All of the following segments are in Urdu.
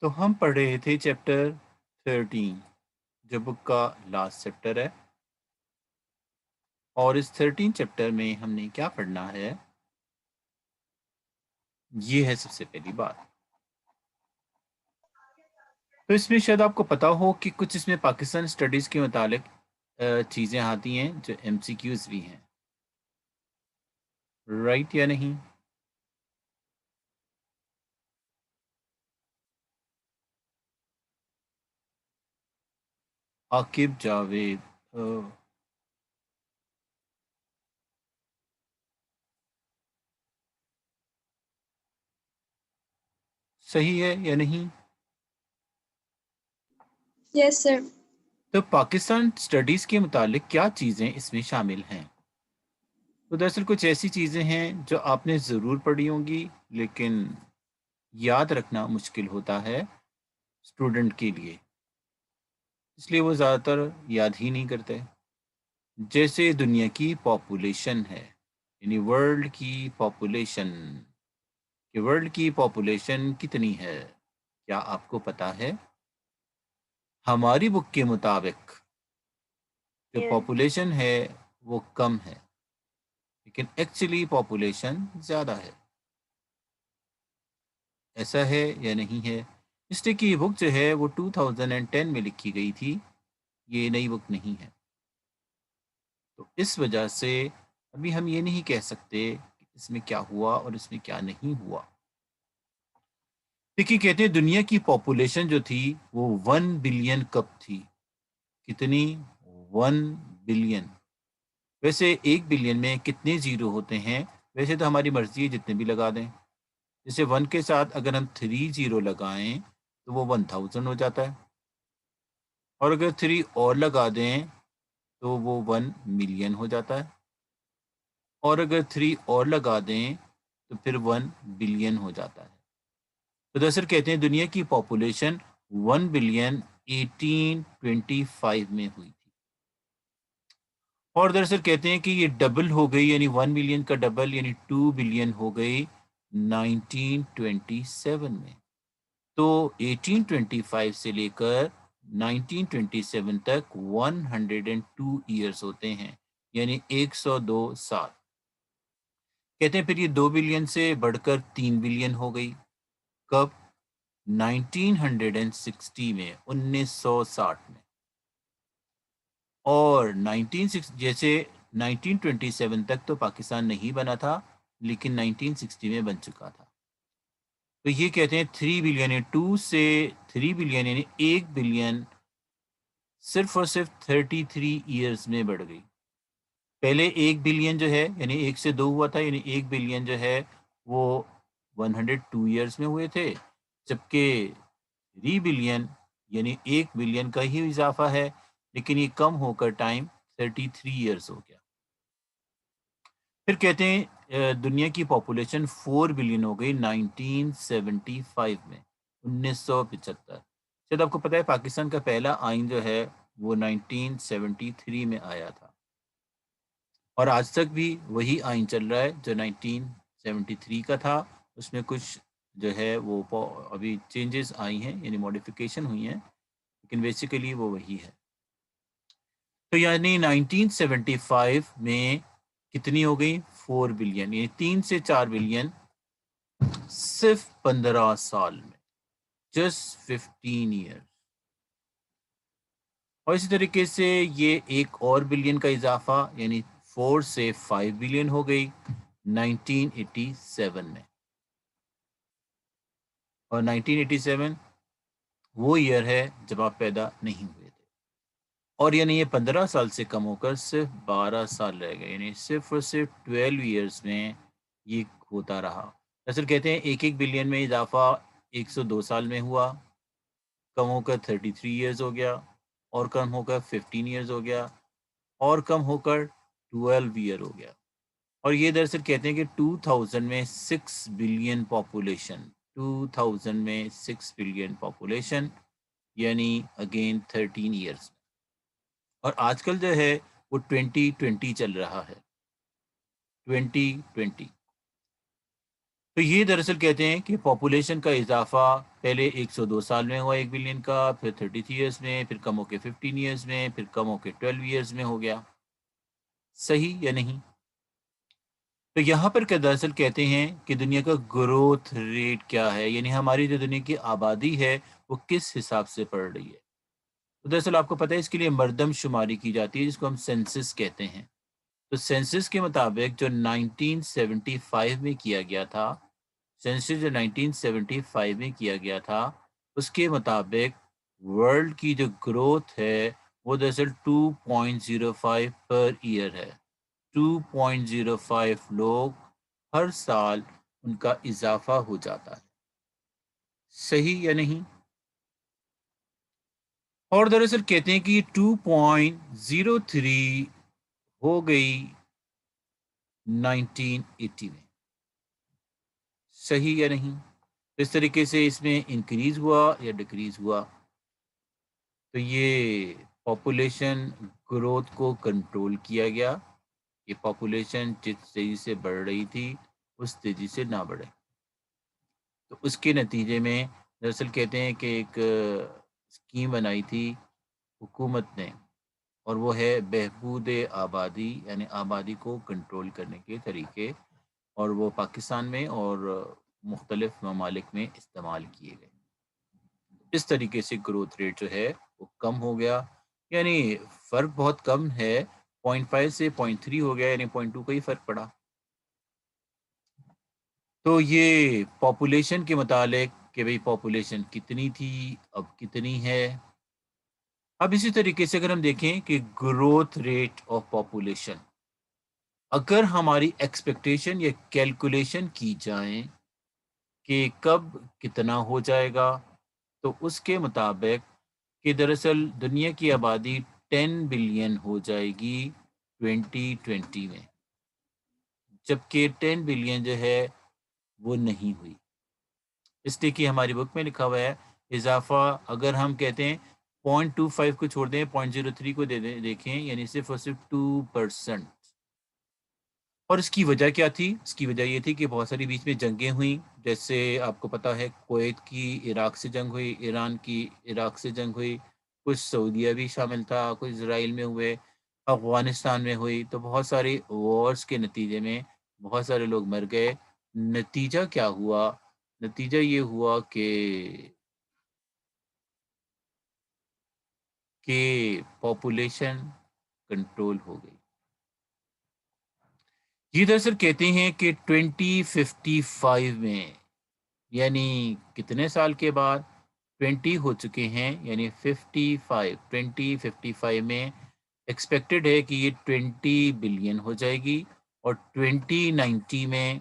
تو ہم پڑھ رہے تھے چیپٹر 13 جو بک کا لاسٹ چیپٹر ہے، اور اس 13 چیپٹر میں ہم نے کیا پڑھنا ہے، یہ ہے سب سے پہلی بات۔ تو اس میں شاید آپ کو پتا ہو کہ کچھ اس میں پاکستان اسٹڈیز کے متعلق چیزیں آتی ہیں جو ایم سی کیوز بھی ہیں، رائٹ یا نہیں؟ عاقب جاوید صحیح ہے یا نہیں؟ یس سر۔ تو پاکستان اسٹڈیز کے متعلق کیا چیزیں اس میں شامل ہیں؟ تو دراصل کچھ ایسی چیزیں ہیں جو آپ نے ضرور پڑھی ہوں گی، لیکن یاد رکھنا مشکل ہوتا ہے اسٹوڈنٹ کے لیے، اس لیے وہ زیادہ تر یاد ہی نہیں کرتے۔ جیسے دنیا کی پاپولیشن ہے، یعنی ورلڈ کی پاپولیشن، کہ ورلڈ کی پاپولیشن کتنی ہے، کیا آپ کو پتا ہے؟ ہماری بک کے مطابق جو پاپولیشن ہے وہ کم ہے، لیکن ایکچولی پاپولیشن زیادہ ہے۔ ایسا ہے یا نہیں ہے؟ اس لیے کہ یہ بک جو ہے وہ 2010 میں لکھی گئی تھی، یہ نئی بک نہیں ہے۔ تو اس وجہ سے ابھی ہم یہ نہیں کہہ سکتے کہ اس میں کیا ہوا اور اس میں کیا نہیں ہوا۔ دیکھیے، کہتے ہیں دنیا کی پاپولیشن جو تھی وہ 1 بلین کب تھی؟ کتنی؟ 1 بلین۔ ویسے 1 بلین میں کتنے زیرو ہوتے ہیں؟ ویسے تو ہماری مرضی ہے جتنے بھی لگا دیں، جیسے 1 کے ساتھ اگر ہم 3 زیرو لگائیں تو وہ 1000 ہو جاتا ہے، اور اگر 3 اور لگا دیں تو وہ 1 ملین ہو جاتا ہے، اور اگر 3 اور لگا دیں تو پھر 1 بلین ہو جاتا ہے۔ تو دراصل کہتے ہیں دنیا کی پاپولیشن 1 بلین 1825 میں ہوئی تھی، اور دراصل کہتے ہیں کہ یہ ڈبل ہو گئی، یعنی 1 بلین کا ڈبل یعنی 2 بلین ہو گئی 1927 میں۔ تو 1825 سے لے کر 1927 تک 102 ایئرس ہوتے ہیں، یعنی 102 سال۔ کہتے ہیں پھر یہ 2 بلین سے بڑھ کر 3 بلین ہو گئی، کب؟ 1960 میں، 1960 میں۔ اور جیسے 1927 تک تو پاکستان نہیں بنا تھا، لیکن 1960 میں بن چکا تھا۔ تو یہ کہتے ہیں 3 بلین، یعنی 2 سے 3 بلین یعنی 1 بلین صرف اور صرف 33 ایئرز میں بڑھ گئی۔ پہلے 1 بلین جو ہے یعنی 1 سے 2 ہوا تھا، یعنی 1 بلین جو ہے وہ 102 ایئرز میں ہوئے تھے، جبکہ 3 بلین یعنی 1 بلین کا ہی اضافہ ہے، لیکن یہ کم ہو کر ٹائم 33 ایئرز ہو گیا۔ پھر کہتے ہیں دنیا کی پاپولیشن 4 بلین ہو گئی 1975 میں، 1975۔ شاید آپ کو پتہ ہے پاکستان کا پہلا آئین جو ہے وہ 1973 میں آیا تھا، اور آج تک بھی وہی آئین چل رہا ہے جو 1973 کا تھا۔ اس میں کچھ جو ہے وہ ابھی چینجز آئی ہیں، یعنی موڈیفیکیشن ہوئی ہیں، لیکن بیسیکلی وہ وہی ہے۔ تو یعنی 1975 میں کتنی ہو گئی؟ 4 بلین، یعنی 3 سے 4 بلین صرف 15 سال میں، جسٹ 15 ایئر۔ اور اسی طریقے سے یہ ایک اور بلین کا اضافہ، یعنی 4 سے 5 بلین ہو گئی 1987 میں۔ اور 1987 وہ ایئر ہے جب آپ پیدا نہیں ہوئے تھے، اور یعنی یہ 15 سال سے کم ہو کر صرف 12 سال رہ گئے، یعنی صرف اور صرف 12 ایئرز میں یہ ہوتا رہا۔ اصل کہتے ہیں ایک ایک بلین میں اضافہ 102 سال میں ہوا، کم ہو کر 33 ایئرز ہو گیا، اور کم ہو کر 15 ایئرز ہو گیا، اور کم ہو کر 12 ایئر ہو گیا۔ اور یہ دراصل کہتے ہیں کہ 2000 میں 6 بلین پاپولیشن، 2000 میں 6 بلین پاپولیشن، یعنی اگین 13 ایئرز۔ اور آج کل جو ہے وہ 2020 چل رہا ہے، 2020۔ تو یہ دراصل کہتے ہیں کہ پاپولیشن کا اضافہ پہلے 102 سال میں ہوا 1 بلین کا، پھر 33 ایئرس میں، پھر کم ہو کے 15 ایئرس میں، پھر کم ہو کے 12 ایئرس میں ہو گیا. صحیح یا نہیں؟ تو یہاں پر دراصل کہتے ہیں کہ دنیا کا گروتھ ریٹ کیا ہے، یعنی ہماری جو دنیا کی آبادی ہے وہ کس حساب سے بڑھ رہی ہے. تو دراصل آپ کو پتہ ہے اس کے لیے مردم شماری کی جاتی ہے جس کو ہم سینسس کہتے ہیں. تو سینسس کے مطابق جو 1975 میں کیا گیا تھا، سینسس جو 1975 میں کیا گیا تھا، اس کے مطابق ورلڈ کی جو گروتھ ہے وہ دراصل 2.05 پر ایئر ہے. 2.05 لوگ ہر سال ان کا اضافہ ہو جاتا ہے. صحیح یا نہیں؟ اور دراصل کہتے ہیں کہ 2.03 ہو گئی 1980 میں. صحیح یا نہیں؟ اس طریقے سے اس میں انکریز ہوا یا ڈکریز ہوا. تو یہ پاپولیشن گروتھ کو کنٹرول کیا گیا. یہ پاپولیشن جس تیزی سے بڑھ رہی تھی اس تیزی سے نہ بڑھے. تو اس کے نتیجے میں دراصل کہتے ہیں کہ ایک اسکیم بنائی تھی حکومت نے، اور وہ ہے بہبود آبادی، یعنی آبادی کو کنٹرول کرنے کے طریقے، اور وہ پاکستان میں اور مختلف ممالک میں استعمال کیے گئے. اس طریقے سے گروتھ ریٹ جو ہے وہ کم ہو گیا، یعنی فرق بہت کم ہے، 0.5 سے 0.3 ہو گیا، یعنی 0.2 کا ہی فرق پڑا. تو یہ پاپولیشن کے متعلق کہ بھئی پاپولیشن کتنی تھی، اب کتنی ہے. اب اسی طریقے سے اگر ہم دیکھیں کہ گروتھ ریٹ آف پاپولیشن، اگر ہماری ایکسپیکٹیشن یا کیلکولیشن کی جائیں کہ کب کتنا ہو جائے گا، تو اس کے مطابق کہ دراصل دنیا کی آبادی 10 بلین ہو جائے گی 2020 میں، جبکہ 10 بلین جو ہے وہ نہیں ہوئی. اس لیے کہ ہماری بک میں لکھا ہوا ہے اضافہ، اگر ہم کہتے ہیں 0.25 کو چھوڑ دیں، 0.03 کو دیکھیں، یعنی صرف اور صرف 2%. اور اس کی وجہ کیا تھی؟ اس کی وجہ یہ تھی کہ بہت ساری بیچ میں جنگیں ہوئیں، جیسے آپ کو پتہ ہے کویت کی عراق سے جنگ ہوئی، ایران کی عراق سے جنگ ہوئی، کچھ سعودیہ بھی شامل تھا، کچھ اسرائیل میں ہوئے، افغانستان میں ہوئی. تو بہت ساری وارز کے نتیجے میں بہت سارے لوگ مر گئے. نتیجہ کیا ہوا؟ نتیجہ یہ ہوا کہ پاپولیشن کنٹرول ہو گئی. یہ دراصل کہتے ہیں کہ 2055 میں، یعنی کتنے سال کے بعد 20 ہو چکے ہیں، یعنی 2055 میں ایکسپیکٹڈ ہے کہ یہ 20 بلین ہو جائے گی، اور 2090 میں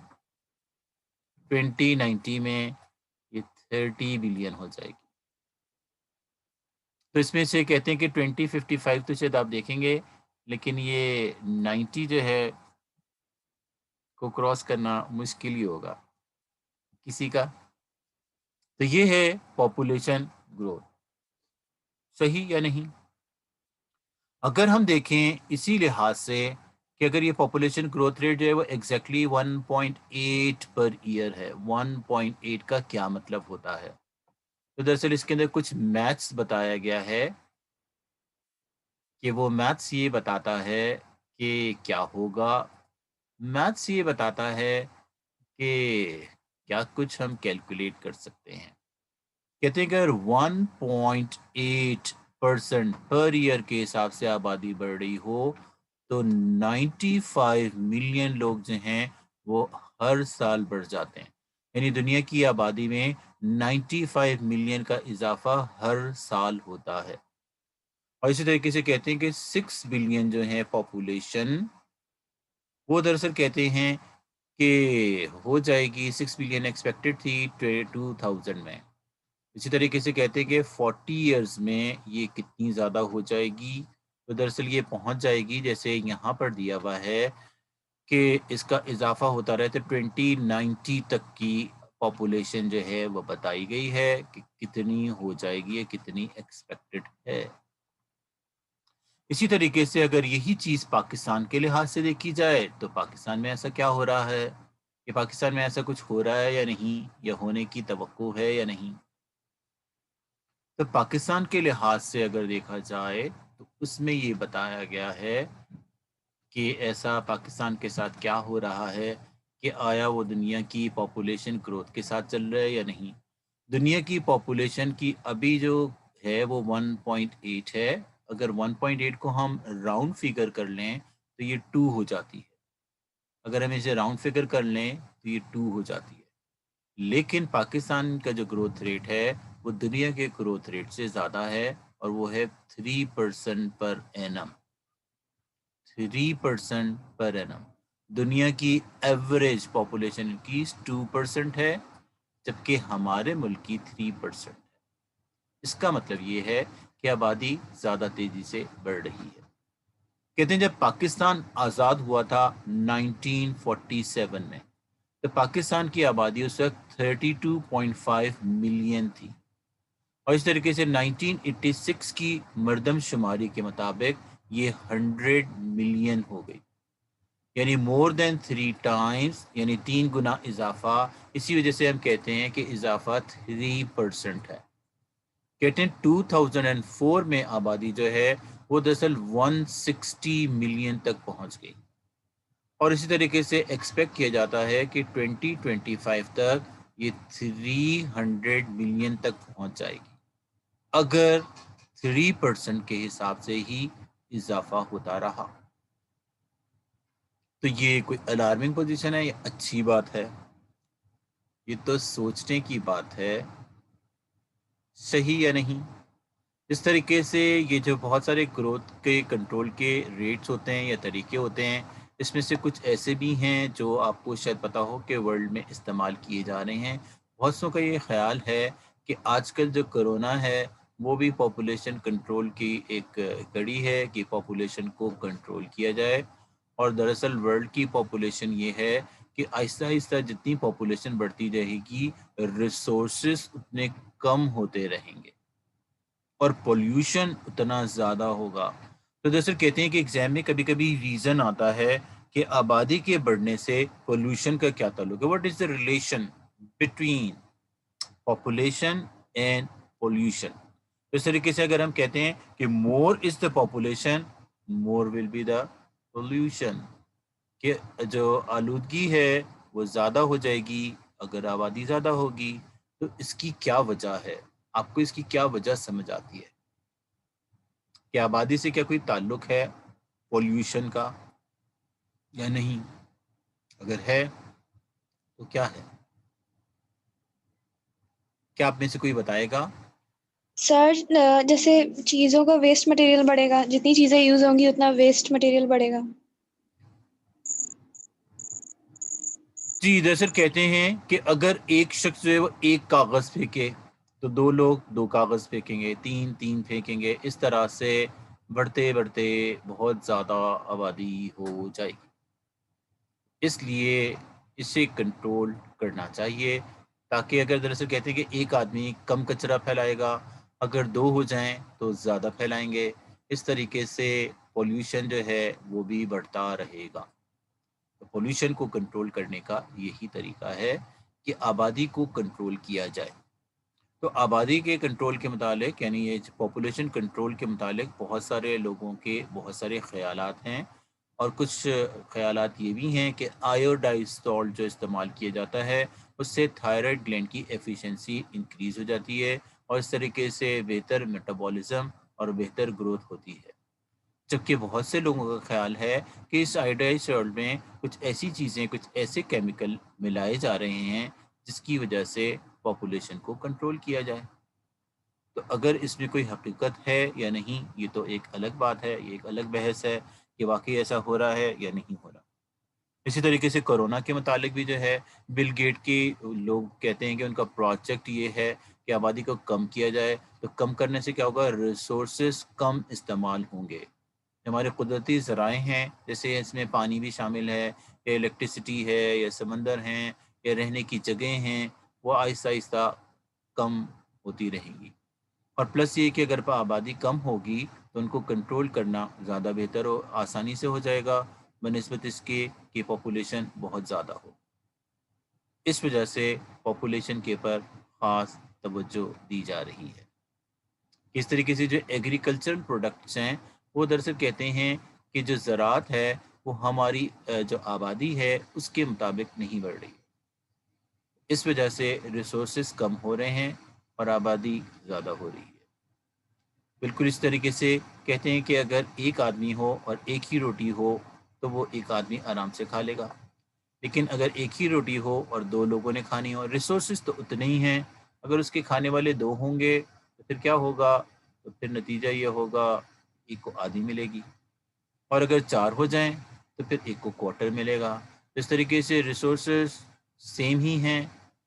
یہ 30 بلین ہو جائے گی. تو اس میں سے کہتے ہیں کہ 2055 تو شاید آپ دیکھیں گے، لیکن یہ 90 جو ہے کو کراس کرنا مشکل ہی ہوگا کسی کا. تو یہ ہے پاپولیشن گروتھ. صحیح یا نہیں؟ اگر ہم دیکھیں اسی لحاظ سے کہ اگر یہ پاپولیشن گروتھ ریٹ جو ہے وہ ایگزیکٹلی 1.8 پر ایئر ہے، 1.8 کا کیا مطلب ہوتا ہے؟ تو دراصل اس کے اندر کچھ میتھس بتایا گیا ہے کہ وہ میتھس یہ بتاتا ہے کہ کیا ہوگا. میتھس یہ بتاتا ہے کہ کیا کچھ ہم کیلکولیٹ کر سکتے ہیں. کہتے ہیں کہ اگر 1.8% پر ایئر کے حساب سے آبادی بڑھ رہی ہو تو 95 ملین لوگ جو ہیں وہ ہر سال بڑھ جاتے ہیں، یعنی دنیا کی آبادی میں 95 ملین کا اضافہ ہر سال ہوتا ہے. اور اسی طریقے سے کہتے ہیں کہ 6 بلین جو ہیں پاپولیشن، وہ دراصل کہتے ہیں کہ ہو جائے گی 6 بلین ایکسپیکٹڈ تھی 2000 میں. اسی طریقے سے کہتے ہیں کہ 40 ایئرز میں یہ کتنی زیادہ ہو جائے گی. تو دراصل یہ پہنچ جائے گی، جیسے یہاں پر دیا ہوا ہے کہ اس کا اضافہ ہوتا رہے، تو 2090 تک کی پاپولیشن جو ہے وہ بتائی گئی ہے کہ کتنی ہو جائے گی یا کتنی ایکسپیکٹڈ ہے. اسی طریقے سے اگر یہی چیز پاکستان کے لحاظ سے دیکھی جائے تو پاکستان میں ایسا کیا ہو رہا ہے؟ کہ پاکستان میں ایسا کچھ ہو رہا ہے یا نہیں، یا ہونے کی توقع ہے یا نہیں؟ تو پاکستان کے لحاظ سے اگر دیکھا جائے تو اس میں یہ بتایا گیا ہے کہ ایسا پاکستان کے ساتھ کیا ہو رہا ہے کہ آیا وہ دنیا کی پاپولیشن گروتھ کے ساتھ چل رہا ہے یا نہیں۔ دنیا کی پاپولیشن کی ابھی جو ہے وہ 1.8 ہے، اگر 1.8 کو ہم راؤنڈ فگر کر لیں تو یہ 2 ہو جاتی ہے، اگر ہم اسے راؤنڈ فگر کر لیں تو یہ 2 ہو جاتی ہے۔ لیکن پاکستان کا جو گروتھ ریٹ ہے وہ دنیا کے گروتھ ریٹ سے زیادہ ہے، اور وہ ہے 3% پر اینم۔ 3% per annum. دنیا کی ایوریج پاپولیشن کی 2% ہے، جبکہ ہمارے ملک کی 3% ہے۔ اس کا مطلب یہ ہے کہ آبادی زیادہ تیزی سے بڑھ رہی ہے۔ کہتے ہیں جب پاکستان آزاد ہوا تھا 1947 میں، تو پاکستان کی آبادی اس وقت 32.5 ملین تھی، اور اس طریقے سے 1986 کی مردم شماری کے مطابق یہ 100 ملین ہو گئی، یعنی مور دین 3 ٹائمز، یعنی 3 گنا اضافہ۔ اسی وجہ سے ہم کہتے ہیں کہ اضافہ 3% ہے۔ کہتے ہیں 2004 میں آبادی جو ہے وہ دراصل 160 ملین تک پہنچ گئی، اور اسی طریقے سے ایکسپیکٹ کیا جاتا ہے کہ 2025 تک یہ 300 ملین تک پہنچ جائے گی، اگر 3% کے حساب سے ہی اضافہ ہوتا رہا۔ تو یہ کوئی الارمنگ پوزیشن ہے یا اچھی بات ہے؟ یہ تو سوچنے کی بات ہے، صحیح یا نہیں۔ اس طریقے سے یہ جو بہت سارے گروتھ کے کنٹرول کے ریٹس ہوتے ہیں یا طریقے ہوتے ہیں، اس میں سے کچھ ایسے بھی ہیں جو آپ کو شاید پتہ ہو کہ ورلڈ میں استعمال کیے جا رہے ہیں۔ بہت سو کا یہ خیال ہے کہ آج کل جو کرونا ہے وہ بھی پاپولیشن کنٹرول کی ایک کڑی ہے کہ پاپولیشن کو کنٹرول کیا جائے، اور دراصل ورلڈ کی پاپولیشن یہ ہے کہ آہستہ آہستہ جتنی پاپولیشن بڑھتی رہے گی، ریسورسز اتنے کم ہوتے رہیں گے اور پولوشن اتنا زیادہ ہوگا۔ تو دراصل کہتے ہیں کہ ایگزام میں کبھی کبھی ریزن آتا ہے کہ آبادی کے بڑھنے سے پولوشن کا کیا تعلق ہے، what is the relation between population and pollution. اس طریقے سے اگر ہم کہتے ہیں کہ more is the population more will be the pollution, کہ جو آلودگی ہے وہ زیادہ ہو جائے گی اگر آبادی زیادہ ہوگی۔ تو اس کی کیا وجہ ہے؟ آپ کو اس کی کیا وجہ سمجھ آتی ہے کہ آبادی سے کیا کوئی تعلق ہے پولوشن کا یا نہیں؟ اگر ہے تو کیا ہے؟ کیا آپ میں سے کوئی بتائے گا؟ سر جیسے چیزوں کا ویسٹ مٹیریل بڑھے گا، جتنی چیزیں یوز ہوں گی اتنا ویسٹ مٹیریل بڑھے گا۔ جی دراصل کہتے ہیں کہ اگر ایک شخص جو ہے وہ ایک کاغذ پھینکے تو 2 لوگ 2 کاغذ پھینکیں گے، 3 پھینکیں گے، اس طرح سے بڑھتے بڑھتے بہت زیادہ آبادی ہو جائے گی۔ اس لیے اسے کنٹرول کرنا چاہیے، تاکہ اگر دراصل کہتے ہیں کہ ایک آدمی کم کچرا پھیلائے گا، اگر 2 ہو جائیں تو زیادہ پھیلائیں گے، اس طریقے سے پولوشن جو ہے وہ بھی بڑھتا رہے گا۔ پولوشن کو کنٹرول کرنے کا یہی طریقہ ہے کہ آبادی کو کنٹرول کیا جائے۔ تو آبادی کے کنٹرول کے متعلق، یعنی یہ پاپولیشن کنٹرول کے متعلق بہت سارے لوگوں کے بہت سارے خیالات ہیں، اور کچھ خیالات یہ بھی ہیں کہ آیوڈائز سالٹ جو استعمال کیا جاتا ہے اس سے تھائرائڈ گلینڈ کی ایفیشنسی انکریز ہو جاتی ہے، اور اس طریقے سے بہتر میٹابولزم اور بہتر گروتھ ہوتی ہے۔ جبکہ بہت سے لوگوں کا خیال ہے کہ اس آیوڈائز سالٹ میں کچھ ایسی چیزیں، کچھ ایسے کیمیکل ملائے جا رہے ہیں جس کی وجہ سے پاپولیشن کو کنٹرول کیا جائے۔ تو اگر اس میں کوئی حقیقت ہے یا نہیں یہ تو ایک الگ بات ہے، یہ ایک الگ بحث ہے کہ واقعی ایسا ہو رہا ہے یا نہیں ہو رہا۔ اسی طریقے سے کرونا کے متعلق بھی جو ہے بل گیٹ کے لوگ کہتے ہیں کہ ان کا پروجیکٹ یہ ہے کہ آبادی کو کم کیا جائے، تو کم کرنے سے کیا ہوگا؟ ریسورسز کم استعمال ہوں گے۔ ہمارے قدرتی ذرائع ہیں، جیسے اس میں پانی بھی شامل ہے، یا الیکٹریسٹی ہے، یا سمندر ہیں، یا رہنے کی جگہیں ہیں، وہ آہستہ آہستہ کم ہوتی رہیں گی۔ اور پلس یہ کہ اگر آبادی کم ہوگی تو ان کو کنٹرول کرنا زیادہ بہتر آسانی سے ہو جائے گا بنسبت اس کے کہ پاپولیشن بہت زیادہ ہو۔ اس وجہ سے پاپولیشن کے پر خاص توجہ دی جا رہی ہے۔ اس طریقے سے جو ایگریکلچرل پروڈکٹس ہیں وہ دراصل کہتے ہیں کہ جو زراعت ہے وہ ہماری جو آبادی ہے اس کے مطابق نہیں بڑھ رہی، اس وجہ سے ریسورسز کم ہو رہے ہیں اور آبادی زیادہ ہو رہی ہے۔ بالکل اس طریقے سے کہتے ہیں کہ اگر ایک آدمی ہو اور ایک ہی روٹی ہو تو وہ ایک آدمی آرام سے کھا لے گا، لیکن اگر ایک ہی روٹی ہو اور دو لوگوں نے کھانی ہو، ریسورسز تو اتنے ہی ہیں، اگر اس کے کھانے والے دو ہوں گے تو پھر کیا ہوگا؟ تو پھر نتیجہ یہ ہوگا ایک کو آدھی ملے گی، اور اگر چار ہو جائیں تو پھر ایک کو کوارٹر ملے گا۔ اس طریقے سے ریسورسز سیم ہی ہیں،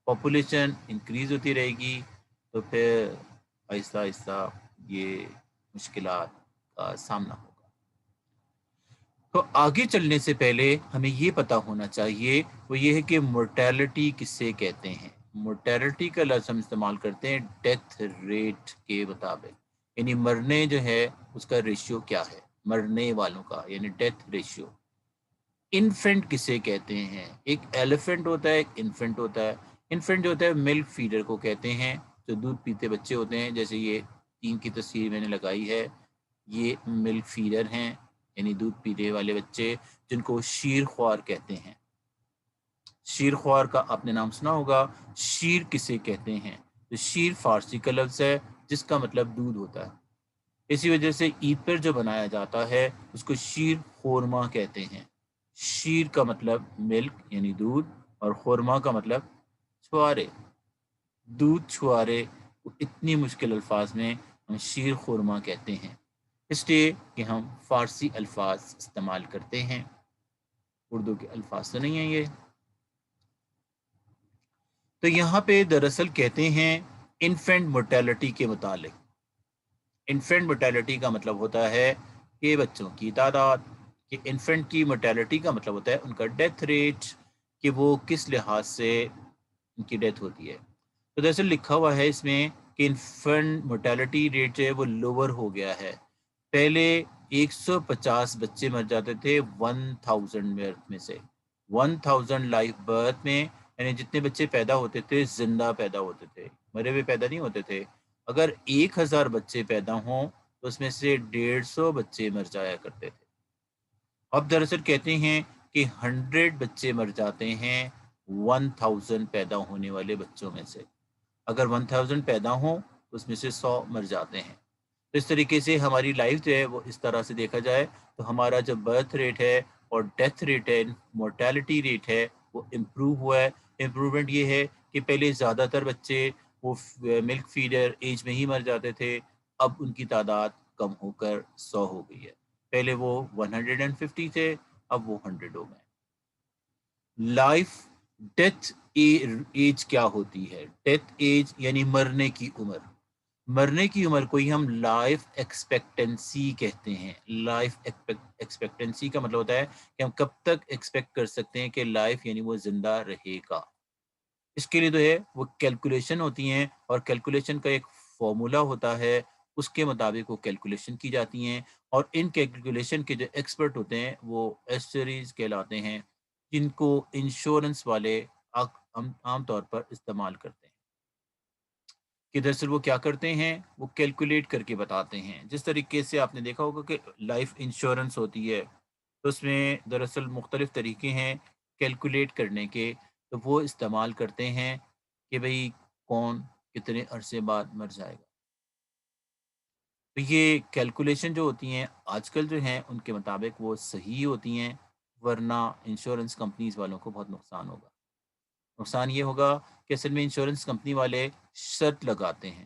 پاپولیشن انکریز ہوتی رہے گی تو پھر آہستہ آہستہ یہ مشکلات کا سامنا ہوگا۔ تو آگے چلنے سے پہلے ہمیں یہ پتہ ہونا چاہیے وہ یہ ہے کہ مورٹیلٹی کسے کہتے ہیں۔ مورٹیلٹی کا لفظ ہم استعمال کرتے ہیں ڈیتھ ریٹ کے مطابق، یعنی مرنے جو ہے اس کا ریشیو کیا ہے، مرنے والوں کا یعنی ڈیتھ ریشیو۔ انفینٹ کسے کہتے ہیں؟ ایک ایلیفینٹ ہوتا ہے، ایک انفینٹ ہوتا ہے۔ انفینٹ جو ہوتا ہے ملک فیڈر کو کہتے ہیں، جو دودھ پیتے بچے ہوتے ہیں، جیسے یہ 3 کی تصویر میں نے لگائی ہے، یہ ملک فیڈر ہیں، یعنی دودھ پینے والے بچے جن کو شیر خوار کہتے ہیں۔ شیر خوار کا آپ نے نام سنا ہوگا۔ شیر کسے کہتے ہیں؟ تو شیر فارسی کا لفظ ہے جس کا مطلب دودھ ہوتا ہے، اسی وجہ سے عید پر جو بنایا جاتا ہے اس کو شیر خورما کہتے ہیں۔ شیر کا مطلب ملک یعنی دودھ، اور خورما کا مطلب چھوارے، دودھ چھوارے کو اتنی مشکل الفاظ میں ہم شیر خورما کہتے ہیں، اس لیے کہ ہم فارسی الفاظ استعمال کرتے ہیں، اردو کے الفاظ تو نہیں ہیں یہ۔ تو یہاں پہ دراصل کہتے ہیں انفینٹ مورٹیلٹی کے متعلق، انفینٹ مورٹیلٹی کا مطلب ہوتا ہے کہ بچوں کی تعداد، کہ انفینٹ کی مورٹیلٹی کا مطلب ہوتا ہے ان کا ڈیتھ ریٹ، کہ وہ کس لحاظ سے ان کی ڈیتھ ہوتی ہے۔ تو دراصل لکھا ہوا ہے اس میں کہ انفینٹ مورٹیلٹی ریٹ جو ہے وہ لوور ہو گیا ہے۔ پہلے 150 بچے مر جاتے تھے 1000 برتھ میں سے، 1000 لائف برتھ میں، یعنی جتنے بچے پیدا ہوتے تھے زندہ پیدا ہوتے تھے، مرے ہوئے پیدا نہیں ہوتے تھے۔ اگر 1000 بچے پیدا ہوں تو اس میں سے 150 بچے مر جایا کرتے تھے۔ اب دراصل کہتے ہیں کہ 100 بچے مر جاتے ہیں 1000 پیدا ہونے والے بچوں میں سے، اگر 1000 پیدا ہوں تو اس میں سے 100 مر جاتے ہیں۔ تو اس طریقے سے ہماری لائف جو ہے وہ اس طرح سے دیکھا جائے تو ہمارا جو برتھ ریٹ ہے اور ڈیتھ ریٹ ہے، مورٹیلٹی ریٹ ہے، وہ امپروو ہوا ہے۔ امپروومنٹ یہ ہے کہ پہلے زیادہ تر بچے وہ ملک فیڈر ایج میں ہی مر جاتے تھے، اب ان کی تعداد کم ہو کر 100 ہو گئی ہے۔ پہلے وہ 150 تھے، اب وہ 100 ہو گئے۔ لائف ڈیتھ ایج کیا ہوتی ہے؟ ڈیتھ ایج یعنی مرنے کی عمر، مرنے کی عمر کو ہی ہم لائف ایکسپیکٹنسی کہتے ہیں۔ لائف ایکسپیکٹنسی کا مطلب ہوتا ہے کہ ہم کب تک ایکسپیکٹ کر سکتے ہیں کہ لائف یعنی وہ زندہ رہے گا۔ اس کے لیے جو ہے وہ کیلکولیشن ہوتی ہیں، اور کیلکولیشن کا ایک فارمولا ہوتا ہے، اس کے مطابق وہ کیلکولیشن کی جاتی ہیں، اور ان کیلکولیشن کے جو ایکسپرٹ ہوتے ہیں وہ ایسٹریز کہلاتے ہیں، جن کو انشورنس والے عام طور پر استعمال کرتے ہیں۔ کہ دراصل وہ کیا کرتے ہیں، وہ کیلکولیٹ کر کے بتاتے ہیں۔ جس طریقے سے آپ نے دیکھا ہوگا کہ لائف انشورنس ہوتی ہے تو اس میں دراصل مختلف طریقے ہیں کیلکولیٹ کرنے کے، تو وہ استعمال کرتے ہیں کہ بھئی کون کتنے عرصے بعد مر جائے گا۔ تو یہ کیلکولیشن جو ہوتی ہیں آج کل جو ہیں ان کے مطابق وہ صحیح ہوتی ہیں، ورنہ انشورنس کمپنیز والوں کو بہت نقصان ہوگا۔ نقصان یہ ہوگا کہ اصل میں انشورنس کمپنی والے شرط لگاتے ہیں،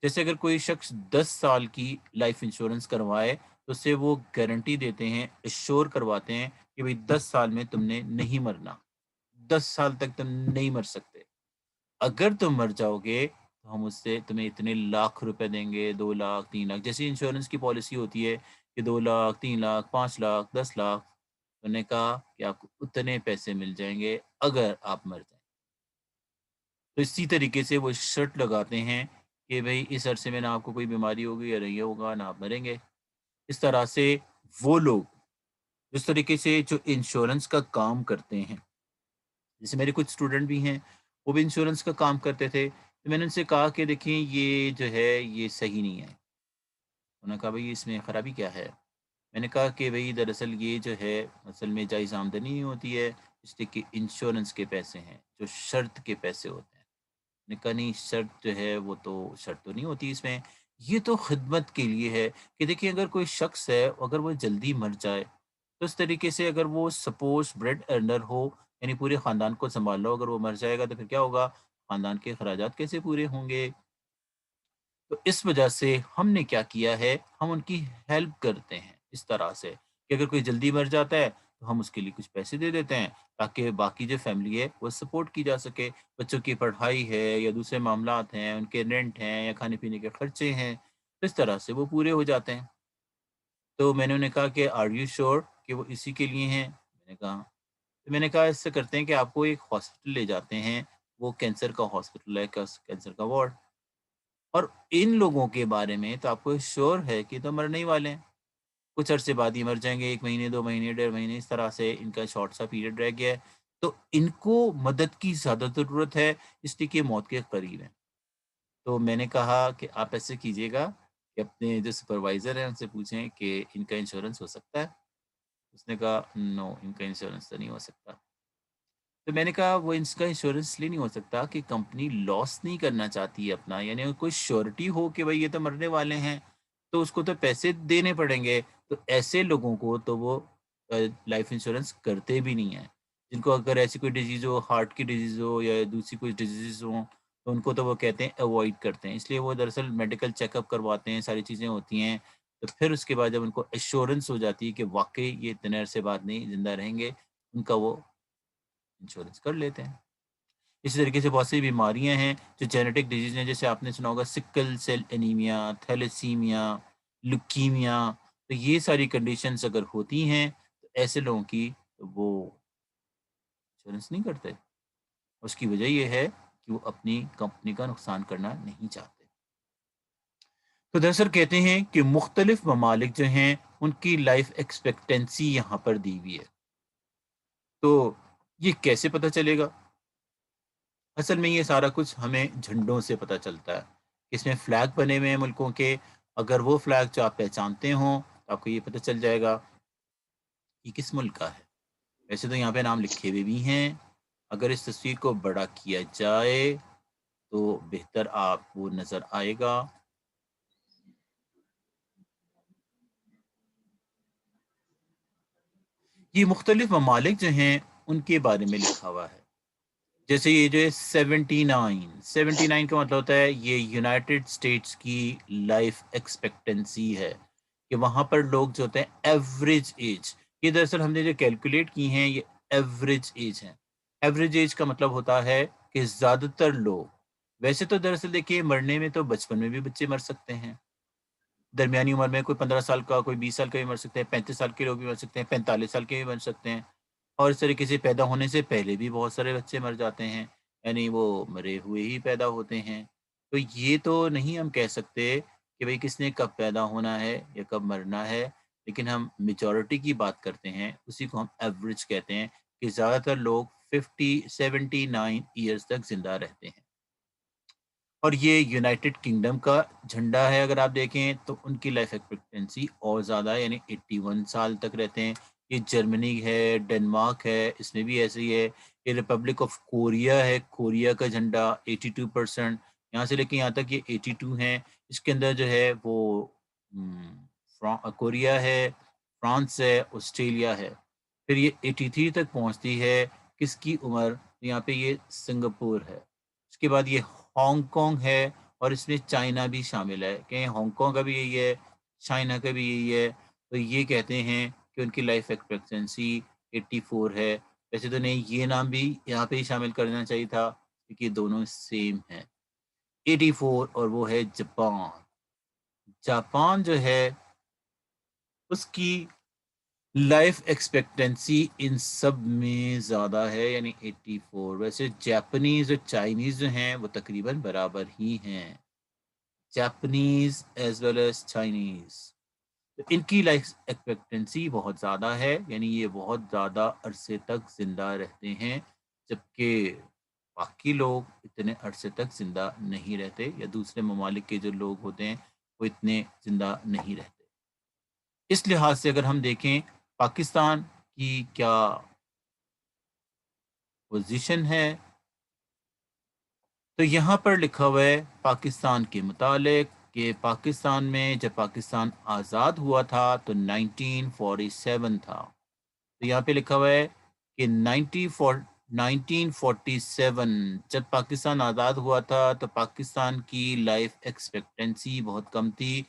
جیسے اگر کوئی شخص 10 سال کی لائف انشورنس کروائے تو اسے وہ گارنٹی دیتے ہیں، ایشور کرواتے ہیں کہ بھئی 10 سال میں تم نے نہیں مرنا، 10 سال تک تم نہیں مر سکتے، اگر تم مر جاؤ گے تو ہم اس سے تمہیں اتنے لاکھ روپے دیں گے، 2 لاکھ 3 لاکھ، جیسی انشورنس کی پالیسی ہوتی ہے کہ 2 لاکھ 3 لاکھ 5 لاکھ 10 لاکھ، انہوں نے کہا کہ آپ کو اتنے پیسے مل جائیں گے اگر آپ مر جائیں۔ تو اسی طریقے سے وہ شرط لگاتے ہیں کہ بھئی اس عرصے میں نہ آپ کو کوئی بیماری ہوگی یا نہیں ہوگا، نہ آپ مریں گے۔ اس طرح سے وہ لوگ جس طریقے سے جو انشورنس کا کام کرتے ہیں، جیسے میرے کچھ اسٹوڈنٹ بھی ہیں، وہ بھی انشورنس کا کام کرتے تھے، تو میں نے ان سے کہا کہ دیکھیں یہ جو ہے یہ صحیح نہیں ہے۔ انہوں نے کہا بھائی اس میں خرابی کیا ہے؟ میں نے کہا کہ بھئی دراصل یہ جو ہے اصل میں جائز آمدنی نہیں ہوتی ہے، اس لیے کہ انشورنس کے پیسے ہیں جو شرط کے پیسے ہوتے ہیں۔ میں نے کہا نہیں شرط جو ہے وہ تو شرط تو نہیں ہوتی اس میں، یہ تو خدمت کے لیے ہے کہ دیکھیے اگر کوئی شخص ہے اگر وہ جلدی مر جائے تو اس طریقے سے اگر وہ سپوز بریڈ ارنر ہو یعنی پورے خاندان کو سنبھال لو، اگر وہ مر جائے گا تو پھر کیا ہوگا؟ خاندان کے اخراجات کیسے پورے ہوں گے؟ تو اس وجہ سے ہم نے کیا کیا ہے، ہم ان کی ہیلپ کرتے ہیں اس طرح سے کہ اگر کوئی جلدی مر جاتا ہے تو ہم اس کے لیے کچھ پیسے دے دیتے ہیں تاکہ باقی جو فیملی ہے وہ سپورٹ کی جا سکے، بچوں کی پڑھائی ہے یا دوسرے معاملات ہیں، ان کے رینٹ ہیں یا کھانے پینے کے خرچے ہیں، تو اس طرح سے وہ پورے ہو جاتے ہیں۔ تو میں نے انہیں کہا کہ آر یو شیور کہ وہ اسی کے لیے ہیں؟ میں نے کہا اس سے کرتے ہیں کہ آپ کو ایک ہاسپٹل لے جاتے ہیں، وہ کینسر کا ہاسپٹل ہے، کینسر کا وارڈ، اور ان لوگوں کے بارے میں تو آپ کو شور ہے کہ تو مرنے ہی والے ہیں، کچھ عرصے بعد ہی مر جائیں گے، 1 مہینے 2 مہینے 1.5 مہینے، اس طرح سے ان کا شارٹ سا پیریڈ رہ گیا ہے، تو ان کو مدد کی زیادہ ضرورت ہے اس لیے کہ موت کے قریب ہیں۔ تو میں نے کہا کہ آپ ایسے کیجیے گا کہ اپنے جو سپروائزر ہیں ان سے پوچھیں کہ ان کا انشورنس ہو سکتا ہے؟ اس نے کہا نو، ان کا انشورنس تو نہیں ہو سکتا۔ تو میں نے کہا وہ اس کا انشورنس اس لیے نہیں ہو سکتا کہ کمپنی لاس نہیں کرنا چاہتی ہے اپنا، یعنی اگر کوئی شیورٹی ہو کہ بھائی یہ تو مرنے والے ہیں تو اس کو تو پیسے دینے پڑیں گے، تو ایسے لوگوں کو تو وہ لائف انشورنس کرتے بھی نہیں ہیں، جن کو اگر ایسی کوئی ڈیزیز ہو، ہارٹ کی ڈیزیز ہو یا دوسری کوئی ڈیزیز ہوں تو ان کو تو وہ کہتے ہیں اوائڈ کرتے ہیں، اس لیے وہ دراصل میڈیکل چیک اپ کرواتے ہیں، ساری چیزیں ہوتی ہیں، تو پھر اس کے بعد جب ان کو ایشورنس ہو جاتی ہے کہ واقعی یہ اتنے عرصے بعد نہیں زندہ رہیں گے، ان کا وہ انشورنس کر لیتے ہیں۔ اسی طریقے سے بہت سی بیماریاں ہیں جو جینیٹک ڈیزیز ہیں، جیسے آپ نے سنا ہوگا sickle cell anaemia, thalassaemia, leukaemia, تو یہ ساری کنڈیشنز اگر ہوتی ہیں تو ایسے لوگوں کی وہ انشورنس نہیں کرتے، اس کی وجہ یہ ہے کہ وہ اپنی کمپنی کا نقصان کرنا نہیں چاہتے۔ تو دراصل کہتے ہیں کہ مختلف ممالک جو ہیں ان کی لائف ایکسپیکٹنسی یہاں پر دی ہوئی ہے، تو یہ کیسے پتہ چلے گا؟ اصل میں یہ سارا کچھ ہمیں جھنڈوں سے پتہ چلتا ہے، اس میں فلیگ بنے ہوئے ہیں ملکوں کے، اگر وہ فلیگ جو آپ پہچانتے ہوں تو آپ کو یہ پتہ چل جائے گا کہ کس ملک کا ہے۔ ویسے تو یہاں پہ نام لکھے ہوئے بھی ہیں، اگر اس تصویر کو بڑا کیا جائے تو بہتر آپ کو نظر آئے گا۔ یہ مختلف ممالک جو ہیں ان کے بارے میں لکھا ہوا ہے، جیسے یہ جو ہے 79 کا مطلب ہوتا ہے یہ یونائٹڈ اسٹیٹس کی لائف ایکسپیکٹنسی ہے، کہ وہاں پر لوگ جو ہوتے ہیں ایوریج ایج، یہ دراصل ہم نے جو کیلکولیٹ کی ہیں یہ ایوریج ایج ہیں۔ ایوریج ایج کا مطلب ہوتا ہے کہ زیادہ تر لوگ، ویسے تو دراصل دیکھیے مرنے میں تو بچپن میں بھی بچے مر سکتے ہیں، درمیانی عمر میں کوئی 15 سال کا، کوئی 20 سال کا بھی مر سکتے ہیں، 35 سال کے لوگ بھی مر سکتے ہیں، 45 سال کے بھی مر سکتے ہیں، اور اس طریقے سے پیدا ہونے سے پہلے بھی بہت سارے بچے مر جاتے ہیں، یعنی وہ مرے ہوئے ہی پیدا ہوتے ہیں۔ تو یہ تو نہیں ہم کہہ سکتے کہ بھئی کس نے کب پیدا ہونا ہے یا کب مرنا ہے، لیکن ہم میجورٹی کی بات کرتے ہیں، اسی کو ہم ایوریج کہتے ہیں کہ زیادہ تر لوگ 79 ایئرز تک زندہ رہتے ہیں۔ اور یہ یونائٹڈ کنگڈم کا جھنڈا ہے، اگر آپ دیکھیں تو ان کی لائف ایکسپیکٹنسی اور زیادہ ہے، یعنی 81 سال تک رہتے ہیں۔ یہ جرمنی ہے، ڈنمارک ہے، اس میں بھی ایسے ہی ہے۔ یہ ریپبلک آف کوریا ہے، کوریا کا جھنڈا 82%، یہاں سے لے کے یہاں تک یہ 82 ہیں۔ اس کے اندر جو ہے وہ کوریا ہے، فرانس ہے، آسٹریلیا ہے۔ پھر یہ 83 تک پہنچتی ہے، کس کی عمر؟ یہاں پہ یہ سنگاپور ہے۔ اس کے بعد یہ ہانگ کانگ ہے، اور اس میں چائنا بھی شامل ہے، کہ ہانگ کانگ کا بھی یہی ہے، چائنا کا بھی یہی ہے۔ تو یہ کہتے ہیں کہ ان کی لائف ایکسپیکٹنسی 84 ہے۔ ویسے تو نہیں، یہ نام بھی یہاں پہ ہی شامل کرنا چاہیے تھا کیونکہ یہ دونوں سیم ہیں، 84، اور وہ ہے جاپان۔ جاپان جو ہے اس کی لائف ایکسپیکٹنسی ان سب میں زیادہ ہے، یعنی 84۔ ویسے جاپنیز اور چائنیز جو ہیں وہ تقریباً برابر ہی ہیں، Japanese as well as Chinese. تو ان کی لائف ایکسپیکٹنسی بہت زیادہ ہے، یعنی یہ بہت زیادہ عرصے تک زندہ رہتے ہیں، جبکہ باقی لوگ اتنے عرصے تک زندہ نہیں رہتے، یا دوسرے ممالک کے جو لوگ ہوتے ہیں وہ اتنے زندہ نہیں رہتے۔ اس لحاظ سے اگر ہم دیکھیں پاکستان کی کیا پوزیشن ہے، تو یہاں پر لکھا ہوا ہے پاکستان کے متعلق کہ پاکستان میں جب پاکستان آزاد ہوا تھا تو 1947 تھا۔ تو یہاں پہ لکھا ہوا ہے کہ 1947 جب پاکستان آزاد ہوا تھا تو پاکستان کی لائف ایکسپیکٹنسی بہت کم تھی،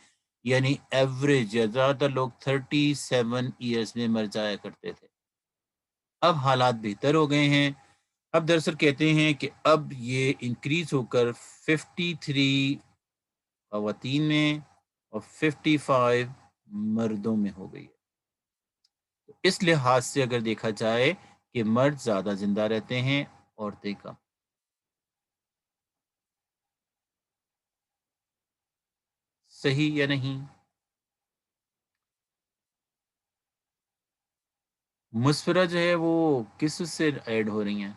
یعنی ایوریج زیادہ تر لوگ 37 ایئرس میں مر جایا کرتے تھے۔ اب حالات بہتر ہو گئے ہیں۔ اب دراصل کہتے ہیں کہ اب یہ انکریز ہو کر 53 خواتین میں اور 55 مردوں میں ہو گئی ہے۔ اس لحاظ سے اگر دیکھا جائے کہ مرد زیادہ زندہ رہتے ہیں، عورتیں کم۔ صحیح یا نہیں؟ مسفرہ جو ہے وہ کس سے ایڈ ہو رہی ہیں؟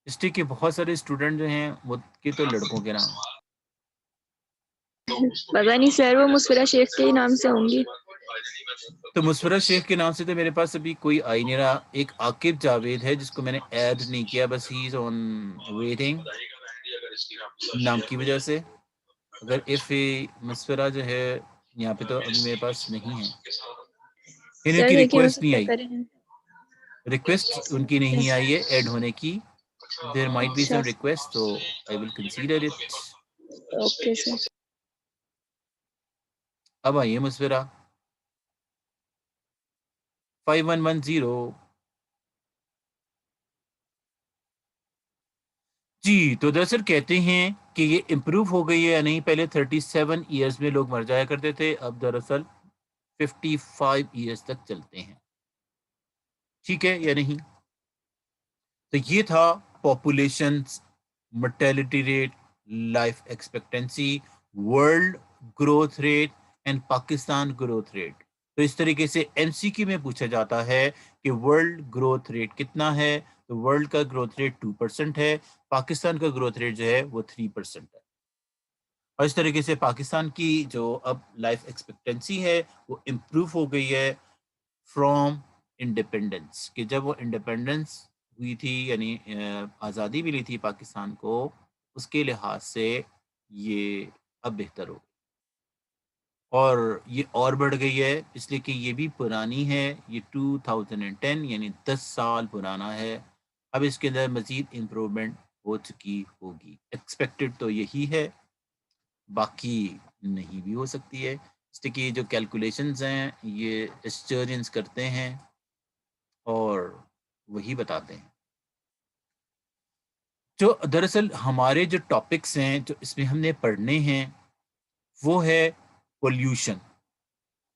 ہسٹری کے بہت سارے اسٹوڈنٹ جو ہیں وہ کے تو لڑکوں کے نام، پتا نہیں سر، وہ مسفرہ شیخ کے ہی نام سے ہوں گی۔ تو مسفرہ شیخ کے نام سے تو میرے پاس ابھی کوئی آئی نہیں رہا۔ ایک عاقب جاوید ہے جس کو میں نے ایڈ نہیں کیا، بس ہی از آن ویٹنگ نام کی وجہ سے۔ اگر مسفرہ جو ہے یہاں پہ تو ابھی میرے پاس نہیں ہے، ان سر کی دیکھیں ہو ریکویسٹ نہیں سکتا ہے آئی، کریں۔ ریکویسٹ ان کی نہیں آئی ہے ایڈ ہونے کی۔ دیر مائٹ بی اچھا سم ریکویسٹ، تو I will consider it. Okay sir. اب آئیے مسفرہ 5110۔ جی تو دراصل کہتے ہیں کہ یہ امپروو ہو گئی ہے یا نہیں۔ پہلے 37 ایئرز میں لوگ مر جایا کرتے تھے، اب دراصل 55 ایئرز تک چلتے ہیں۔ ٹھیک ہے یا نہیں؟ تو یہ تھا population, mortality rate, life expectancy, world growth rate and Pakistan growth rate. تو اس طریقے سے ایم سی کیو میں پوچھا جاتا ہے کہ ورلڈ گروتھ ریٹ کتنا ہے، تو ورلڈ کا گروتھ ریٹ 2% ہے، پاکستان کا گروتھ ریٹ جو ہے وہ 3% ہے۔ اور اس طریقے سے پاکستان کی جو اب لائف ایکسپیکٹنسی ہے وہ امپروو ہو گئی ہے فرام انڈیپینڈنس، کہ جب وہ انڈیپینڈنس ہوئی تھی، یعنی آزادی ملی تھی پاکستان کو، اس کے لحاظ سے یہ اب بہتر ہو گئی، اور یہ اور بڑھ گئی ہے اس لیے کہ یہ بھی پرانی ہے، یہ 2010 یعنی 10 سال پرانا ہے۔ اب اس کے اندر مزید امپروومنٹ ہو چکی ہوگی، ایکسپیکٹڈ تو یہی ہے، باقی نہیں بھی ہو سکتی ہے، اس لیے کہ جو کیلکولیشنز ہیں یہ ہسٹورینز کرتے ہیں اور وہی بتاتے ہیں۔ جو دراصل ہمارے جو ٹاپکس ہیں جو اس میں ہم نے پڑھنے ہیں وہ ہے پولیوشن۔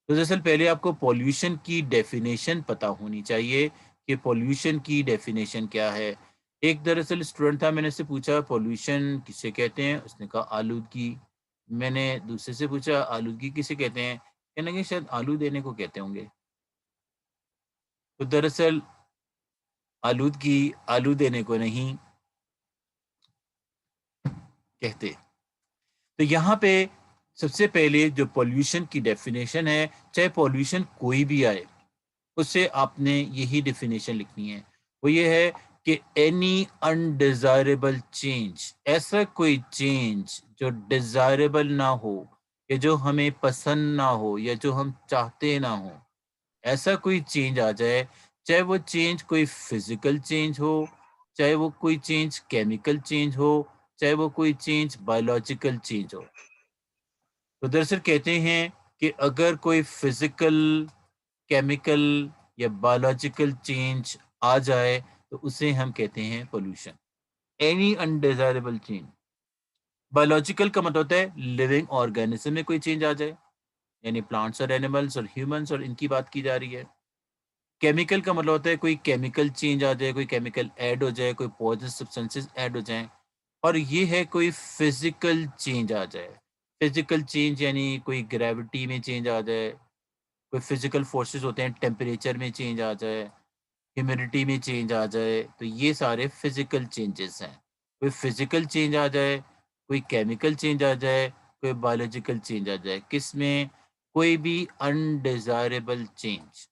تو دراصل پہلے آپ کو پولیوشن کی ڈیفینیشن پتہ ہونی چاہیے کہ پولیوشن کی ڈیفینیشن کیا ہے۔ ایک دراصل اسٹوڈنٹ تھا، میں نے اس سے پوچھا پولیوشن کسے کہتے ہیں، اس نے کہا آلودگی۔ میں نے دوسرے سے پوچھا آلودگی کسے کہتے ہیں، کہنے لگے شاید آلو دینے کو کہتے ہوں گے۔ تو دراصل آلودگی آلو دینے کو نہیں کہتے۔ تو یہاں پہ سب سے پہلے جو پولیوشن کی ڈیفینیشن ہے، چاہے پولیوشن کوئی بھی آئے اس سے آپ نے یہی ڈیفینیشن لکھنی ہے، وہ یہ ہے کہ اینی انڈیزائربل چینج، ایسا کوئی چینج جو ڈیزائربل نہ ہو، یا جو ہمیں پسند نہ ہو، یا جو ہم چاہتے نہ ہو، ایسا کوئی چینج آ جائے، چاہے وہ چینج کوئی فزیکل چینج ہو، چاہے وہ کوئی چینج کیمیکل چینج ہو، چاہے وہ کوئی چینج بایولوجیکل چینج ہو۔ تو دراصل کہتے ہیں کہ اگر کوئی فزیکل، کیمیکل یا بایولوجیکل چینج آ جائے تو اسے ہم کہتے ہیں pollution, any undesirable change. Biological کا مطلب ہوتا ہے لیونگ آرگینزم میں کوئی چینج آ جائے، یعنی پلانٹس اور اینیملس اور ہیومنس اور ان کی بات کی جا رہی ہے۔ کیمیکل کا مطلب ہوتا ہے کوئی کیمیکل چینج آ جائے، کوئی کیمیکل ایڈ ہو جائے، کوئی پوائزن سبسٹنسز ایڈ ہو جائیں۔ اور یہ ہے کوئی فزیکل چینج آ جائے، فزیکل چینج یعنی کوئی گریوٹی میں چینج آ جائے، کوئی فزیکل فورسز ہوتے ہیں ٹیمپریچر میں چینج آ جائے، ہیومیڈیٹی میں چینج آ جائے، تو یہ سارے فزیکل چینجز ہیں. کوئی فزیکل چینج آ جائے، کوئی کیمیکل چینج آ جائے، کوئی بایولوجیکل چینج آ جائے، کس میں؟ کوئی بھی انڈیزائریبل چینج.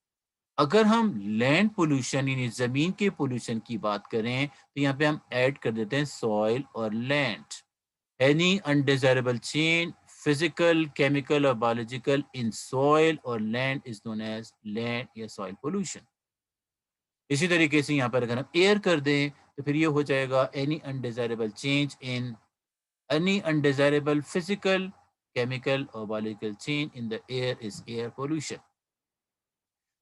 اگر ہم لینڈ پولوشن یعنی زمین کے پولوشن کی بات کریں تو یہاں پہ ہم ایڈ کر دیتے ہیں سوئل اور land. Any undesirable change physical, chemical اور بایولوجیکل ان سوئل اور land is known as land یا سوئل پولوشن. اسی طریقے سے یہاں پر اگر ہم ایئر کر دیں تو پھر یہ ہو جائے گا any undesirable change in any undesirable physical, chemical اور biological change in the air is air pollution.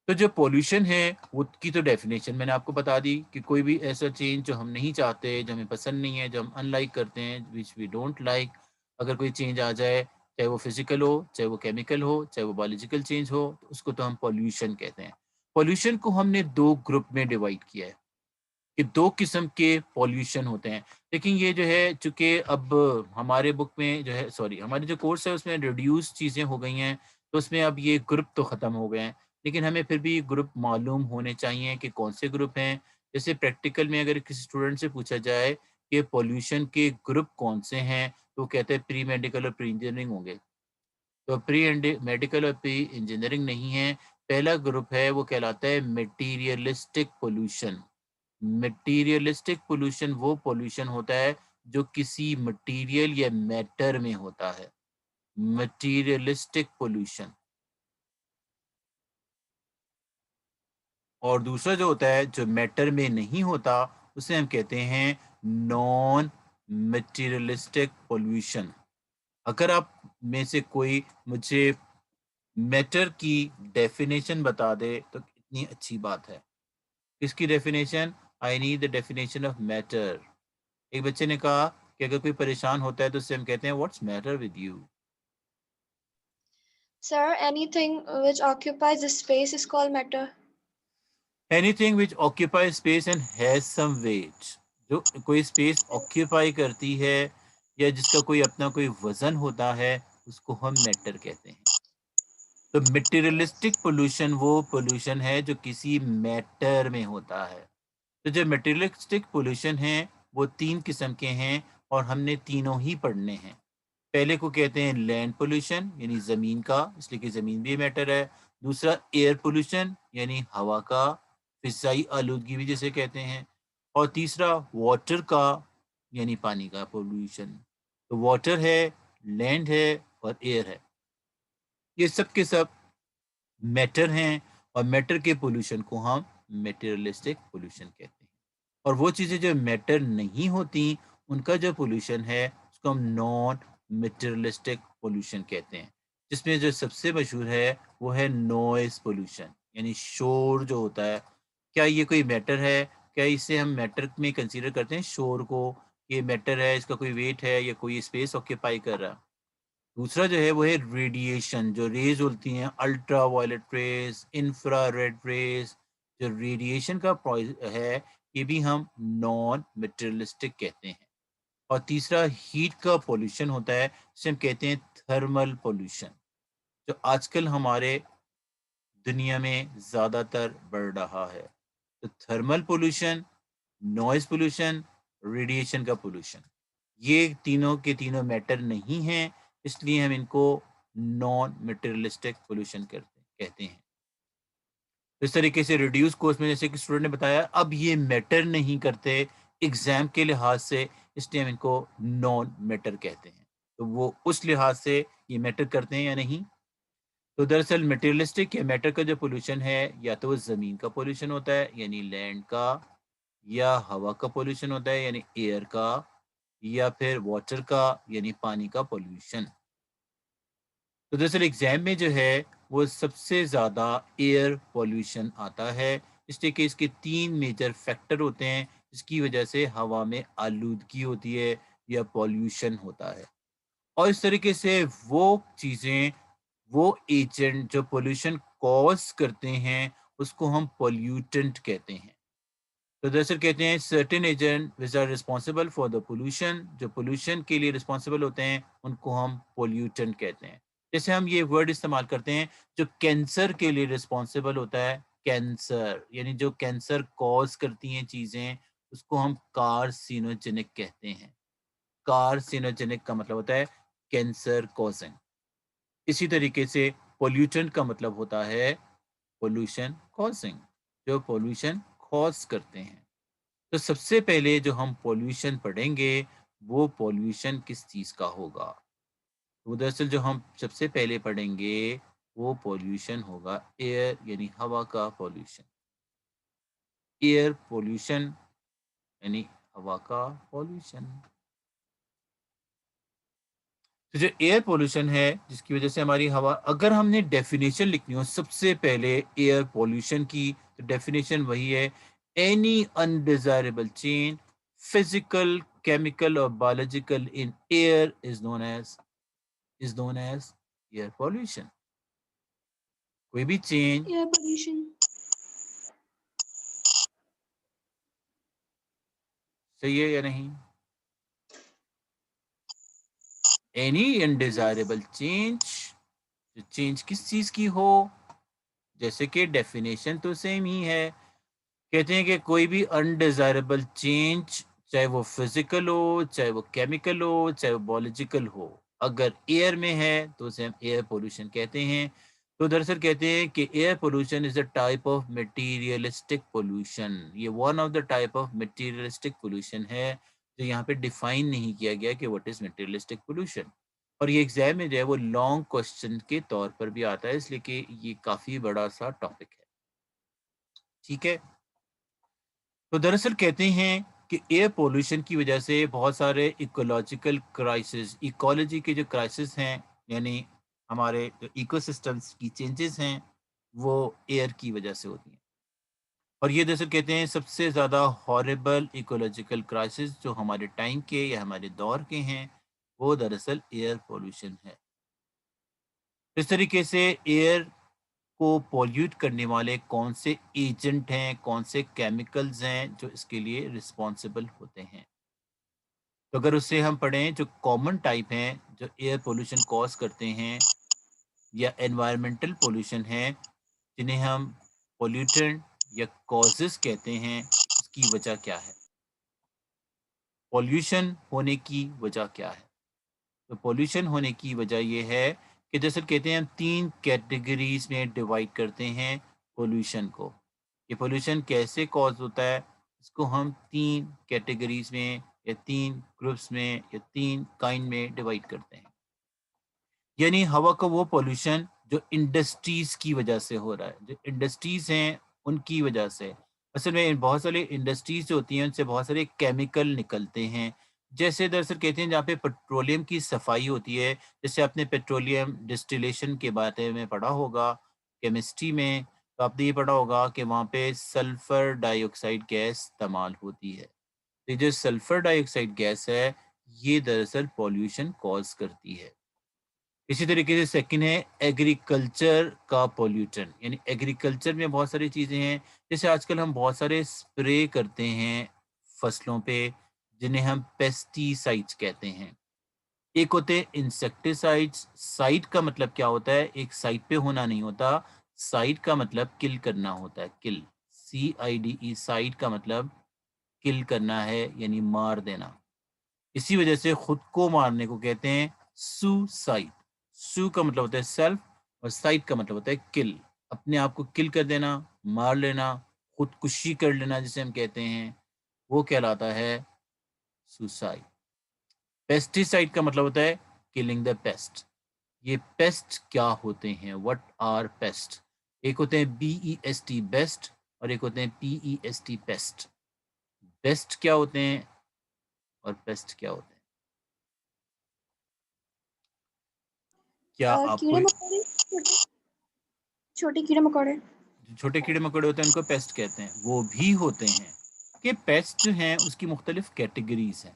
تو جو پولوشن ہے وہ کی تو ڈیفینیشن میں نے آپ کو بتا دی کہ کوئی بھی ایسا چینج جو ہم نہیں چاہتے، جو ہمیں پسند نہیں ہے، جو ہم ان لائک کرتے ہیں، وچ وی ڈونٹ لائک، اگر کوئی چینج آ جائے، چاہے وہ فزیکل ہو، چاہے وہ کیمیکل ہو، چاہے وہ بایولوجیکل چینج ہو، تو اس کو تو ہم پولوشن کہتے ہیں. پولوشن کو ہم نے دو گروپ میں ڈیوائڈ کیا ہے کہ دو قسم کے پولوشن ہوتے ہیں. لیکن یہ جو ہے چونکہ اب ہمارے بک میں جو ہے ہمارے جو کورس ہے اس میں ریڈیوس چیزیں ہو گئی ہیں، تو اس میں اب یہ گروپ تو ختم ہو گئے ہیں، لیکن ہمیں پھر بھی گروپ معلوم ہونے چاہیے کہ کون سے گروپ ہیں. جیسے پریکٹیکل میں اگر کسی اسٹوڈنٹ سے پوچھا جائے کہ پولوشن کے گروپ کون سے ہیں تو وہ کہتے ہیں پری میڈیکل اور پری انجینئرنگ ہوں گے. تو پری میڈیکل اور پری انجینئرنگ نہیں ہے. پہلا گروپ ہے وہ کہلاتا ہے میٹیریلسٹک پولوشن. میٹیریلسٹک پولوشن وہ پولوشن ہوتا ہے جو کسی مٹیریل یا میٹر میں ہوتا ہے. Materialistic pollution. اور دوسرا جو ہوتا ہے جو میٹر میں نہیں ہوتا اسے ہم کہتے ہیں نان میٹیریلسٹک پولوشن. اگر آپ میں سے کوئی مجھے میٹر کی ڈیفینیشن بتا دے تو اتنی اچھی بات ہے. کس کی definition? I need the definition of matter. ایک بچے نے کہا کہ اگر کوئی پریشان ہوتا ہے تو اس سے ہم کہتے ہیں what's matter with you. Sir, anything which occupies the space is called matter. Anything which occupy space and has some weight. جو کوئی اسپیس آکیوپائی کرتی ہے یا جس کا کوئی اپنا کوئی وزن ہوتا ہے اس کو ہم میٹر کہتے ہیں. تو میٹیریلسٹک پولوشن وہ پولوشن ہے جو کسی میٹر میں ہوتا ہے. تو جو میٹیریلسٹک پولوشن ہیں وہ تین قسم کے ہیں اور ہم نے تینوں ہی پڑھنے ہیں. پہلے کو کہتے ہیں لینڈ پولوشن یعنی زمین کا، اس لیے کہ زمین بھی میٹر ہے. دوسرا ایئر پولوشن یعنی ہوا کا، فضائی آلودگی بھی جسے کہتے ہیں. اور تیسرا واٹر کا یعنی پانی کا پولوشن. تو واٹر ہے، لینڈ ہے اور ایئر ہے. یہ سب کے سب میٹر ہیں اور میٹر کے پولوشن کو ہم میٹیریلسٹک پولوشن کہتے ہیں. اور وہ چیزیں جو میٹر نہیں ہوتی ان کا جو پولوشن ہے اس کو ہم نان میٹیریلسٹک پولوشن کہتے ہیں. جس میں جو سب سے مشہور ہے وہ ہے نوائز پولوشن یعنی شور جو ہوتا ہے. کیا یہ کوئی میٹر ہے؟ کیا اسے ہم میٹر میں کنسیڈر کرتے ہیں شور کو؟ یہ میٹر ہے، اس کا کوئی ویٹ ہے یا کوئی اسپیس آکیوپائی کر رہا. دوسرا جو ہے وہ ہے ریڈیشن. جو ریز ہوتی ہیں ultraviolet rays, infrared rays, جو ریڈیشن کا ہے یہ بھی ہم نان میٹیریلسٹک کہتے ہیں. اور تیسرا ہیٹ کا پولوشن ہوتا ہے جسے ہم کہتے ہیں تھرمل پولوشن، جو آج کل ہمارے دنیا میں زیادہ تر بڑھ رہا ہے. تو thermal pollution, noise pollution, radiation کا پولوشن، یہ تینوں کے تینوں میٹر نہیں ہیں، اس لیے ہم ان کو نان میٹیریلسٹک پولوشن کہتے ہیں. اس طریقے سے ریڈیوس کورس میں جیسے کہ اسٹوڈنٹ نے بتایا اب یہ میٹر نہیں کرتے ایگزام کے لحاظ سے، اس لیے ہم ان کو نان میٹر کہتے ہیں. تو وہ اس لحاظ سے یہ میٹر کرتے ہیں یا نہیں. تو دراصل میٹیریلسٹک یا میٹر کا جو پولوشن ہے یا تو وہ زمین کا پولوشن ہوتا ہے یعنی لینڈ کا، یا ہوا کا پولوشن ہوتا ہے یعنی ایئر کا، یا پھر واٹر کا یعنی پانی کا پولوشن. تو دراصل ایگزام میں جو ہے وہ سب سے زیادہ ایئر پولوشن آتا ہے، اس لیے کہ اس کے تین میجر فیکٹر ہوتے ہیں جس کی وجہ سے ہوا میں آلودگی ہوتی ہے یا پولوشن ہوتا ہے. اور اس طریقے سے وہ چیزیں، وہ ایجنٹ جو پولوشن کوز کرتے ہیں اس کو ہم پولیوٹنٹ کہتے ہیں. تو دراصل کہتے ہیں certain agent which are responsible for the pollution, جو پولوشن کے لیے رسپانسبل ہوتے ہیں ان کو ہم پولیوٹنٹ کہتے ہیں. جیسے ہم یہ ورڈ استعمال کرتے ہیں جو کینسر کے لیے رسپانسبل ہوتا ہے کینسر، یعنی جو کینسر کوز کرتی ہیں چیزیں اس کو ہم کارسینوجینک کہتے ہیں. کارسینوجینک کا مطلب ہوتا ہے کینسر کوزنگ. اسی طریقے سے پولیوٹنٹ کا مطلب ہوتا ہے پولوشن کوزنگ، جو پولوشن کوز کرتے ہیں. تو سب سے پہلے جو ہم پولوشن پڑھیں گے وہ پولوشن کس چیز کا ہوگا؟ تو دراصل جو ہم سب سے پہلے پڑھیں گے وہ پولوشن ہوگا ایئر، یعنی ہوا کا پولوشن. ایئر پولوشن یعنی ہوا کا پولوشن. تو جو ایئر پولوشن ہے جس کی وجہ سے ہماری ہوا، اگر ہم نے ڈیفینیشن لکھنی ہو سب سے پہلے ایئر پولوشن کی، تو ڈیفینیشن وہی ہے any undesirable change physical chemical اور بایولوجیکل ان ایئر از نون ایز ایئر پولوشن. کوئی بھی چینج ایئر پولوشن. صحیح ہے یا نہیں؟ اینی انڈیزائربل چینج کس چیز کی ہو، جیسے کہ ڈیفینیشن تو سیم ہی ہے. کہتے ہیں کہ کوئی بھی انڈیزائربل چینج چاہے وہ فزیکل ہو، چاہے وہ کیمیکل ہو، چاہے وہ بایولوجیکل ہو، اگر ایئر میں ہے تو اسے ہم ایئر پولوشن کہتے ہیں. تو دراصل کہتے ہیں کہ air pollution is a type of materialistic pollution. یہ one of the type of materialistic pollution ہے جو یہاں پہ ڈیفائن نہیں کیا گیا کہ واٹ از میٹیریلسٹک پولوشن. اور یہ ایگزام میں جو ہے وہ لانگ کوشچن کے طور پر بھی آتا ہے، اس لیے کہ یہ کافی بڑا سا ٹاپک ہے. ٹھیک ہے. تو دراصل کہتے ہیں کہ ایئر پولوشن کی وجہ سے بہت سارے ایکولوجیکل کرائسس، ایکولوجی کے جو کرائسس ہیں، یعنی ہمارے جو ایکو سسٹمس کی چینجز ہیں وہ ایئر کی وجہ سے ہوتی ہیں. اور یہ دراصل کہتے ہیں سب سے زیادہ ہاربل ایکولوجیکل کرائسس جو ہمارے ٹائم کے یا ہمارے دور کے ہیں وہ دراصل ایئر پولوشن ہے. اس طریقے سے ایئر کو پولیوٹ کرنے والے کون سے ایجنٹ ہیں، کون سے کیمیکلز ہیں جو اس کے لیے رسپانسبل ہوتے ہیں. تو اگر اس سے ہم پڑھیں جو کامن ٹائپ ہیں جو ایئر پولوشن کوز کرتے ہیں یا انوائرمنٹل پولوشن ہیں جنہیں ہم پولیوٹنٹ یا کوزز کہتے ہیں، اس کی وجہ کیا ہے؟ پولیوشن ہونے کی وجہ کیا ہے؟ تو پولیوشن ہونے کی وجہ یہ ہے کہ جیسے کہتے ہیں ہم 3 کیٹیگریز میں ڈیوائڈ کرتے ہیں پولوشن کو. یہ پولوشن کیسے کوز ہوتا ہے اس کو ہم 3 کیٹیگریز میں یا 3 گروپس میں یا 3 کائنڈ میں ڈیوائڈ کرتے ہیں. یعنی ہوا کا وہ پولوشن جو انڈسٹریز کی وجہ سے ہو رہا ہے، جو انڈسٹریز ہیں ان کی وجہ سے. اصل میں بہت سارے انڈسٹریز جو ہوتی ہیں ان سے بہت سارے کیمیکل نکلتے ہیں. جیسے دراصل کہتے ہیں جہاں پہ پیٹرولیم کی صفائی ہوتی ہے، جیسے آپ نے پیٹرولیم ڈسٹیلیشن کے بارے میں پڑھا ہوگا کیمسٹری میں، تو آپ نے یہ پڑھا ہوگا کہ وہاں پہ سلفر ڈائی آکسائڈ گیس استعمال ہوتی ہے. تو جو سلفر ڈائی آکسائڈ گیس ہے یہ دراصل پولوشن کوز کرتی ہے. اسی طریقے سے سیکنڈ ہے ایگریکلچر کا پولیوٹن، یعنی ایگریکلچر میں بہت ساری چیزیں ہیں، جیسے آج کل ہم بہت سارے اسپرے کرتے ہیں فصلوں پہ جنہیں ہم پیسٹی سائڈس کہتے ہیں. ایک ہوتے ہیں انسیکٹیسائڈس. سائڈ کا مطلب کیا ہوتا ہے؟ ایک سائڈ پہ ہونا نہیں ہوتا، سائڈ کا مطلب کل کرنا ہوتا ہے. کل CIDE، سائڈ کا مطلب کل کرنا ہے یعنی مار دینا. اسی وجہ سے خود کو مارنے کو کہتے ہیں سوسائڈ. سو کا مطلب ہوتا ہے سیلف اور سائڈ کا مطلب ہوتا ہے کل. اپنے آپ کو کل کر دینا، مار لینا، خودکشی کر لینا جسے ہم کہتے ہیں، وہ کہلاتا ہے سوسائڈ. پیسٹی سائڈ کا مطلب ہوتا ہے کلنگ دا پیسٹ. یہ پیسٹ کیا ہوتے ہیں؟ What are pest? ایک ہوتے ہیں BEST بیسٹ اور ایک ہوتے ہیں PEST پیسٹ. بیسٹ کیا ہوتے ہیں اور پیسٹ کیا ہوتے ہیں؟ کیا آپ کو کیڑے مکوڑے، چھوٹے کیڑے مکوڑے. جو چھوٹے کیڑے مکوڑے ہوتے ہیں ان کو پیسٹ کہتے ہیں. وہ بھی ہوتے ہیں کہ پیسٹ جو ہیں اس کی مختلف کیٹیگریز ہیں.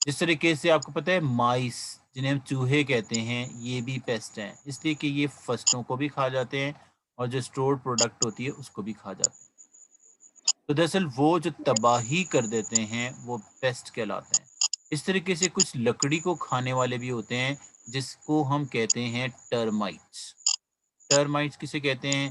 جس طریقے سے آپ کو پتہ ہے مائس جنہیں ہم چوہے کہتے ہیں یہ بھی پیسٹ ہیں، اس لیے کہ یہ فصلوں کو بھی کھا جاتے ہیں اور جو اسٹورڈ پروڈکٹ ہوتی ہے اس کو بھی کھا جاتے ہیں. تو دراصل وہ جو تباہی کر دیتے ہیں وہ پیسٹ کہلاتے ہیں. اس طریقے سے کچھ لکڑی کو کھانے والے بھی ہوتے ہیں جس کو ہم کہتے ہیں ٹرمائٹس. ٹرمائٹس کسے کہتے ہیں؟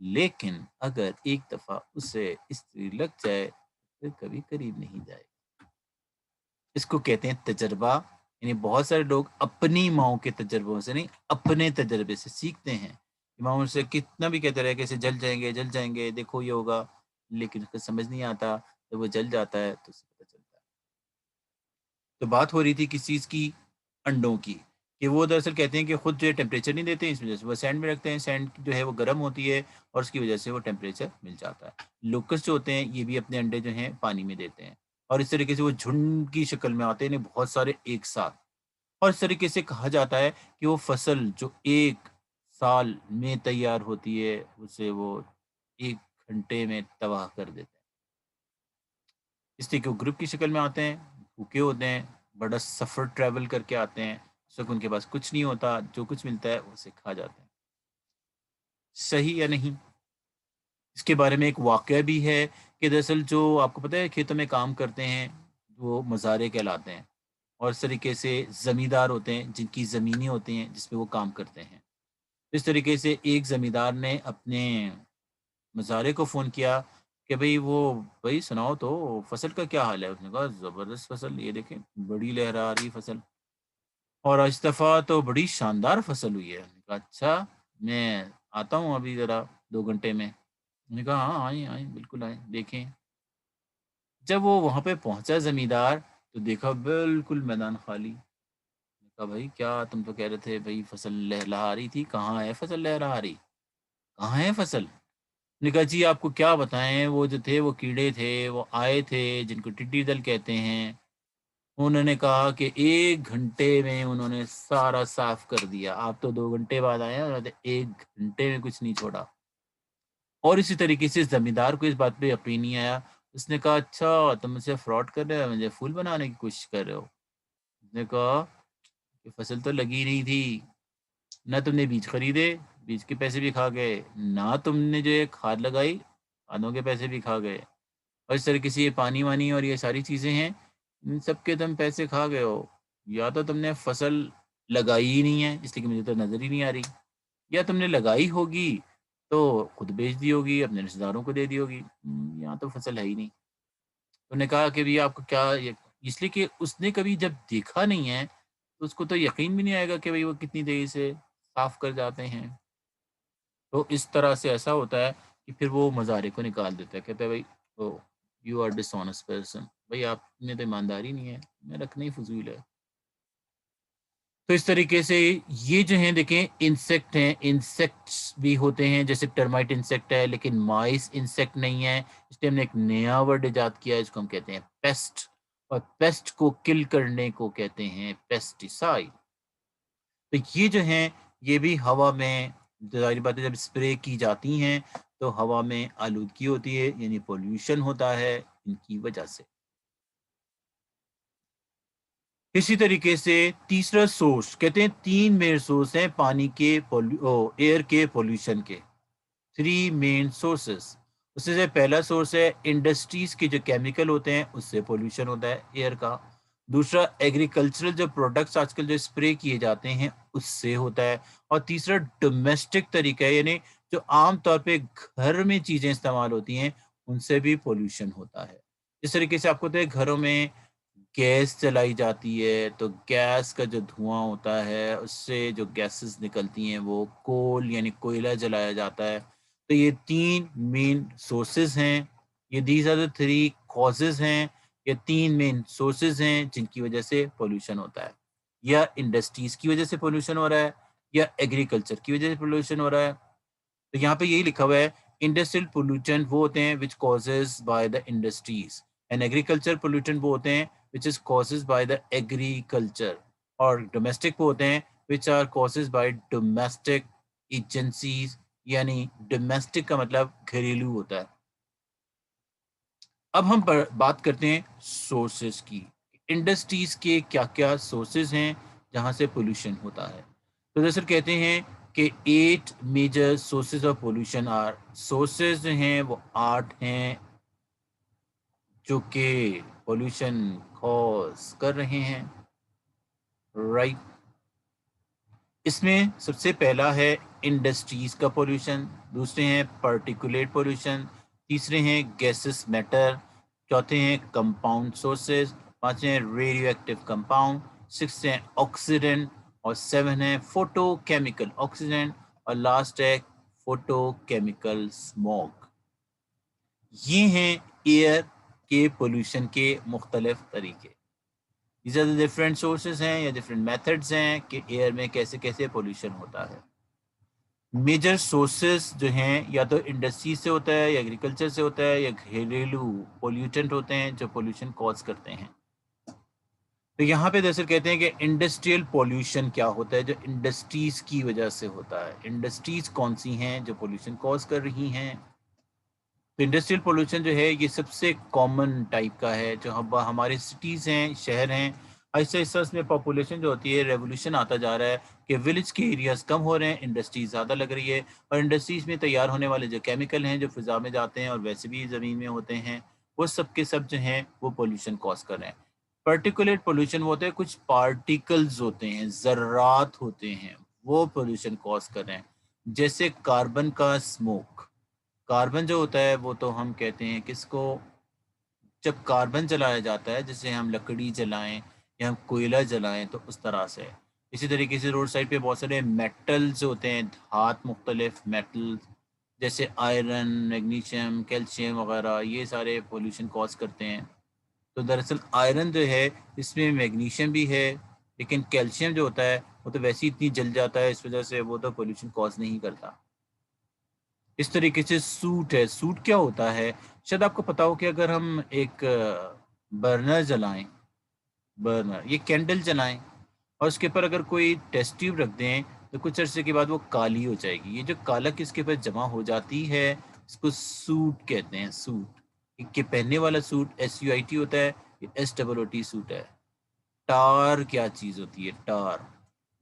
لیکن اگر ایک دفعہ اسے استری لگ جائے پھر کبھی قریب نہیں جائے. اس کو کہتے ہیں تجربہ. یعنی بہت سارے لوگ اپنی ماؤں کے تجربوں سے نہیں اپنے تجربے سے سیکھتے ہیں. ماؤں سے کتنا بھی کہتے رہے کہ اسے جل جائیں گے دیکھو یہ ہوگا، لیکن اس کو سمجھ نہیں آتا. جب وہ جل جاتا ہے تو اسے پتہ چلتا ہے. تو بات ہو رہی تھی کس چیز کی؟ انڈوں کی. کہ وہ دراصل کہتے ہیں کہ خود جو ہے ٹیمپریچر نہیں دیتے، اس وجہ سے وہ سینڈ میں رکھتے ہیں. سینڈ جو ہے وہ گرم ہوتی ہے اور اس کی وجہ سے وہ ٹیمپریچر مل جاتا ہے. لوکس جو ہوتے ہیں یہ بھی اپنے انڈے جو ہیں پانی میں دیتے ہیں اور اس طریقے سے وہ جھنڈ کی شکل میں آتے ہیں بہت سارے ایک ساتھ. اور اس طریقے سے کہا جاتا ہے کہ وہ فصل جو ایک سال میں تیار ہوتی ہے اسے وہ 1 گھنٹے میں تباہ کر دیتے ہیں. اس لیے کہ وہ گروپ کی شکل میں آتے ہیں، بھوکے ہوتے ہیں، بڑا سفر ٹریول کر کے آتے ہیں. اس وقت ان کے پاس کچھ نہیں ہوتا، جو کچھ ملتا ہے اسے کھا جاتے ہیں. صحیح یا نہیں؟ اس کے بارے میں ایک واقعہ بھی ہے کہ دراصل جو آپ کو پتہ ہے کھیتوں میں کام کرتے ہیں وہ مزارع کہلاتے ہیں. اور اس طریقے سے زمیندار ہوتے ہیں جن کی زمینیں ہوتی ہیں جس پہ وہ کام کرتے ہیں. اس طریقے سے ایک زمیندار نے اپنے مزارع کو فون کیا کہ بھائی سناؤ تو فصل کا کیا حال ہے. اس نے کہا زبردست فصل، یہ دیکھیں بڑی لہرا رہی فصل اور اس دفعہ تو بڑی شاندار فصل ہوئی ہے. میں نے کہا اچھا میں آتا ہوں ابھی ذرا 2 گھنٹے میں. میں نے کہا ہاں آئیں بالکل آئیں دیکھیں. جب وہ وہاں پہ پہنچا زمیندار تو دیکھا بالکل میدان خالی. میں نے کہا بھائی کیا تم تو کہہ رہے تھے بھائی فصل لہرا رہی تھی، کہاں ہے فصل لہرا رہی، کہاں ہے فصل؟ میں نے کہا جی آپ کو کیا بتائیں، وہ جو تھے وہ کیڑے تھے، وہ آئے تھے جن کو ٹڈی دل کہتے ہیں. انہوں نے کہا کہ 1 گھنٹے میں انہوں نے سارا صاف کر دیا. آپ تو 2 گھنٹے بعد آئے ہیں، انہوں نے 1 گھنٹے میں کچھ نہیں چھوڑا. اور اسی طریقے سے زمیندار کو اس بات پہ یقین نہیں آیا. اس نے کہا اچھا تم مجھ سے فراڈ کر رہے ہو، مجھے پھول بنانے کی کوشش کر رہے ہو. اس نے کہا کہ فصل تو لگی نہیں تھی، نہ تم نے بیج خریدے، بیج کے پیسے بھی کھا گئے، نہ تم نے جو ہے کھاد لگائی، کھادوں کے پیسے بھی کھا گئے، اور اس طریقے سے یہ پانی وانی اور یہ ساری چیزیں ہیں ان سب کے تم پیسے کھا گئے ہو. یا تو تم نے فصل لگائی ہی نہیں ہے اس لیے کہ مجھے تو نظر ہی نہیں آ رہی، یا تم نے لگائی ہوگی تو خود بیچ دی ہوگی، اپنے رشتے داروں کو دے دی ہوگی. یہاں تو فصل ہے ہی نہیں. تو نے کہا کہ بھی آپ کو کیا اس لیے کہ اس نے کبھی جب دیکھا نہیں ہے تو اس کو تو یقین بھی نہیں آئے گا کہ بھئی وہ کتنی دیر سے صاف کر جاتے ہیں. تو اس طرح سے ایسا ہوتا ہے کہ پھر وہ مزارے کو نکال دیتا ہے. کہتا ہے بھائی you are dishonest person, بھائی آپ نے تو ایمانداری نہیں ہے، میں رکھنا ہی فضول ہے. تو اس طریقے سے یہ جو ہیں دیکھیں انسیکٹ ہیں، انسیکٹس بھی ہوتے ہیں جیسے ٹرمائٹ انسیکٹ ہے لیکن مائس انسیکٹ نہیں ہے. اس لیے ہم نے ایک نیا ورڈ ایجاد کیا ہے جس کو ہم کہتے ہیں پیسٹ، اور پیسٹ کو کل کرنے کو کہتے ہیں پیسٹیسائڈ. تو یہ جو ہیں یہ بھی ہوا میں ظاہر بات ہے جب اسپرے کی جاتی ہیں تو ہوا میں آلودگی ہوتی ہے، یعنی پولوشن ہوتا ہے ان کی وجہ سے. اسی طریقے سے تیسرا سورس کہتے ہیں 3 مین سورس ہیں پانی کے ایئر کے پولوشن کے. 3 مین سورسز. اس سے پہلا سورس ہے انڈسٹریز کے جو کیمیکل ہوتے ہیں اس سے پولوشن ہوتا ہے ایئر کا. دوسرا ایگریکلچرل جو پروڈکٹس آج کل جو اسپرے کیے جاتے ہیں اس سے ہوتا ہے. اور تیسرا ڈومیسٹک طریقہ ہے، یعنی جو عام طور پہ گھر میں چیزیں استعمال ہوتی ہیں ان سے بھی پولوشن ہوتا ہے. اس طریقے سے آپ کو پتہ ہے گھروں میں گیس چلائی جاتی ہے تو گیس کا جو دھواں ہوتا ہے اس سے جو گیسز نکلتی ہیں وہ کول یعنی کوئلہ جلایا جاتا ہے. تو یہ 3 مین سورسز ہیں، یہ دیز آر دا 3 کازز ہیں، یہ 3 مین سورسز ہیں جن کی وجہ سے پولوشن ہوتا ہے. یا انڈسٹریز کی وجہ سے پولوشن ہو رہا ہے یا ایگریکلچر کی وجہ سے پولوشن ہو رہا ہے. تو یہاں پہ یہی لکھا ہوا ہے انڈسٹریل پولوٹنٹ وہ ہوتے ہیں which causes by the industries and agriculture pollutant وہ ہوتے ہیں which is causes by the agriculture. اور ڈومیسٹک وہ ہوتے ہیں which are causes by domestic agencies، یعنی ڈومیسٹک کا مطلب گھریلو ہوتا ہے. اب ہم بات کرتے ہیں سورسز کی. انڈسٹریز کے کیا کیا سورسز ہیں جہاں سے پولوشن ہوتا ہے. تو دراصل کہتے ہیں کہ 8 major sources of pollution are, sources جو ہیں وہ 8 ہیں جو کہ پولوشن کاز کر رہے ہیں. رائٹ. اس میں سب سے پہلا ہے انڈسٹریز کا پولوشن، دوسرے ہیں پارٹیکولیٹ پولوشن، تیسرے ہیں گیسز میٹر، چوتھے ہیں کمپاؤنڈ سورسز، پانچویں ہیں ریڈیو ایکٹیو کمپاؤنڈ، سکس ہیں آکسیڈنٹ، اور سیون ہے فوٹو کیمیکل آکسیڈنٹ، اور لاسٹ ہے فوٹو کیمیکل اسموک۔ یہ ہیں ایئر کے پولوشن کے مختلف طریقے۔ These are the different sources ہیں یا different methods ہیں کہ ایئر میں کیسے کیسے پولوشن ہوتا ہے۔ میجر سورسز جو ہیں یا تو انڈسٹری سے ہوتا ہے، یا ایگریکلچر سے ہوتا ہے، یا گھریلو پولیوٹنٹ ہوتے ہیں جو پولوشن کاز کرتے ہیں۔ تو یہاں پہ دراصل کہتے ہیں کہ انڈسٹریل پولوشن کیا ہوتا ہے، جو انڈسٹریز کی وجہ سے ہوتا ہے۔ انڈسٹریز کون سی ہیں جو پولوشن کاز کر رہی ہیں؟ تو انڈسٹریل پولوشن جو ہے یہ سب سے کامن ٹائپ کا ہے، جو ہمارے سٹیز ہیں، شہر ہیں، آہستہ آہستہ اس میں پاپولیشن جو ہوتی ہے، ریولوشن آتا جا رہا ہے کہ ولیج کے ایریاز کم ہو رہے ہیں، انڈسٹریز زیادہ لگ رہی ہے، اور انڈسٹریز میں تیار ہونے والے جو کیمیکل ہیں جو فضا میں جاتے ہیں اور ویسے بھی زمین میں ہوتے ہیں، وہ سب کے سب جو ہیں وہ پولوشن کاز کر رہے ہیں۔ پرٹیکولیٹ پولوشن وہ ہوتے ہیں، کچھ پارٹیکلز ہوتے ہیں، ذرات ہوتے ہیں، وہ پولوشن کاز کر رہے ہیں، جیسے کاربن کا اسموک۔ کاربن جو ہوتا ہے وہ تو ہم کہتے ہیں کس کو، جب کاربن جلایا جاتا ہے، جیسے ہم لکڑی جلائیں یا ہم کوئلہ جلائیں تو اس طرح سے۔ اسی طریقے سے روڈ سائڈ پہ بہت سارے میٹلز ہوتے ہیں، دھات، مختلف میٹل جیسے آئرن، میگنیشیم، کیلشیم وغیرہ، یہ سارے پولوشن کاز کرتے ہیں۔ تو دراصل آئرن جو ہے اس میں میگنیشیم بھی ہے، لیکن کیلشیم جو ہوتا ہے وہ تو ویسے ہی اتنی جل جاتا ہے، اس وجہ سے وہ تو پولوشن کاز نہیں کرتا۔ اس طریقے سے سوٹ ہے۔ سوٹ کیا ہوتا ہے؟ شاید آپ کو پتا ہو کہ اگر ہم ایک برنر جلائیں، برنر یہ کینڈل جلائیں اور اس کے اوپر اگر کوئی ٹیسٹ ٹیوب رکھ دیں تو کچھ عرصے کے بعد وہ کالی ہو جائے گی۔ یہ جو کالک اس کے اوپر جمع ہو جاتی ہے اس کو سوٹ کہتے ہیں۔ سوٹ کہ پہننے والا سوٹ SUIT ہوتا ہے، یہ SOOT سوٹ ہے۔ ٹار کیا چیز ہوتی ہے؟ ٹار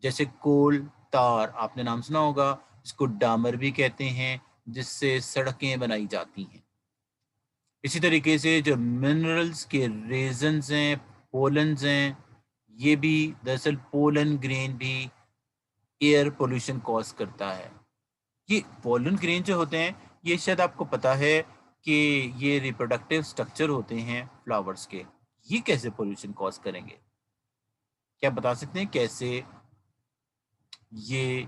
جیسے کول تار، آپ نے نام سنا ہوگا، اس کو ڈامر بھی کہتے ہیں، جس سے سڑکیں بنائی جاتی ہیں۔ اسی طریقے سے جو منرلز کے ریزنز ہیں، پولنز ہیں، یہ بھی دراصل پولن گرین بھی ایئر پولوشن کاز کرتا ہے۔ یہ پولن گرین جو ہوتے ہیں یہ شاید آپ کو پتا ہے کہ یہ ریپروڈکٹیو سٹرکچر ہوتے ہیں فلاورز کے، یہ کیسے پولوشن کاز کریں گے؟ کیا بتا سکتے ہیں کیسے یہ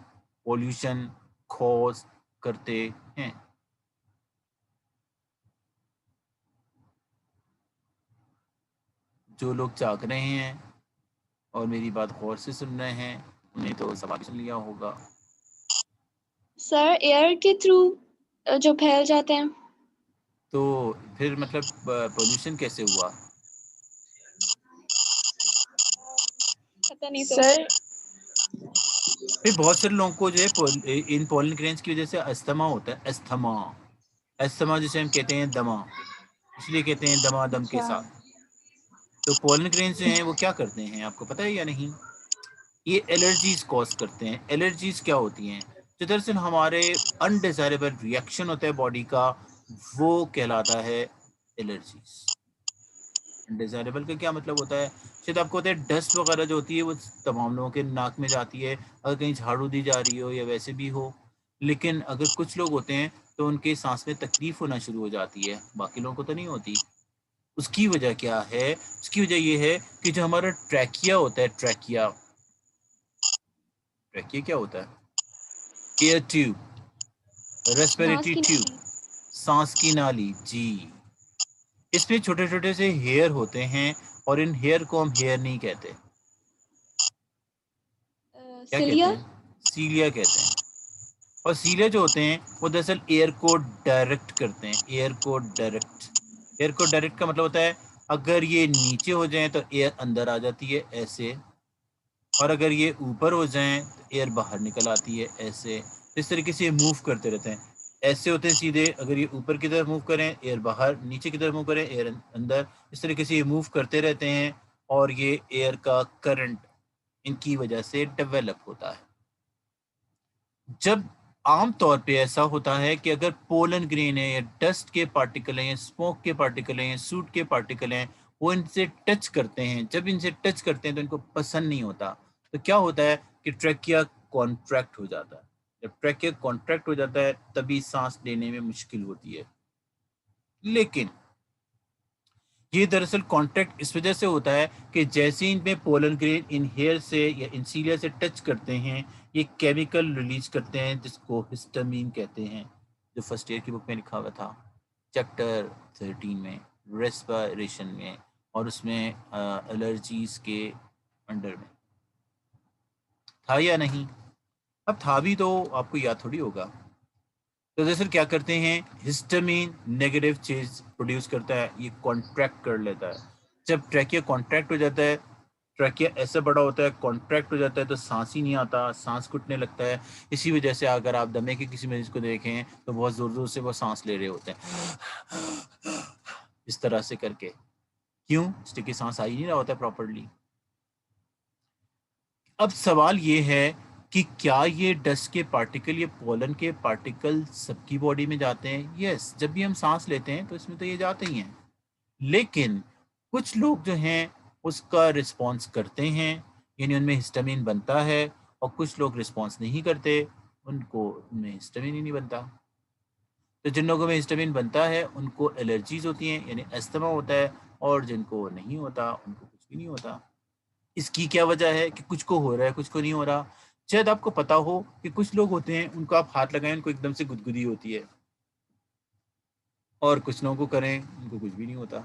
پولوشن کاز کرتے ہیں؟ جو لوگ جاگ رہے ہیں اور میری بات غور سے سن رہے ہیں انہیں تو سوال سن لیا ہوگا۔ سر ایئر کے تھرو جو پھیل جاتے ہیں۔ تو پھر مطلب پولوشن کیسے ہوا؟ پتہ نہیں سر۔ پھر بہت سارے لوگوں کو جو ہے ان پولن گرینز کی وجہ سے استھما ہوتا ہے۔ استھما جسے ہم کہتے ہیں دمہ، اس لیے کہتے ہیں دمہ دم کے ساتھ۔ تو پولن گرینز جو ہیں وہ کیا کرتے ہیں آپ کو پتہ ہے یا نہیں؟ یہ الرجیز کاز کرتے ہیں۔ الرجیز کیا ہوتی ہیں؟ جو دراصل ہمارے انڈیزائریبل ریئیکشن ہوتا ہے باڈی کا، وہ کہلاتا ہے الرجیز۔ انڈیزائریبل کا کیا مطلب ہوتا ہے؟ شاید آپ کو ہوتا ہے ڈسٹ وغیرہ جو ہوتی ہے وہ تمام لوگوں کے ناک میں جاتی ہے، اگر کہیں جھاڑو دی جا رہی ہو یا ویسے بھی ہو، لیکن اگر کچھ لوگ ہوتے ہیں تو ان کے سانس میں تکلیف ہونا شروع ہو جاتی ہے، باقی لوگوں کو تو نہیں ہوتی۔ اس کی وجہ کیا ہے؟ اس کی وجہ یہ ہے کہ جو ہمارا ٹریکیا ہوتا ہے، ٹریکیا کیا ہوتا ہے؟ ایئر ٹیوب، ریسپیریٹری ٹیوب، سانس کی نالی، جی، اس پہ چھوٹے چھوٹے سے ہیئر ہوتے ہیں اور ان ہیئر کو ہم ہیئر نہیں کہتے، کیا کہتے ہیں؟ سیلیا کہتے ہیں۔ اور سیلیا جو ہوتے ہیں وہ دراصل ایئر کو ڈائریکٹ کرتے ہیں۔ ایئر کو ڈائریکٹ کا مطلب ہوتا ہے اگر یہ نیچے ہو جائیں تو ایئر اندر آ جاتی ہے ایسے، اور اگر یہ اوپر ہو جائیں تو ایئر باہر نکل آتی ہے ایسے۔ اس طریقے سے یہ موو کرتے رہتے ہیں، ایسے ہوتے ہیں سیدھے، اگر یہ اوپر کی طرف موو کریں ایئر باہر، نیچے کی طرف موو کریں ایئر اندر، اس طریقے سے یہ موو کرتے رہتے ہیں اور یہ ایئر کا کرنٹ ان کی وجہ سے ڈیولپ ہوتا ہے۔ جب عام طور پہ ایسا ہوتا ہے کہ اگر پولن گرین ہے یا ڈسٹ کے پارٹیکل ہیں یا اسموک کے پارٹیکل ہیں یا سوٹ کے پارٹیکل ہیں، وہ ان سے ٹچ کرتے ہیں، جب ان سے ٹچ کرتے ہیں تو ان کو پسند نہیں ہوتا، تو کیا ہوتا ہے کہ ٹریکیا کانٹریکٹ ہو جاتا ہے۔ جب ٹریکیا کانٹریکٹ ہو جاتا ہے تبھی سانس لینے میں مشکل ہوتی ہے. لیکن یہ دراصل کانٹریکٹ اس وجہ سے ہوتا ہے کہ جیسے ان میں پولن گرین انہیئر سے یا انسیلیا سے ٹچ کرتے ہیں یہ کیمیکل ریلیز کرتے ہیں جس کو ہسٹامین کہتے ہیں، جو فرسٹ ایئر کی بک میں لکھا ہوا تھا چیپٹر 13 میں، ریسپائریشن میں، اور اس میں الرجیز کے انڈر میں تھا یا نہیں. اب تھا بھی تو آپ کو یاد تھوڑی ہوگا. تو دراصل کیا کرتے ہیں، ہسٹامین نیگیٹو چیز پروڈیوس کرتا ہے، یہ کانٹریکٹ کر لیتا ہے. جب ٹریکیا کانٹریکٹ ہو جاتا ہے، ٹریکیا ایسا بڑا ہوتا ہے، کانٹریکٹ ہو جاتا ہے تو سانس ہی نہیں آتا، سانس گھٹنے لگتا ہے. اسی وجہ سے اگر آپ دمے کے کسی مریض کو دیکھیں تو بہت زور زور سے وہ سانس لے رہے ہوتے ہیں اس طرح سے کر کے. کیوں؟ اس لیے کہ سانس آ ہی نہیں رہا ہوتا ہے پراپرلی. اب سوال یہ ہے کہ کیا یہ ڈسٹ کے پارٹیکل یا پولن کے پارٹیکل سب کی باڈی میں جاتے ہیں؟ یس، جب بھی ہم سانس لیتے ہیں تو اس میں تو یہ جاتے ہی ہیں. لیکن کچھ لوگ جو ہیں اس کا رسپانس کرتے ہیں، یعنی ان میں ہسٹامین بنتا ہے، اور کچھ لوگ رسپانس نہیں کرتے، ان میں ہسٹامین ہی نہیں بنتا. تو جن لوگوں میں ہسٹامین بنتا ہے ان کو الرجیز ہوتی ہیں، یعنی استما ہوتا ہے، اور جن کو نہیں ہوتا ان کو کچھ بھی نہیں ہوتا. اس کی کیا وجہ ہے کہ کچھ کو ہو رہا ہے کچھ کو نہیں ہو رہا؟ شاید آپ کو پتا ہو کہ کچھ لوگ ہوتے ہیں ان کو آپ ہاتھ لگائیں ان کو ایک دم سے گدگدی ہوتی ہے، اور کچھ لوگوں کو کریں ان کو کچھ بھی نہیں ہوتا.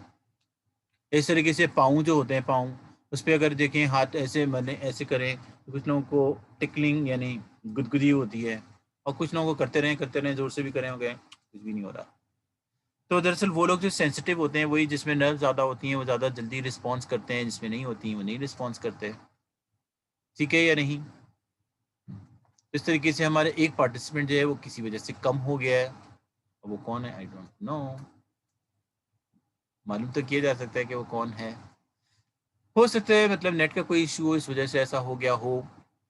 اس طریقے سے پاؤں جو ہوتے ہیں، پاؤں اس پہ اگر دیکھیں ہاتھ ایسے مرنے ایسے کریں تو کچھ لوگوں کو ٹکلنگ یعنی گدگدی ہوتی ہے، اور کچھ لوگوں کو کرتے رہیں زور سے بھی کریں ہو گئے کچھ بھی نہیں ہو رہا. تو دراصل وہ لوگ جو سینسٹیو ہوتے ہیں وہی جس میں نرو زیادہ ہوتی ہیں وہ زیادہ جلدی رسپانس کرتے ہیں، جس میں نہیں ہوتی ہیں وہ نہیں رسپانس کرتے. ٹھیک ہے یا نہیں؟ اس طریقے سے ہمارے ایک پارٹیسپینٹ جو ہے وہ کسی وجہ سے کم ہو گیا ہے، اور وہ کون ہے آئی ڈونٹ نو. معلوم تو کیا جا سکتا ہے کہ وہ کون ہے. ہو سکتا ہے مطلب نیٹ کا کوئی ایشو ہو اس وجہ سے ایسا ہو گیا ہو.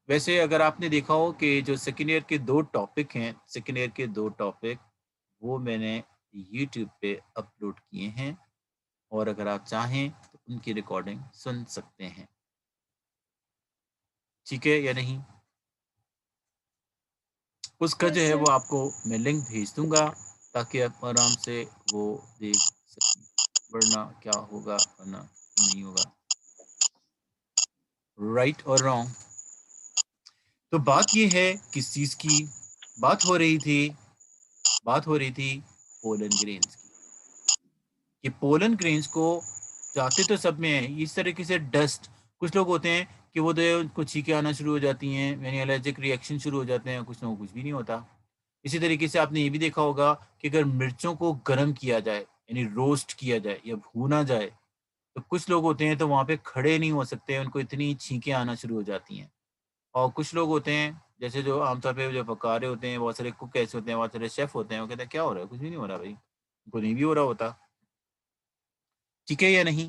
ویسے اگر آپ نے دیکھا ہو کہ جو سیکنڈ ایئر کے 2 ٹاپک ہیں، سیکنڈ ایئر کے 2 ٹاپک وہ میں نے یوٹیوب پہ اپلوڈ کیے ہیں، اور اگر آپ چاہیں تو ان کی ریکارڈنگ سن سکتے ہیں. ٹھیک ہے یا نہیں؟ اس کا Yes, جو ہے sir. وہ آپ کو میں لنک بھیج دوں گا تاکہ آپ آرام سے وہ دیکھ سکیں، ورنہ کیا ہوگا ورنہ نہیں ہوگا. رائٹ اور رانگ. تو بات یہ ہے کس چیز کی بات ہو رہی تھی پولن گرینز کی. کہ پولن گرینز کو جاتے تو سب میں ہیں اس طریقے سے ڈسٹ. کچھ لوگ ہوتے ہیں کہ وہ ان کو چھینکیں آنا شروع ہو جاتی ہیں، یعنی الرجک ریئیکشن شروع ہو جاتے ہیں، کچھ لوگوں کو کچھ بھی نہیں ہوتا. اسی طریقے سے آپ نے یہ بھی دیکھا ہوگا کہ اگر مرچوں کو گرم کیا جائے یعنی روسٹ کیا جائے یا بھونا جائے تو کچھ لوگ ہوتے ہیں تو وہاں پہ کھڑے نہیں ہو سکتے، ان کو اتنی چھینکیں آنا شروع ہو جاتی ہیں. اور کچھ لوگ ہوتے ہیں جیسے جو عام طور پہ جو پکا رہے ہوتے ہیں، بہت سارے کوک ایسے ہوتے ہیں، بہت سارے شیف ہوتے ہیں، وہ کہتے ہیں کیا ہو رہا ہے، کچھ بھی نہیں ہو رہا بھائی، ان کو نہیں بھی ہو رہا ہوتا. ٹھیک ہے یا نہیں؟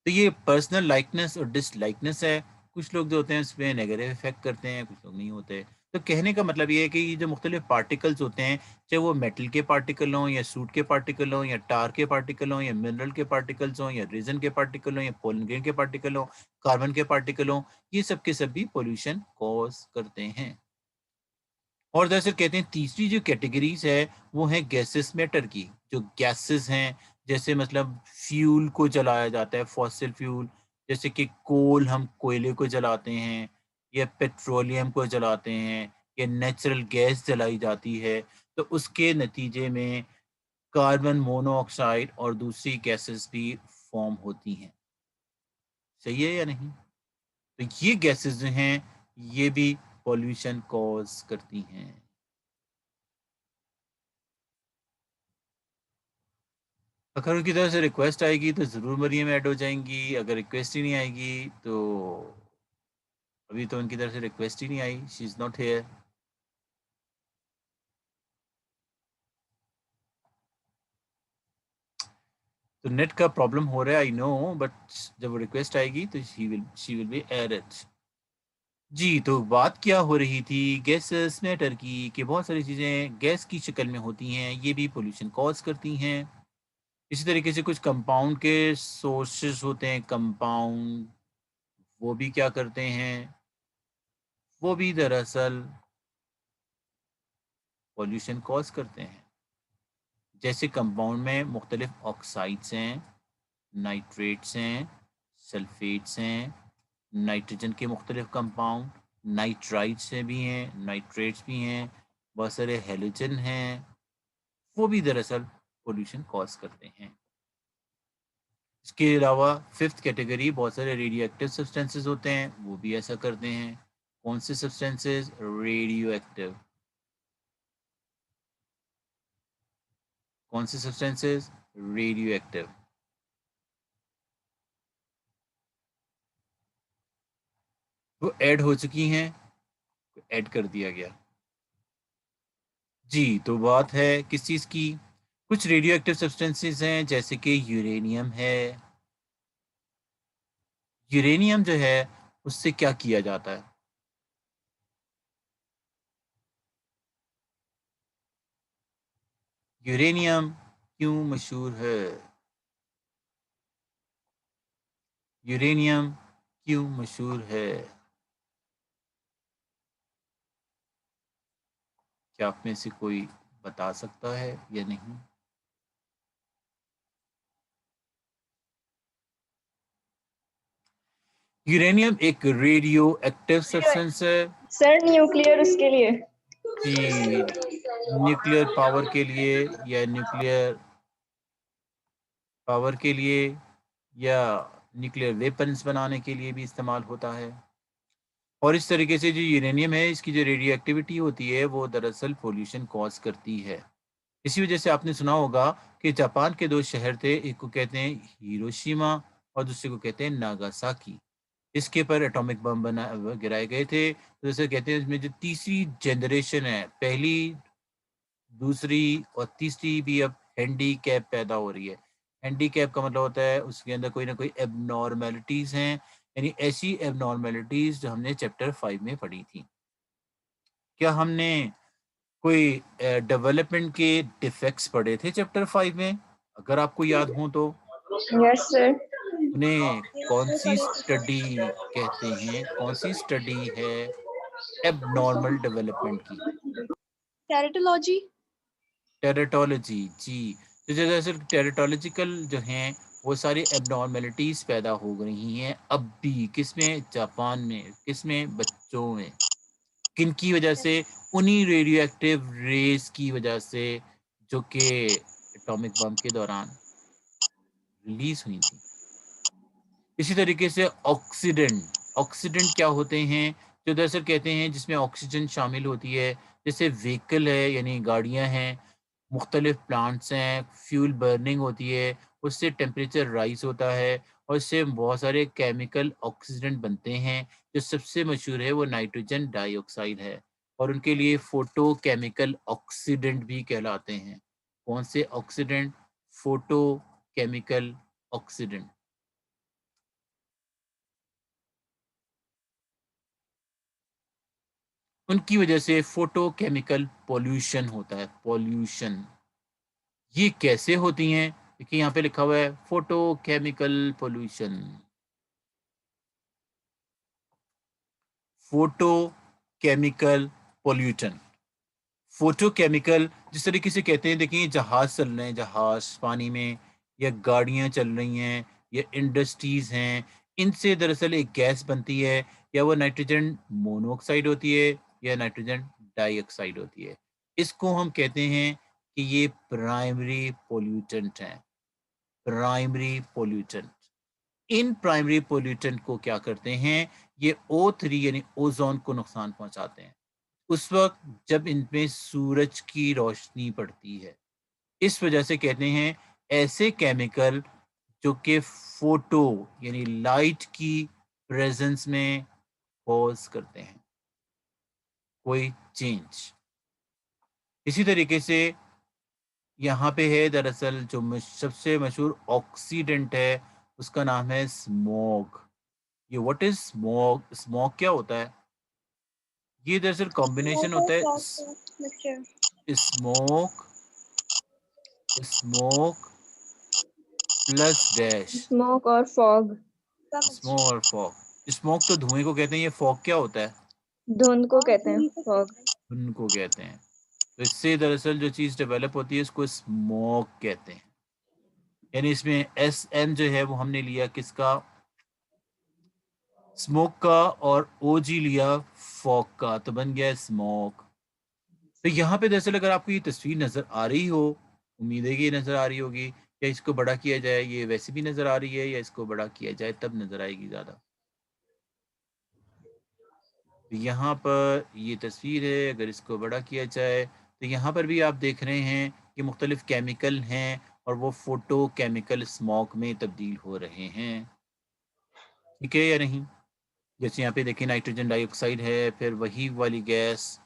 تو یہ پرسنل لائکنس اور ڈس لائکنس ہے. کچھ لوگ جو ہوتے ہیں اس پہ نیگیٹو افیکٹ کرتے ہیں، کچھ لوگ نہیں ہوتے. تو کہنے کا مطلب یہ ہے کہ یہ جو مختلف پارٹیکلز ہوتے ہیں، چاہے وہ میٹل کے پارٹیکل ہوں یا سوٹ کے پارٹیکل ہوں یا ٹار کے پارٹیکل ہوں یا منرل کے پارٹیکلز ہوں یا ریزن کے پارٹیکل ہوں یا پولن گرین کے پارٹیکل ہوں، کاربن کے پارٹیکل ہوں، یہ سب کے سب بھی پولوشن کوز کرتے ہیں. اور دراصل کہتے ہیں تیسری جو کیٹیگریز ہے وہ ہیں گیسز میٹر کی. جو گیسز ہیں جیسے مطلب فیول کو جلایا جاتا ہے، فاسل فیول، جیسے کہ کول ہم کوئلے کو جلاتے ہیں، یا پیٹرولیم کو جلاتے ہیں، یا نیچرل گیس جلائی جاتی ہے، تو اس کے نتیجے میں کاربن مونو آکسائڈ اور دوسری گیسز بھی فارم ہوتی ہیں. صحیح ہے یا نہیں؟ تو یہ گیسز جو ہیں یہ بھی پولوشن کوز کرتی ہیں. اگر ان کی طرف سے ریکویسٹ آئے گی تو ضرور مریم ایڈ ہو جائیں گی، اگر ریکویسٹ ہی نہیں آئے گی تو ابھی تو ان کی طرف سے ریکویسٹ ہی نہیں آئی، شی از ناٹ ہیئر. تو نیٹ کا پرابلم ہو رہا ہے آئی نو، بٹ جب وہ ریکویسٹ آئے گی تو شی ول بی ایڈڈ. جی تو بات کیا ہو رہی تھی گیسز میٹر کی، کہ بہت ساری چیزیں گیس کی شکل میں ہوتی ہیں، یہ بھی پولوشن کوز کرتی ہیں. اسی طریقے سے کچھ کمپاؤنڈ کے سورسز ہوتے ہیں، کمپاؤنڈ وہ بھی کیا کرتے ہیں، وہ بھی دراصل پولوشن کاز کرتے ہیں. جیسے کمپاؤنڈ میں مختلف آکسائڈس ہیں، نائٹریٹس ہیں، سلفیٹس ہیں، نائٹروجن کے مختلف کمپاؤنڈ، نائٹرائٹس بھی ہیں، نائٹریٹس بھی ہیں، بہت سارے ہیلوجن ہیں، وہ بھی دراصل پولوشن کاز کرتے ہیں. اس کے علاوہ ففتھ کیٹیگری بہت سارے ریڈیو ایکٹیو سبسٹینسز ہوتے ہیں، وہ بھی ایسا کرتے ہیں. کون سے سبسٹینسز؟ Radio active. کون سے سبسٹینسز؟ Radio active. وہ ایڈ ہو چکی ہیں، ایڈ کر دیا گیا. جی تو بات ہے کس چیز کی؟ کچھ ریڈیو ایکٹیو سبسٹینسز ہیں جیسے کہ یورینیم ہے. یورینیم جو ہے اس سے کیا کیا جاتا ہے؟ یورینیم کیوں مشہور ہے؟ یورینیم کیوں مشہور ہے؟ کیا آپ میں سے کوئی بتا سکتا ہے یا نہیں؟ یورینیم ایک ریڈیو ایکٹیو سبسٹینس ہے. سر نیوکلیئر اس کے لیے جی نیوکلیئر پاور کے لیے یا نیوکلیئر پاور کے لیے یا نیوکلیئر ویپنز بنانے کے لیے بھی استعمال ہوتا ہے. اور اس طریقے سے جو یورینیم ہے اس کی جو ریڈیو ایکٹیویٹی ہوتی ہے وہ دراصل پولوشن کاز کرتی ہے. اسی وجہ سے آپ نے سنا ہوگا کہ جاپان کے دو شہر تھے، ایک کو کہتے ہیں ہیروشیما اور دوسرے کو کہتے ہیں ناگاساکی. اس کے پر ایٹامک بم گرائے گئے تھے. جیسے کہتے ہیں اس میں جو تیسری جنریشن ہے، پہلی دوسری اور تیسری بھی اب ہینڈی کیپ پیدا ہو رہی ہے. ہینڈی کیپ کا مطلب ہوتا ہے اس کے اندر کوئی نہ کوئی ایب نارمیلٹیز ہیں، یعنی ایسی ایب نارمیلٹیز جو ہم نے چیپٹر 5 میں پڑھی تھی. کیا ہم نے کوئی ڈیولپمنٹ کے ڈیفیکٹس پڑھے تھے چیپٹر 5 میں؟ اگر آپ کو یاد ہوں تو یس سر انہیں کون سی اسٹڈی کہتے ہیں؟ کون سی اسٹڈی ہے ایب نارمل ڈیولپمنٹ کی؟ ٹیرٹولوجی. ٹیریٹولوجی. جی تو جیسے ٹیریٹولوجیکل جو ہیں وہ ساری ایب نارمیلٹیز پیدا ہو رہی ہیں اب بھی. کس میں؟ جاپان میں. کس میں؟ بچوں میں. کن کی وجہ سے؟ انہی ریڈیو ایکٹیو ریز کی وجہ سے جو کہ ایٹامک بم کے دوران ریلیز ہوئی تھی. اسی طریقے سے آکسیڈنٹ کیا ہوتے ہیں؟ جو دراصل کہتے ہیں جس میں آکسیجن شامل ہوتی ہے، جیسے وہیکل ہے یعنی گاڑیاں ہیں، مختلف پلانٹس ہیں، فیول برننگ ہوتی ہے، اس سے ٹیمپریچر رائز ہوتا ہے اور اس سے بہت سارے کیمیکل آکسیڈنٹ بنتے ہیں. جو سب سے مشہور ہے وہ نائٹروجن ڈائی آکسائڈ ہے اور ان کے لیے فوٹو کیمیکل آکسیڈنٹ بھی کہلاتے ہیں. کون سے آکسیڈنٹ؟ Photochemical oxidant. ان کی وجہ سے فوٹو کیمیکل پولوشن ہوتا ہے. پولوشن یہ کیسے ہوتی ہیں؟ دیکھیے یہاں پہ لکھا ہوا ہے photochemical pollution. Photochemical pollutant. Photochemical جس طریقے سے کہتے ہیں، دیکھیں جہاز چل رہے ہیں، جہاز پانی میں، یا گاڑیاں چل رہی ہیں، یا انڈسٹریز ہیں، ان سے دراصل ایک گیس بنتی ہے، یا وہ نائٹروجن مونو آکسائڈ ہوتی ہے یا نائٹروجن ڈائی آکسائڈ ہوتی ہے. اس کو ہم کہتے ہیں کہ یہ پرائمری پولوٹنٹ ہیں. پرائمری پولوٹنٹ. ان پرائمری پولوٹنٹ کو کیا کرتے ہیں؟ یہ O3 یعنی اوزون کو نقصان پہنچاتے ہیں اس وقت جب ان پہ سورج کی روشنی پڑتی ہے. اس وجہ سے کہتے ہیں ایسے کیمیکل جو کہ فوٹو یعنی لائٹ کی پریزنس میں کوز کرتے ہیں کوئی چینج. اسی طریقے سے یہاں پہ ہے دراصل جو سب سے مشہور آکسیڈنٹ ہے اس کا نام ہے اسموگ. یہ واٹ از اسموگ؟ اسموگ کیا ہوتا ہے؟ یہ دراصل کمبینیشن ہوتا ہے اسموک پلس ڈیش. اسموک اور فوگ. اسموک اور فوگ. اسموک تو دھوئیں کو کہتے ہیں، یہ فوگ کیا ہوتا ہے؟ دھند کو کہتے ہیں فوگ. ان کو کہتے ہیں. تو اس سے دراصل جو چیز ڈیولپ ہوتی ہے اس کو اسموک کہتے ہیں. یعنی اس میں ایس این جو ہے وہ ہم نے لیا کس کا؟ اسموک کا, اور او جی لیا فوک کا, تو بن گیا اسموک. تو یہاں پہ دراصل اگر آپ کو یہ تصویر نظر آ رہی ہو, امید ہے کہ یہ نظر آ رہی ہوگی, یا اس کو بڑا کیا جائے, یہ ویسے بھی نظر آ رہی ہے, یا اس کو بڑا کیا جائے تب نظر آئے گی زیادہ. یہاں پر یہ تصویر ہے, اگر اس کو بڑا کیا جائے تو یہاں پر بھی آپ دیکھ رہے ہیں کہ مختلف کیمیکل ہیں اور وہ فوٹو کیمیکل اسموک میں تبدیل ہو رہے ہیں. ٹھیک ہے یا نہیں؟ جیسے یہاں پہ دیکھیں نائٹروجن ڈائی آکسائڈ ہے, پھر وہی والی گیس.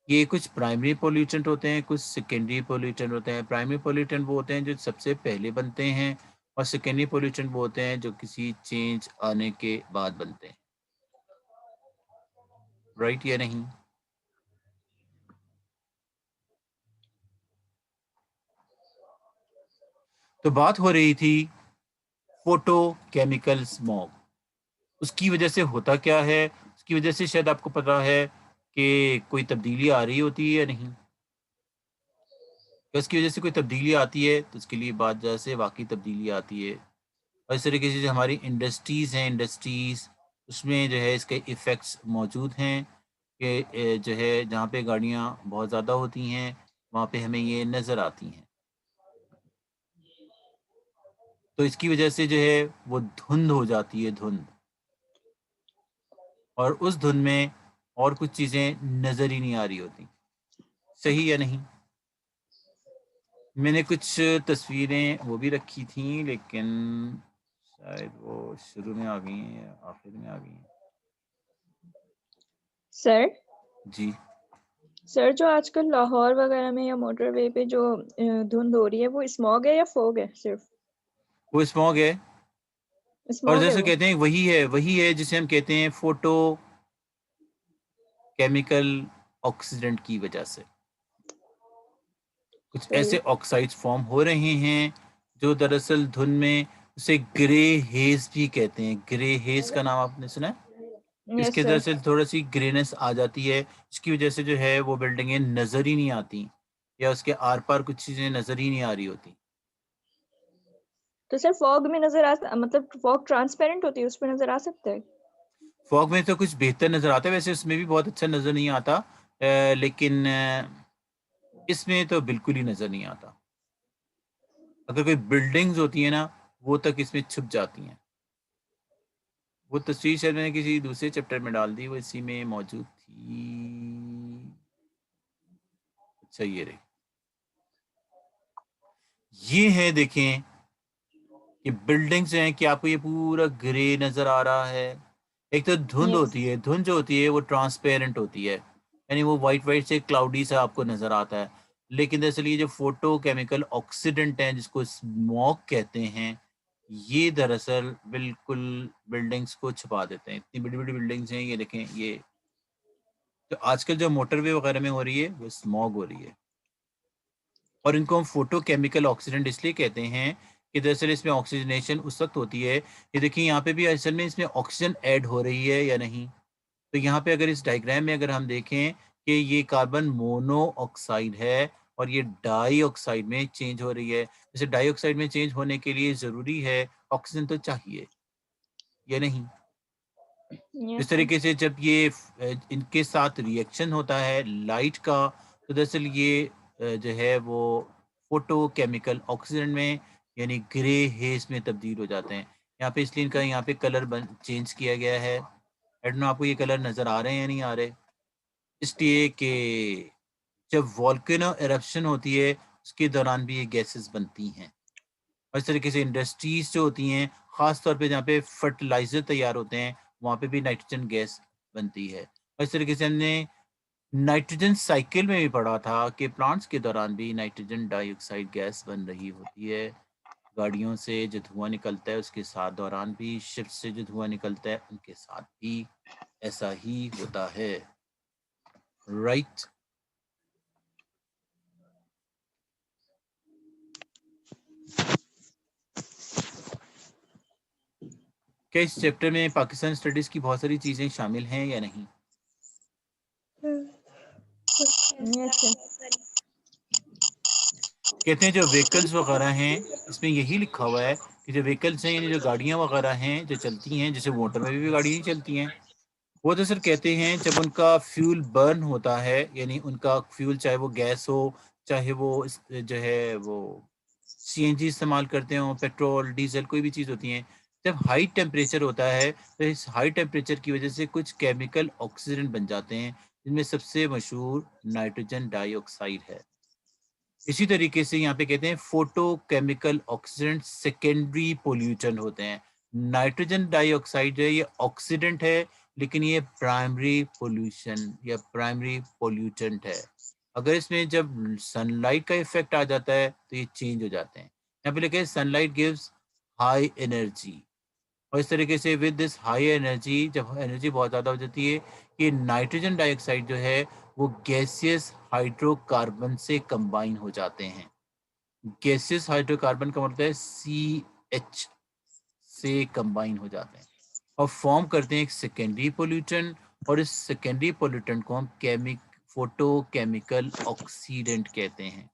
یہ کچھ پرائمری پولیوٹنٹ ہوتے ہیں, کچھ سیکنڈری پولیوٹنٹ ہوتے ہیں. پرائمری پولیوٹنٹ وہ ہوتے ہیں جو سب سے پہلے بنتے ہیں, اور سیکنڈری پولیوٹنٹ وہ ہوتے ہیں جو کسی چینج آنے کے بعد بنتے ہیں. رائٹ یا نہیں؟ تو بات ہو رہی تھی فوٹو کیمیکل اسموک. اس کی وجہ سے ہوتا کیا ہے؟ اس کی وجہ سے شاید آپ کو پتا ہے کہ کوئی تبدیلی آ رہی ہوتی ہے یا نہیں. اس کی وجہ سے کوئی تبدیلی آتی ہے تو اس کے لیے بات جیسے واقعی تبدیلی آتی ہے. اور اس طریقے سے جو ہماری انڈسٹریز ہیں, انڈسٹریز اس میں جو ہے اس کے ایفیکٹس موجود ہیں کہ جو ہے جہاں پہ گاڑیاں بہت زیادہ ہوتی ہیں وہاں پہ ہمیں یہ نظر آتی ہیں. تو اس کی وجہ سے جو ہے وہ دھند ہو جاتی ہے, دھند, اور اس دھند میں اور کچھ چیزیں نظر ہی نہیں آ رہی ہوتی. صحیح یا نہیں؟ میں نے کچھ تصویریں وہ بھی رکھی تھیں لیکن شاید وہ شروع میں آ گئی ہیں یا آخر میں آ گئی ہیں. سر جی سر جو آج کل لاہور وغیرہ میں یا موٹر وے پہ جو دھند ہو رہی ہے وہ اسموگ ہے یا فوگ ہے؟ صرف وہ اسموگ ہے, اور اسموگ ہے جیسے وہ. کہتے ہیں وہی ہے جسے ہم کہتے ہیں فوٹو کیمیکل آکسیڈنٹ کی وجہ سے کچھ صحیح. ایسے آکسائڈز فارم ہو رہے ہیں جو دراصل دھن میں اسے گرے ہیز بھی کہتے ہیں. گرے ہیز کا نام آپ نے سنا ہے؟ اس یس کے سر. دراصل تھوڑا سی گرینس آ جاتی ہے, اس کی وجہ سے جو ہے وہ بلڈنگیں نظر ہی نہیں آتی, یا اس کے آر پار کچھ چیزیں نظر ہی نہیں آ رہی ہوتی. تو سر فوگ میں نظر مطلب فوگ ٹرانسپیرنٹ ہوتی ہے, اس پہ نظر آ سکتا ہے؟ فوگ میں تو کچھ بہتر نظر آتا ہے, ویسے اس میں بھی بہت اچھا نظر نہیں آتا, لیکن اس میں تو بالکل ہی نظر نہیں آتا. اگر کوئی بلڈنگز ہوتی ہیں نا وہ تک اس میں چھپ جاتی ہیں. وہ تصویر شاید میں نے کسی دوسرے چیپٹر میں ڈال دی, وہ اسی میں موجود تھی. اچھا یہ رہی, یہ ہے دیکھیں کہ بلڈنگز ہیں کہ آپ کو یہ پورا گرے نظر آ رہا ہے. ایک تو دھند یس. ہوتی ہے, دھند جو ہوتی ہے وہ ٹرانسپیرنٹ ہوتی ہے, یعنی وہ وائٹ سے کلاؤڈی سا آپ کو نظر آتا ہے. لیکن دراصل یہ جو فوٹو کیمیکل آکسیڈنٹ ہیں جس کو اسموک کہتے ہیں, یہ دراصل بالکل بلڈنگز کو چھپا دیتے ہیں. اتنی بڑی بڑی بلڈنگز ہیں, یہ دیکھیں, یہ تو آج کل جو موٹر وے وغیرہ میں ہو رہی ہے وہ اسموگ ہو رہی ہے. اور ان کو ہم فوٹو کیمیکل آکسیڈنٹ اس لیے کہتے ہیں کہ دراصل اس میں آکسیجنیشن اس وقت ہوتی ہے, یہ دیکھیں یہاں پہ بھی اصل میں اس میں آکسیجن ایڈ ہو رہی ہے یا نہیں. تو یہاں پہ اگر اس ڈائیگرام میں اگر ہم دیکھیں کہ یہ کاربن مونو آکسائڈ ہے اور یہ ڈائی آکسائڈ میں چینج ہو رہی ہے. جیسے ڈائی آکسائڈ میں چینج ہونے کے لیے ضروری ہے آکسیجن تو چاہیے یا نہیں. اس یس سر. طریقے سے جب یہ ان کے ساتھ ریئیکشن ہوتا ہے لائٹ کا, تو دراصل یہ جو ہے وہ فوٹو کیمیکل آکسیڈنٹ میں یعنی گرے ہیز میں تبدیل ہو جاتے ہیں. یہاں پہ اس لیے ان کا یہاں پہ کلر چینج کیا گیا ہے. آپ کو یہ کلر نظر آ رہے ہیں یا نہیں آ رہے؟ اس لیے کہ جب والکینو ایرپشن ہوتی ہے اس کے دوران بھی یہ گیسز بنتی ہیں. اور اس طریقے سے انڈسٹریز جو ہوتی ہیں, خاص طور پہ جہاں پہ فرٹیلائزر تیار ہوتے ہیں, وہاں پہ بھی نائٹروجن گیس بنتی ہے. اور اس طریقے سے ہم نے نائٹروجن سائیکل میں بھی پڑھا تھا کہ پلانٹس کے دوران بھی نائٹروجن ڈائی آکسائڈ گیس بن رہی ہوتی ہے. گاڑیوں سے جو دھواں نکلتا ہے اس کے ساتھ دوران بھی, شپ سے جو دھواں نکلتا ہے ان کے ساتھ بھی ایسا ہی ہوتا ہے. رائٹ. کیا اس چیپٹر میں پاکستان اسٹڈیز کی بہت ساری چیزیں شامل ہیں یا نہیں؟ یس سر. کہتے ہیں جو وہیکلس وغیرہ ہیں اس میں یہی لکھا ہوا ہے کہ جو وہیکلس ہیں یعنی جو گاڑیاں وغیرہ ہیں جو چلتی ہیں، جیسے موٹر میں بھی گاڑیاں چلتی ہیں، وہ تو سر کہتے ہیں جب ان کا فیول برن ہوتا ہے، یعنی ان کا فیول چاہے وہ گیس ہو، چاہے وہ جو ہے وہ سی این جی استعمال کرتے ہوں، پیٹرول ڈیزل کوئی بھی چیز ہوتی ہیں، جب ہائی ٹیمپریچر ہوتا ہے تو اس ہائی ٹیمپریچر کی وجہ سے کچھ کیمیکل آکسیڈنٹ بن جاتے ہیں، جن میں سب سے مشہور نائٹروجن ڈائی آکسائڈ ہے۔ اسی طریقے سے یہاں پہ کہتے ہیں فوٹو کیمیکل آکسیڈنٹ سیکنڈری پولوٹنٹ ہوتے ہیں۔ نائٹروجن ڈائی آکسائڈ جو ہے یہ آکسیڈنٹ ہے، لیکن یہ پرائمری پولوشن یا پرائمری پولوٹنٹ ہے۔ اگر اس میں جب سن لائٹ کا افیکٹ آ جاتا ہے تو یہ چینج ہو جاتے ہیں۔ یہاں پہ لکھا ہے sun light gives high energy, اور اس طریقے سے ود دس ہائی انرجی، جب انرجی بہت زیادہ ہو جاتی ہے، یہ نائٹروجن ڈائی آکسائڈ جو ہے وہ گیسیس ہائیڈرو کاربن سے کمبائن ہو جاتے ہیں۔ گیسیس ہائیڈرو کاربن کا مطلب ہے CH سے کمبائن ہو جاتے ہیں اور فارم کرتے ہیں ایک سیکنڈری پولوٹنٹ، اور اس سیکنڈری پولوٹنٹ کو ہم فوٹو کیمیکل آکسیڈنٹ کہتے ہیں۔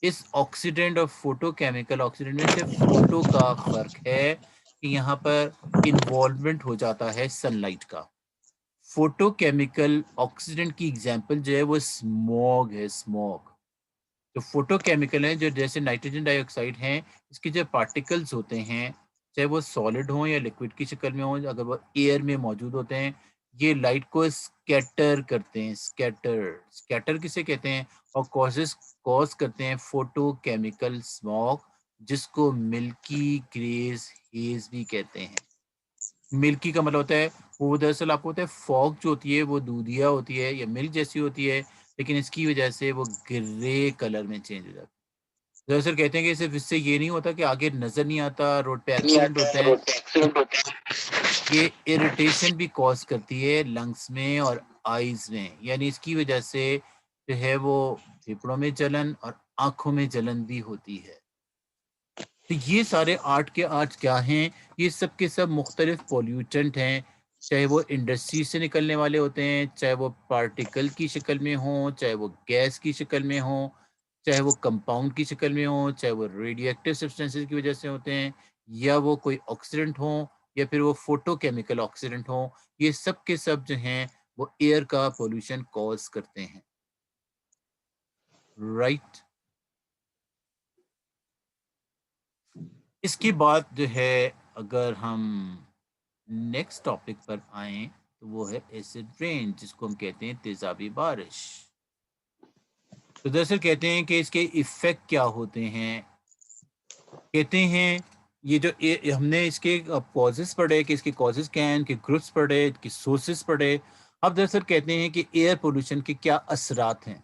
اس آکسیڈنٹ اور فوٹو کیمیکل آکسیڈنٹ میں صرف فوٹو کا فرق ہے کہ یہاں پر انوالومنٹ ہو جاتا ہے سن لائٹ کا۔ فوٹو کیمیکل آکسیڈنٹ کی ایگزامپل جو ہے وہ اسموگ ہے۔ اسموگ جو فوٹو کیمیکل ہیں، جو جیسے نائٹروجن ڈائی آکسائڈ ہیں، اس کے جو پارٹیکلز ہوتے ہیں، چاہے وہ سالڈ ہوں یا لکوڈ کی شکل میں ہوں، اگر وہ ایئر میں موجود ہوتے ہیں، یہ لائٹ کو اسکیٹر کرتے ہیں۔ اسکیٹر کسے کہتے ہیں؟ اور کوز کرتے ہیں فوٹو کیمیکل اسموگ، جس کو ملکی گریز ہیز بھی کہتے ہیں۔ ملکی کا مطلب ہوتا ہے وہ دراصل آپ کو ہوتا ہے فوگ جو ہوتی ہے وہ دودھیا ہوتی ہے یا ملک جیسی ہوتی ہے، لیکن اس کی وجہ سے وہ گرے کلر میں چینج ہو جاتا ہے۔ دراصل کہتے ہیں کہ صرف اس سے یہ نہیں ہوتا کہ آگے نظر نہیں آتا، روڈ پہ ایکسیڈنٹ ہوتے ہیں، یہ اریٹیشن بھی کوز کرتی ہے لنگس میں اور آئیز میں، یعنی اس کی وجہ سے جو ہے وہ پھیپھڑوں میں جلن اور آنکھوں میں جلن بھی ہوتی ہے۔ تو یہ سارے آرٹ کے آرٹ کیا ہیں؟ یہ سب کے سب مختلف پولیوٹنٹ ہیں، چاہے وہ انڈسٹری سے نکلنے والے ہوتے ہیں، چاہے وہ پارٹیکل کی شکل میں ہوں، چاہے وہ گیس کی شکل میں ہوں، چاہے وہ کمپاؤنڈ کی شکل میں ہوں، چاہے وہ ریڈی ایکٹیو سبسٹینسز کی وجہ سے ہوتے ہیں، یا وہ کوئی آکسیڈنٹ ہوں، یا پھر وہ فوٹو کیمیکل آکسیڈنٹ ہوں، یہ سب کے سب جو ہیں وہ ایئر کا پولوشن کوز کرتے ہیں۔ رائٹ۔ اس کے بعد جو ہے اگر ہم نیکسٹ ٹاپک پر آئیں تو وہ ہے ایسڈ رین، جس کو ہم کہتے ہیں تیزابی بارش۔ تو دراصل کہتے ہیں کہ اس کے ایفیکٹ کیا ہوتے ہیں؟ کہتے ہیں یہ جو ہم نے اس کے کازز پڑھے کہ اس کے کازز کیا ہیں، ان کے گروپس پڑھے، ان کے سورسز پڑھے۔ اب دراصل کہتے ہیں کہ ایئر پولوشن کے کیا اثرات ہیں۔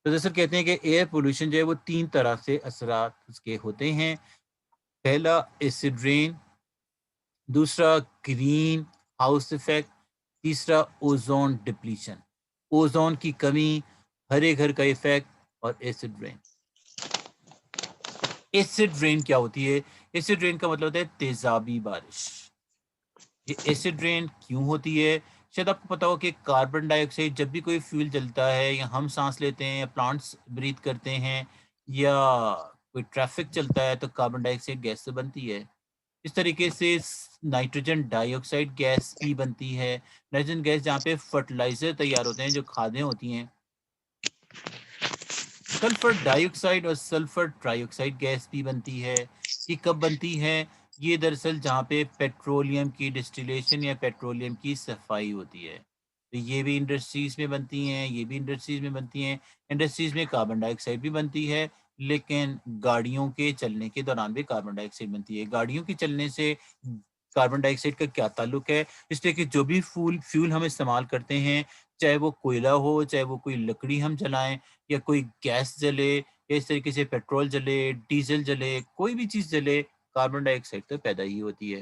تو دراصل کہتے ہیں کہ ایئر پولوشن جو ہے وہ 3 طرح سے اثرات اس کے ہوتے ہیں۔ پہلا ایسڈ رین، دوسرا گرین ہاؤس ایفیکٹ، تیسرا اوزون ڈپلیشن، اوزون کی کمی، ہرے گھر کا ایفیکٹ، اور ایسڈ رین۔ ایسڈ رین کیا ہوتی ہے؟ ایسڈ رین کا مطلب ہوتا ہے تیزابی بارش۔ یہ ایسڈ رین کیوں ہوتی ہے؟ شاید آپ کو پتا ہو کہ کاربن ڈائی آکسائڈ جب بھی کوئی فیول جلتا ہے یا ہم سانس لیتے ہیں یا پلانٹس بریتھ کرتے ہیں یا کوئی ٹریفک چلتا ہے تو کاربن ڈائی آکسائڈ گیس سے بنتی ہے۔ اس طریقے سے نائٹروجن ڈائی آکسائڈ گیس بھی بنتی ہے۔ نائٹروجن گیس جہاں پہ فرٹیلائزر تیار ہوتے ہیں، جو کھادیں ہوتی ہیں۔ سلفر ڈائی آکسائڈ اور سلفر ٹرائی آکسائڈ گیس بھی بنتی ہے۔ یہ کب بنتی ہے؟ یہ دراصل جہاں پہ پیٹرولیم کی ڈسٹیلیشن یا پیٹرولیم کی صفائی ہوتی ہے، تو یہ بھی انڈسٹریز میں بنتی ہیں، یہ بھی انڈسٹریز میں بنتی ہیں۔ انڈسٹریز میں کاربن ڈائی آکسائڈ بھی بنتی ہے، لیکن گاڑیوں کے چلنے کے دوران بھی کاربن ڈائی آکسائڈ بنتی ہے۔ گاڑیوں کے چلنے سے کاربن ڈائی آکسائڈ کا کیا تعلق ہے؟ اس لیے کہ جو بھی فیول ہم استعمال کرتے ہیں، چاہے وہ کوئلہ ہو، چاہے وہ کوئی لکڑی ہم جلائیں، یا کوئی گیس جلے، یا اس طریقے سے پیٹرول جلے، ڈیزل جلے، کوئی بھی چیز جلے، کاربن ڈائی آکسائڈ تو پیدا ہی ہوتی ہے۔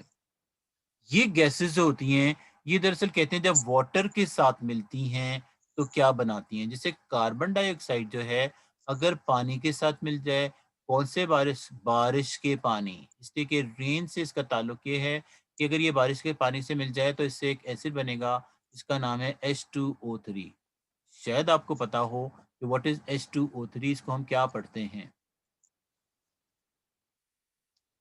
یہ گیسز جو ہوتی ہیں، یہ دراصل کہتے ہیں جب واٹر کے ساتھ ملتی ہیں تو کیا بناتی ہیں؟ جیسے کاربن ڈائی آکسائڈ جو ہے اگر پانی کے ساتھ مل جائے، کون سے بارش کے پانی، اس لیے کہ رین سے اس کا تعلق یہ ہے کہ اگر یہ بارش کے پانی سے مل جائے تو اس سے ایک ایسڈ بنے گا جس کا نام ہے H2O3۔ شاید آپ کو پتا ہو کہ واٹ از H2O3، اس کو ہم کیا پڑھتے ہیں؟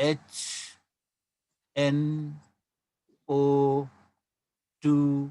HNO2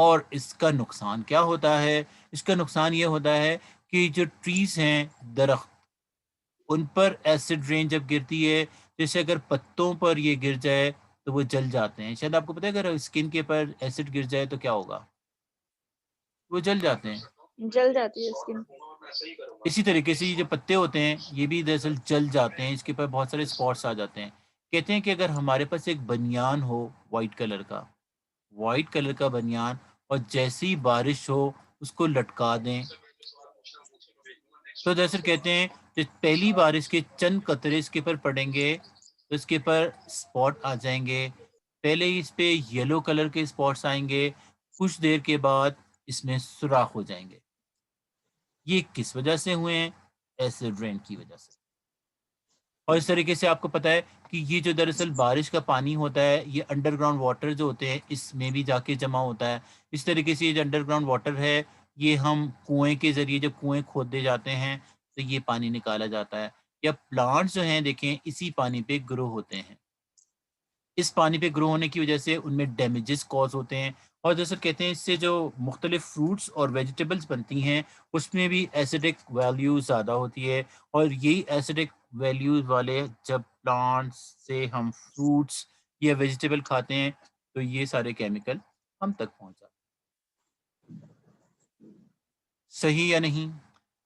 اور اس کا نقصان کیا ہوتا ہے؟ اس کا نقصان یہ ہوتا ہے کہ جو ٹریز ہیں، درخت، ان پر ایسڈ رین جب گرتی ہے، جیسے اگر پتوں پر یہ گر جائے تو وہ جل جاتے ہیں. شاید آپ کو پتہ ہے اگر اسکن کے پر ایسڈ گر جائے تو کیا ہوگا؟ وہ جل جاتے ہیں. جل جاتی ہے اسکن. اسی طریقے سے یہ جو پتے ہوتے ہیں یہ بھی دراصل جل جاتے ہیں، اس کے اوپر بہت سارے اسپاٹس آ جاتے ہیں. کہتے ہیں کہ اگر ہمارے پاس ایک بنیان ہو وائٹ کلر کا بنیان، اور جیسی بارش ہو اس کو لٹکا دیں، تو دراصل کہتے ہیں کہ پہلی بارش کے چند قطرے اس کے پر پڑیں گے تو اس کے پر اسپاٹ آ جائیں گے. پہلے ہی اس پہ یلو کلر کے اسپاٹس آئیں گے، کچھ دیر کے بعد اس میں سوراخ ہو جائیں گے. یہ کس وجہ سے ہوئے ہیں؟ ایسڈ رین کی وجہ سے. اور اس طریقے سے آپ کو پتہ ہے کہ یہ جو دراصل بارش کا پانی ہوتا ہے یہ انڈر گراؤنڈ واٹر جو ہوتے ہیں اس میں بھی جا کے جمع ہوتا ہے. اس طریقے سے یہ جو انڈر گراؤنڈ واٹر ہے یہ ہم کنویں کے ذریعے جب کنویں کھودے جاتے ہیں تو یہ پانی نکالا جاتا ہے. یا پلانٹس جو ہیں دیکھیں اسی پانی پہ گرو ہوتے ہیں. اس پانی پہ گرو ہونے کی وجہ سے ان میں ڈیمیجز کوز ہوتے ہیں. اور جیسے کہتے ہیں اس سے جو مختلف فروٹس اور ویجیٹیبلز بنتی ہیں اس میں بھی ایسیڈک ویلیو زیادہ ہوتی ہے. اور یہی ایسیڈک ویلیوز والے جب پلانٹس سے ہم فروٹس یا ویجیٹیبل کھاتے ہیں تو یہ سارے کیمیکل ہم تک پہنچ جاتے ہیں. صحیح یا نہیں؟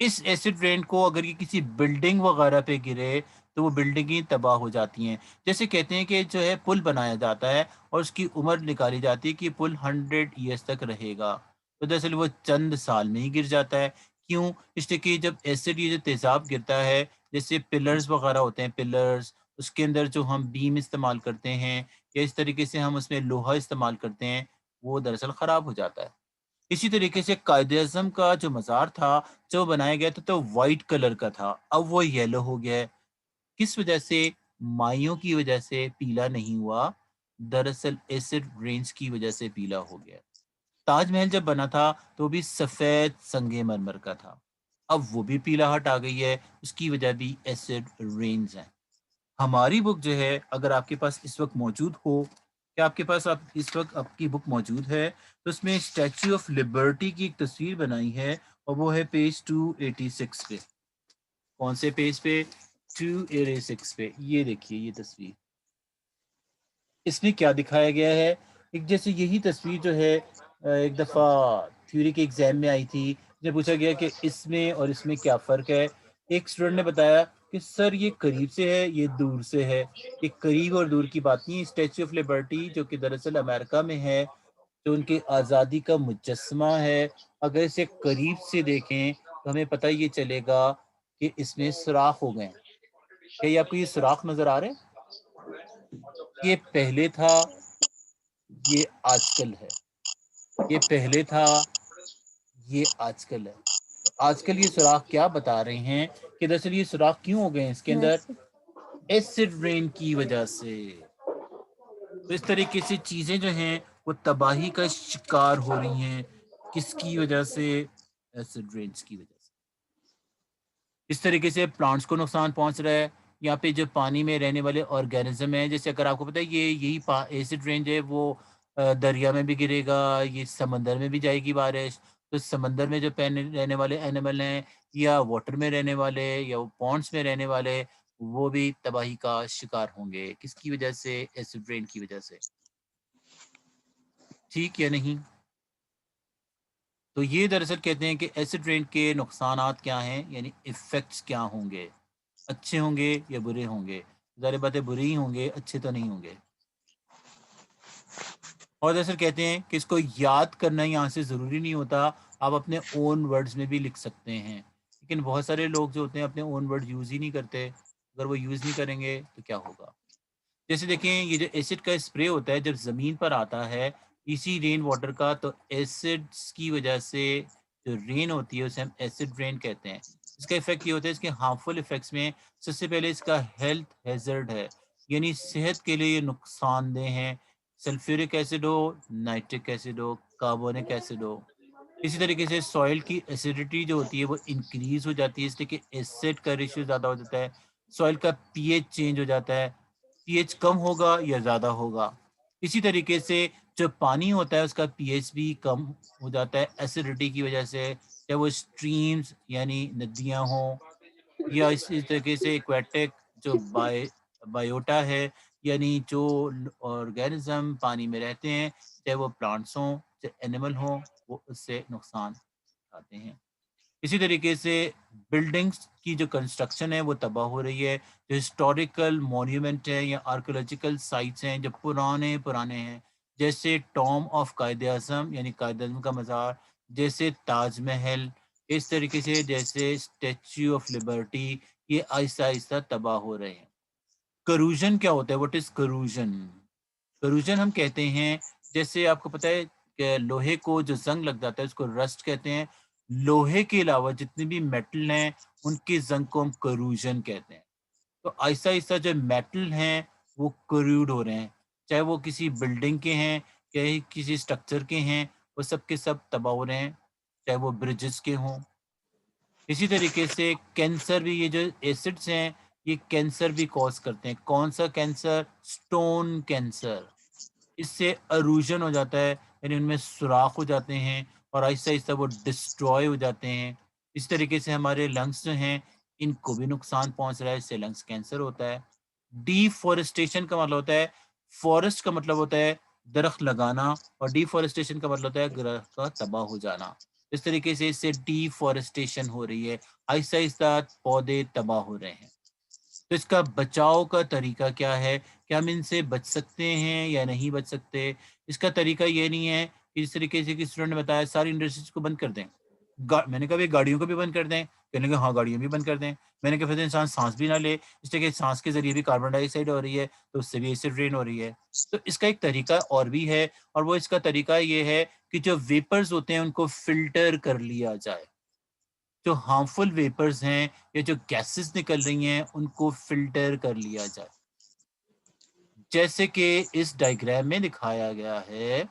اس ایسڈ رین کو اگر یہ کسی بلڈنگ وغیرہ پہ گرے تو وہ بلڈنگیں تباہ ہو جاتی ہیں. جیسے کہتے ہیں کہ جو ہے پل بنایا جاتا ہے اور اس کی عمر نکالی جاتی ہے کہ پل 100 ایئرس تک رہے گا، تو دراصل وہ چند سال میں ہی گر جاتا ہے. کیوں؟ اس لیے کہ جب ایسڈ یہ جو تیزاب گرتا ہے، جیسے پلرز وغیرہ ہوتے ہیں، پلرز اس کے اندر جو ہم بیم استعمال کرتے ہیں یا اس طریقے سے ہم اس میں لوہا استعمال کرتے ہیں وہ دراصل خراب ہو جاتا ہے. اسی طریقے سے قائد اعظم کا جو مزار تھا جو بنایا گیا تھا تو وائٹ کلر کا تھا، اب وہ یلو ہو گیا ہے. کس وجہ سے؟ مائیوں کی وجہ سے پیلا نہیں ہوا، دراصل ایسڈ رینز کی وجہ سے پیلا ہو گیا. تاج محل جب بنا تھا تو بھی سفید سنگ مرمر کا تھا، اب وہ بھی پیلا ہٹ آ گئی ہے، اس کی وجہ بھی ایسڈ رینز ہیں. ہماری بک جو ہے اگر آپ کے پاس اس وقت موجود ہو، کیا آپ کے پاس اس وقت آپ کی بک موجود ہے تو اس میں اسٹیچو آف لبرٹی کی ایک تصویر بنائی ہے اور وہ ہے پیج 286 پہ. کون سے پیج پہ؟ 286 پہ. یہ دیکھیے یہ تصویر، اس میں کیا دکھایا گیا ہے؟ ایک جیسے یہی تصویر جو ہے ایک دفعہ تھیوری کے ایگزام میں آئی تھی، جب پوچھا گیا کہ اس میں اور اس میں کیا فرق ہے. ایک اسٹوڈنٹ نے بتایا کہ سر یہ قریب سے ہے یہ دور سے ہے. یہ قریب اور دور کی بات نہیں. اسٹیچو آف لبرٹی جو کہ دراصل امریکہ میں ہے، جو ان کی آزادی کا مجسمہ ہے، اگر اسے قریب سے دیکھیں تو ہمیں پتہ یہ چلے گا کہ اس میں سوراخ ہو گئے. کیا یہ آپ کو یہ سوراخ نظر آ رہے ہیں؟ یہ پہلے تھا، یہ آج کل ہے. یہ پہلے تھا، یہ آج کل ہے. تو آج کل یہ سوراخ کیا بتا رہے ہیں کہ دراصل یہ سوراخ کیوں ہو گئے ہیں اس کے اندر؟ ایسڈ رین کی وجہ سے. تو اس طریقے سے چیزیں جو ہیں وہ تباہی کا شکار ہو رہی ہیں. کس کی وجہ سے؟ ایسڈ رینز کی وجہ سے. اس طریقے سے پلانٹس کو نقصان پہنچ رہا ہے. یہاں پہ جو پانی میں رہنے والے آرگینزم ہیں، جیسے اگر آپ کو پتہ ہے یہی ایسڈ رین ہے وہ دریا میں بھی گرے گا، یہ سمندر میں بھی جائے گی بارش. تو سمندر میں جو رہنے والے اینیمل ہیں یا واٹر میں رہنے والے یا پونڈس میں رہنے والے وہ بھی تباہی کا شکار ہوں گے. کس کی وجہ سے؟ ایسڈ رین کی وجہ سے. ٹھیک یا نہیں؟ تو یہ دراصل کہتے ہیں کہ ایسڈ رین کے نقصانات کیا ہیں، یعنی ایفیکٹس کیا ہوں گے، اچھے ہوں گے یا برے ہوں گے. ظاہر باتیں برے ہی ہوں گے، اچھے تو نہیں ہوں گے. اور دراصل کہتے ہیں کہ اس کو یاد کرنا یہاں سے ضروری نہیں ہوتا، آپ اپنے اون ورڈز میں بھی لکھ سکتے ہیں. لیکن بہت سارے لوگ جو ہوتے ہیں اپنے اون ورڈ یوز ہی نہیں کرتے. اگر وہ یوز نہیں کریں گے تو کیا ہوگا؟ جیسے دیکھیں یہ جو ایسڈ کا اسپرے ہوتا ہے جب زمین پر آتا ہے اسی رین واٹر کا، تو ایسڈس کی وجہ سے جو رین ہوتی ہے اسے ہم ایسڈ رین کہتے ہیں. اس کا ایفیکٹ یہ ہوتا ہے، اس کے ہارمفل ایفیکٹس میں سب سے پہلے اس کا ہیلتھ ہیزرڈ ہے، یعنی صحت کے لیے یہ نقصان دہ ہیں. سلفیورک ایسڈ ہو، نائٹرک ایسڈ ہو، کاربونک ایسڈ ہو. اسی طریقے سے سوئل کی ایسیڈیٹی جو ہوتی ہے وہ انکریز ہو جاتی ہے، اس لیے کہ ایسڈ کا ریشیو زیادہ ہو جاتا ہے. سوئل کا پی ایچ چینج ہو جاتا ہے، پی ایچ کم ہوگا یا زیادہ ہوگا. اسی طریقے سے جو پانی ہوتا ہے اس کا پی ایچ بھی کم ہو جاتا ہے ایسیڈیٹی کی وجہ سے، چاہے وہ اسٹریمز یعنی ندیاں ہوں، یا اسی طریقے سے ایکویٹک جو بایوٹا ہے، یعنی جو آرگینزم پانی میں رہتے ہیں، چاہے وہ پلانٹس ہوں چاہے اینیمل ہوں، وہ اس سے نقصان اٹھاتے ہیں۔ اسی طریقے سے بلڈنگس کی جو کنسٹرکشن ہے وہ تباہ ہو رہی ہے، جو ہسٹوریکل مونیومنٹ ہے یا آرکیولوجیکل سائٹس ہیں جو پرانے ہیں، جیسے ٹام آف قائد اعظم یعنی قائد اعظم کا مزار، جیسے تاج محل، اس طریقے سے جیسے اسٹیچو آف لبرٹی، یہ آہستہ آہستہ تباہ ہو رہے ہیں۔ کروژن کیا ہوتا ہے؟ واٹ از کروژن؟ کروژن ہم کہتے ہیں، جیسے آپ کو پتہ ہے کہ لوہے کو جو زنگ لگ جاتا ہے اس کو رسٹ کہتے ہیں، لوہے کے علاوہ جتنے بھی میٹل ہیں ان کے زنگ کو ہم کروژن کہتے ہیں۔ تو آہستہ آہستہ جو میٹل ہیں وہ کروڈ ہو رہے ہیں، چاہے وہ کسی بلڈنگ کے ہیں، چاہے کسی اسٹرکچر کے ہیں، وہ سب کے سب تباہ ہو رہے ہیں، چاہے وہ برجز کے ہوں۔ اسی طریقے سے کینسر بھی، یہ جو ایسڈس ہیں یہ کینسر بھی کوز کرتے ہیں۔ کون سا کینسر؟ Stone cancer. اس سے اروژن ہو جاتا ہے، یعنی ان میں سوراخ ہو جاتے ہیں اور آہستہ آہستہ وہ ڈسٹروائے ہو جاتے ہیں۔ اس طریقے سے ہمارے لنگس جو ہیں ان کو بھی نقصان پہنچ رہا ہے، اس سے لنگس کینسر ہوتا ہے۔ ڈی فورسٹیشن کا مطلب ہوتا ہے، فورسٹ کا مطلب ہوتا ہے درخت لگانا، اور ڈی فورسٹیشن کا مطلب ہوتا ہے درخت کا تباہ ہو جانا۔ اس طریقے سے اس سے ڈی فورسٹیشن ہو رہی ہے، آہستہ آہستہ پودے تباہ ہو رہے ہیں۔ تو اس کا بچاؤ کا طریقہ کیا ہے؟ کہ ہم ان سے بچ سکتے ہیں یا نہیں بچ سکتے؟ اس کا طریقہ یہ نہیں ہے کہ جس طریقے سے کہ اسٹوڈنٹ نے بتایا ساری انڈسٹریز کو بند کر دیں، میں نے کہا بھی گاڑیوں کو بھی بند کر دیں، کہنے کہ ہاں گاڑیوں بھی بند کر دیں، میں نے کہا پھر انسان سانس بھی نہ لے، اس لیے کہ سانس کے ذریعے بھی کاربن ڈائی آکسائڈ ہو رہی ہے تو اس سے بھی ایسڈ رین ہو رہی ہے۔ تو اس کا ایک طریقہ اور بھی ہے، اور وہ اس کا طریقہ یہ ہے کہ جو ویپرز ہوتے ہیں ان کو فلٹر کر لیا جائے، جو ہارمفل ویپرز ہیں یا جو گیسز نکل رہی ہیں ان کو فلٹر کر لیا جائے، جیسے کہ اس ڈائیگرام میں دکھایا گیا ہے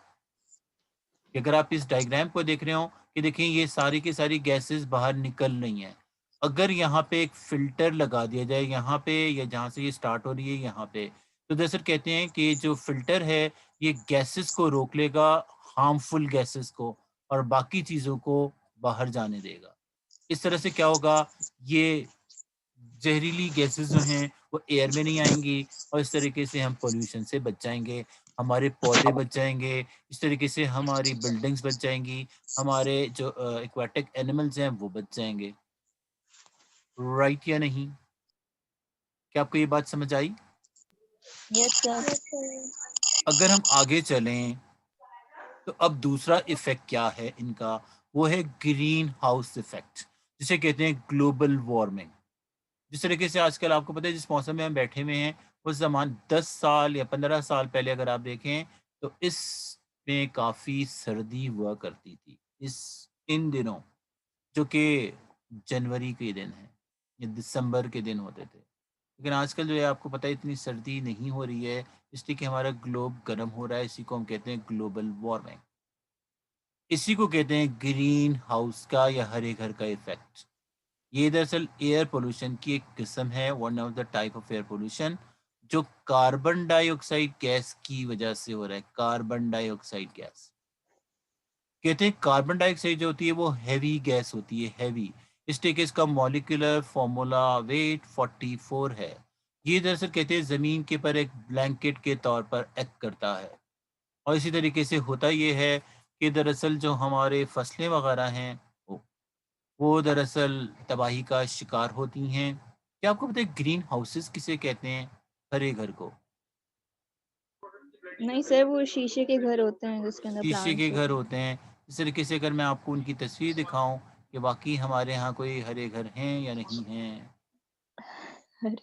کہ اگر آپ اس ڈائیگرام کو دیکھ رہے ہو کہ دیکھیں یہ ساری کی ساری گیسز باہر نکل رہی ہیں، اگر یہاں پہ ایک فلٹر لگا دیا جائے یہاں پہ یا جہاں سے یہ سٹارٹ ہو رہی ہے یہاں پہ، تو دراصل کہتے ہیں کہ جو فلٹر ہے یہ گیسز کو روک لے گا، ہارمفل گیسز کو، اور باقی چیزوں کو باہر جانے دے گا۔ اس طرح سے کیا ہوگا، یہ زہریلی گیسز جو ہیں وہ ایئر میں نہیں آئیں گی، اور اس طریقے سے ہم پولوشن سے بچ جائیں گے، ہمارے پودے بچ جائیں گے، اس طریقے سے ہماری بلڈنگز بچ جائیں گی، ہمارے جو ایکواٹک اینیملز ہیں وہ بچ جائیں گے۔ رائٹ یا نہیں؟ کیا آپ کو یہ بات سمجھ آئی؟ یس سر۔ اگر ہم آگے چلیں تو اب دوسرا ایفیکٹ کیا ہے ان کا، وہ ہے گرین ہاؤس ایفیکٹ، جسے کہتے ہیں گلوبل وارمنگ۔ جس طریقے سے آج کل آپ کو پتہ ہے جس موسم میں ہم بیٹھے ہوئے ہیں، اس زمان 10 سال یا 15 سال پہلے اگر آپ دیکھیں تو اس میں کافی سردی ہوا کرتی تھی، ان دنوں جو کہ جنوری کے دن ہیں یا دسمبر کے دن ہوتے تھے، لیکن آج کل جو ہے آپ کو پتہ ہے اتنی سردی نہیں ہو رہی ہے، اس لیے کہ ہمارا گلوب گرم ہو رہا ہے، اسی کو ہم کہتے ہیں گلوبل وارمنگ، اسی کو کہتے ہیں گرین ہاؤس کا یا ہرے گھر کا ایفیکٹ۔ یہ دراصل ایئر پولوشن کی ایک قسم ہے، one of the type of air pollution, جو کاربن ڈائی آکسائڈ گیس کی وجہ سے ہو رہا ہے۔ کاربن ڈائی آکسائڈ گیس کہتے ہیں، کاربن ڈائی آکسائڈ جو ہوتی ہے وہ ہیوی گیس ہوتی ہے، ہیوی، اس لیے کہ اس کا مولیکولر فارمولا ویٹ 44 ہے۔ یہ دراصل کہتے ہیں زمین کے پر ایک بلینکٹ کے طور پر ایکٹ کرتا ہے، اور اسی طریقے سے ہوتا یہ ہے کہ دراصل جو ہمارے فصلیں وغیرہ ہیں وہ دراصل تباہی کا شکار ہوتی ہیں۔ کیا آپ کو پتہ ہے گرین ہاؤسز کسے کہتے ہیں؟ ہرے گھر کو۔ نہیں سر، وہ شیشے کے گھر ہوتے ہیں جس کے اندر شیشے پلانٹس کے گھر ہوتے ہوتے ہیں۔ اس طریقے سے اگر میں آپ کو ان کی تصویر دکھاؤں کہ واقعی ہمارے ہاں کوئی ہرے گھر ہیں یا نہیں ہیں، ہیں۔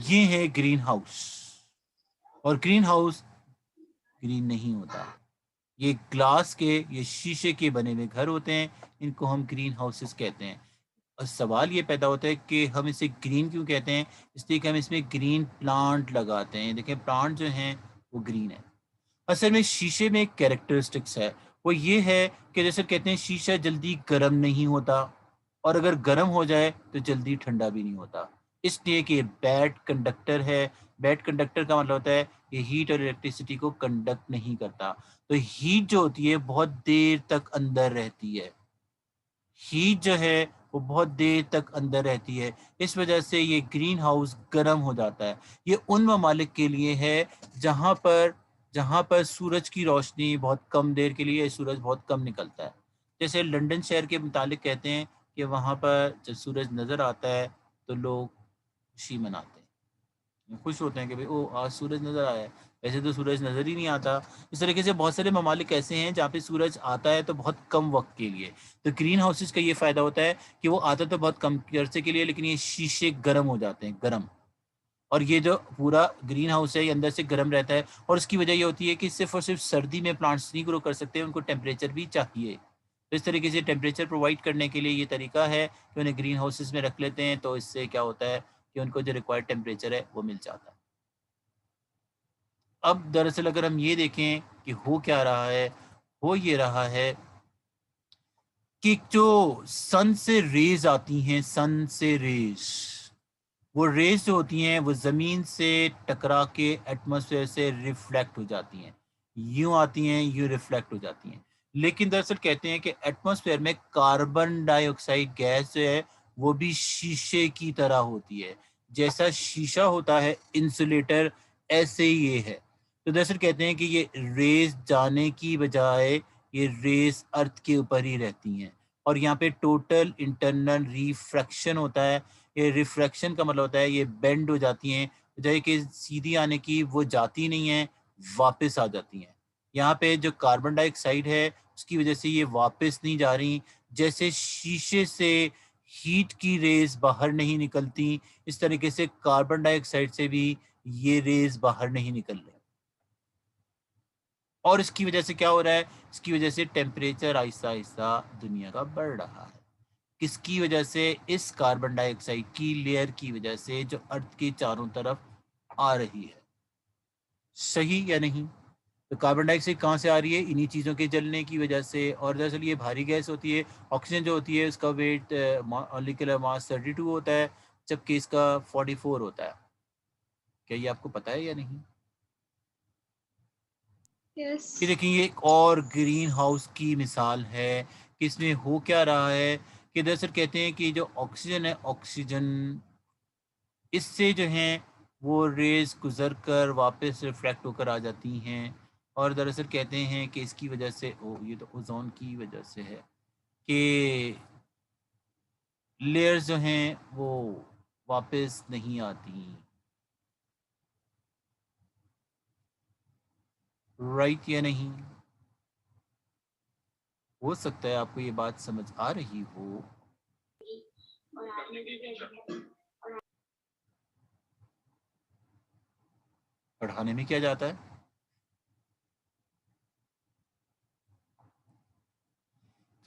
یہ ہے گرین ہاؤس، اور گرین ہاؤس گرین نہیں ہوتا، یہ گلاس کے، یہ شیشے کے بنے ہوئے گھر ہوتے ہیں، ان کو ہم گرین ہاؤسز کہتے ہیں۔ اور سوال یہ پیدا ہوتا ہے کہ ہم اسے گرین کیوں کہتے ہیں؟ اس لیے کہ ہم اس میں گرین پلانٹ لگاتے ہیں۔ دیکھیں پلانٹ جو ہیں وہ گرین ہے۔ اصل میں شیشے میں ایک کیریکٹرسٹکس ہے، وہ یہ ہے کہ جیسے کہتے ہیں شیشہ جلدی گرم نہیں ہوتا، اور اگر گرم ہو جائے تو جلدی ٹھنڈا بھی نہیں ہوتا۔ اس لیے کہ یہ بیڈ کنڈکٹر ہے. بیڈ کنڈکٹر کا مطلب ہوتا ہے یہ ہیٹ اور الیکٹریسٹی کو کنڈکٹ نہیں کرتا. تو ہیٹ جو ہوتی ہے بہت دیر تک اندر رہتی ہے. ہیٹ جو ہے وہ بہت دیر تک اندر رہتی ہے. اس وجہ سے یہ گرین ہاؤس گرم ہو جاتا ہے. یہ ان ممالک کے لیے ہے جہاں پر سورج کی روشنی بہت کم دیر کے لیے سورج بہت کم نکلتا ہے. جیسے لنڈن شہر کے متعلق کہتے ہیں کہ وہاں پر جب سورج نظر آتا ہے تو لوگ خوشی مناتے ہیں, خوش ہوتے ہیں کہ بھئی او آج سورج نظر آیا ہے. ویسے تو سورج نظر ہی نہیں آتا. اس طریقے سے بہت سارے ممالک ایسے ہیں جہاں پہ سورج آتا ہے تو بہت کم وقت کے لیے. تو گرین ہاؤسز کا یہ فائدہ ہوتا ہے کہ وہ آتا تو بہت کم عرصے کے لیے, لیکن یہ شیشے گرم ہو جاتے ہیں, گرم. اور یہ جو پورا گرین ہاؤس ہے یہ اندر سے گرم رہتا ہے, اور اس کی وجہ یہ ہوتی ہے کہ صرف اور صرف سردی میں پلانٹس نہیں گرو کر سکتے, ان کو ٹیمپریچر بھی چاہیے. تو اس طریقے سے ٹیمپریچر پرووائڈ کرنے کے لیے یہ طریقہ ہے کہ انہیں گرین ہاؤسز میں رکھ لیتے ہیں, تو اس سے کیا ہوتا ہے کہ ان کو جو ریکوائرڈ ٹیمپریچر ہے وہ مل جاتا ہے. اب دراصل اگر ہم یہ دیکھیں کہ ہو کیا رہا ہے, ہو یہ رہا ہے کہ جو سن سے ریز آتی ہیں, سن سے ریز, وہ ریز جو ہوتی ہیں وہ زمین سے ٹکرا کے ایٹماسفیئر سے ریفلیکٹ ہو جاتی ہیں. یوں آتی ہیں, یوں ریفلیکٹ ہو جاتی ہیں. لیکن دراصل کہتے ہیں کہ ایٹماسفیئر میں کاربن ڈائی آکسائڈ گیس جو ہے وہ بھی شیشے کی طرح ہوتی ہے. جیسا شیشہ ہوتا ہے انسولیٹر, ایسے ہی یہ ہے. تو دراصل کہتے ہیں کہ یہ ریز جانے کی بجائے یہ ریز ارتھ کے اوپر ہی رہتی ہیں, اور یہاں پہ ٹوٹل انٹرنل ریفریکشن ہوتا ہے. یہ ریفریکشن کا مطلب ہوتا ہے یہ بینڈ ہو جاتی ہیں, بجائے کہ سیدھی آنے کی وہ جاتی نہیں ہیں, واپس آ جاتی ہیں. یہاں پہ جو کاربن ڈائی آکسائڈ ہے اس کی وجہ سے یہ واپس نہیں جا رہی. جیسے شیشے سے ہیٹ کی ریز باہر نہیں نکلتی, اس طریقے سے کاربن ڈائی آکسائڈ سے بھی یہ ریز باہر نہیں نکل رہی. اور اس کی وجہ سے کیا ہو رہا ہے, اس کی وجہ سے ٹیمپریچر آہستہ آہستہ دنیا کا بڑھ رہا ہے. کس کی وجہ سے؟ اس کاربن ڈائی آکسائڈ کی لیئر کی وجہ سے جو ارتھ کے چاروں طرف آ رہی ہے. صحیح یا نہیں؟ تو کاربن ڈائی آکسائڈ کہاں سے آ رہی ہے؟ انہی چیزوں کے جلنے کی وجہ سے. اور دراصل یہ بھاری گیس ہوتی ہے. آکسیجن جو ہوتی ہے اس کا ویٹ مالیکولر ماس 32 ہوتا ہے, جبکہ اس کا 44 ہوتا ہے. کیا یہ آپ کو پتا ہے یا نہیں؟ یس. یہ دیکھیں یہ ایک اور گرین ہاؤس کی مثال ہے کہ اس میں ہو کیا رہا ہے کہ دراصل کہتے ہیں کہ جو آکسیجن ہے, آکسیجن اس سے جو ہیں وہ ریز گزر کر واپس ریفلیکٹ ہو کر آ جاتی ہیں. اور دراصل کہتے ہیں کہ اس کی وجہ سے یہ تو اوزون کی وجہ سے ہے کہ لیئرز جو ہیں وہ واپس نہیں آتی. رائٹ یا نہیں؟ ہو سکتا ہے آپ کو یہ بات سمجھ آ رہی ہو. پڑھانے میں کیا جاتا ہے؟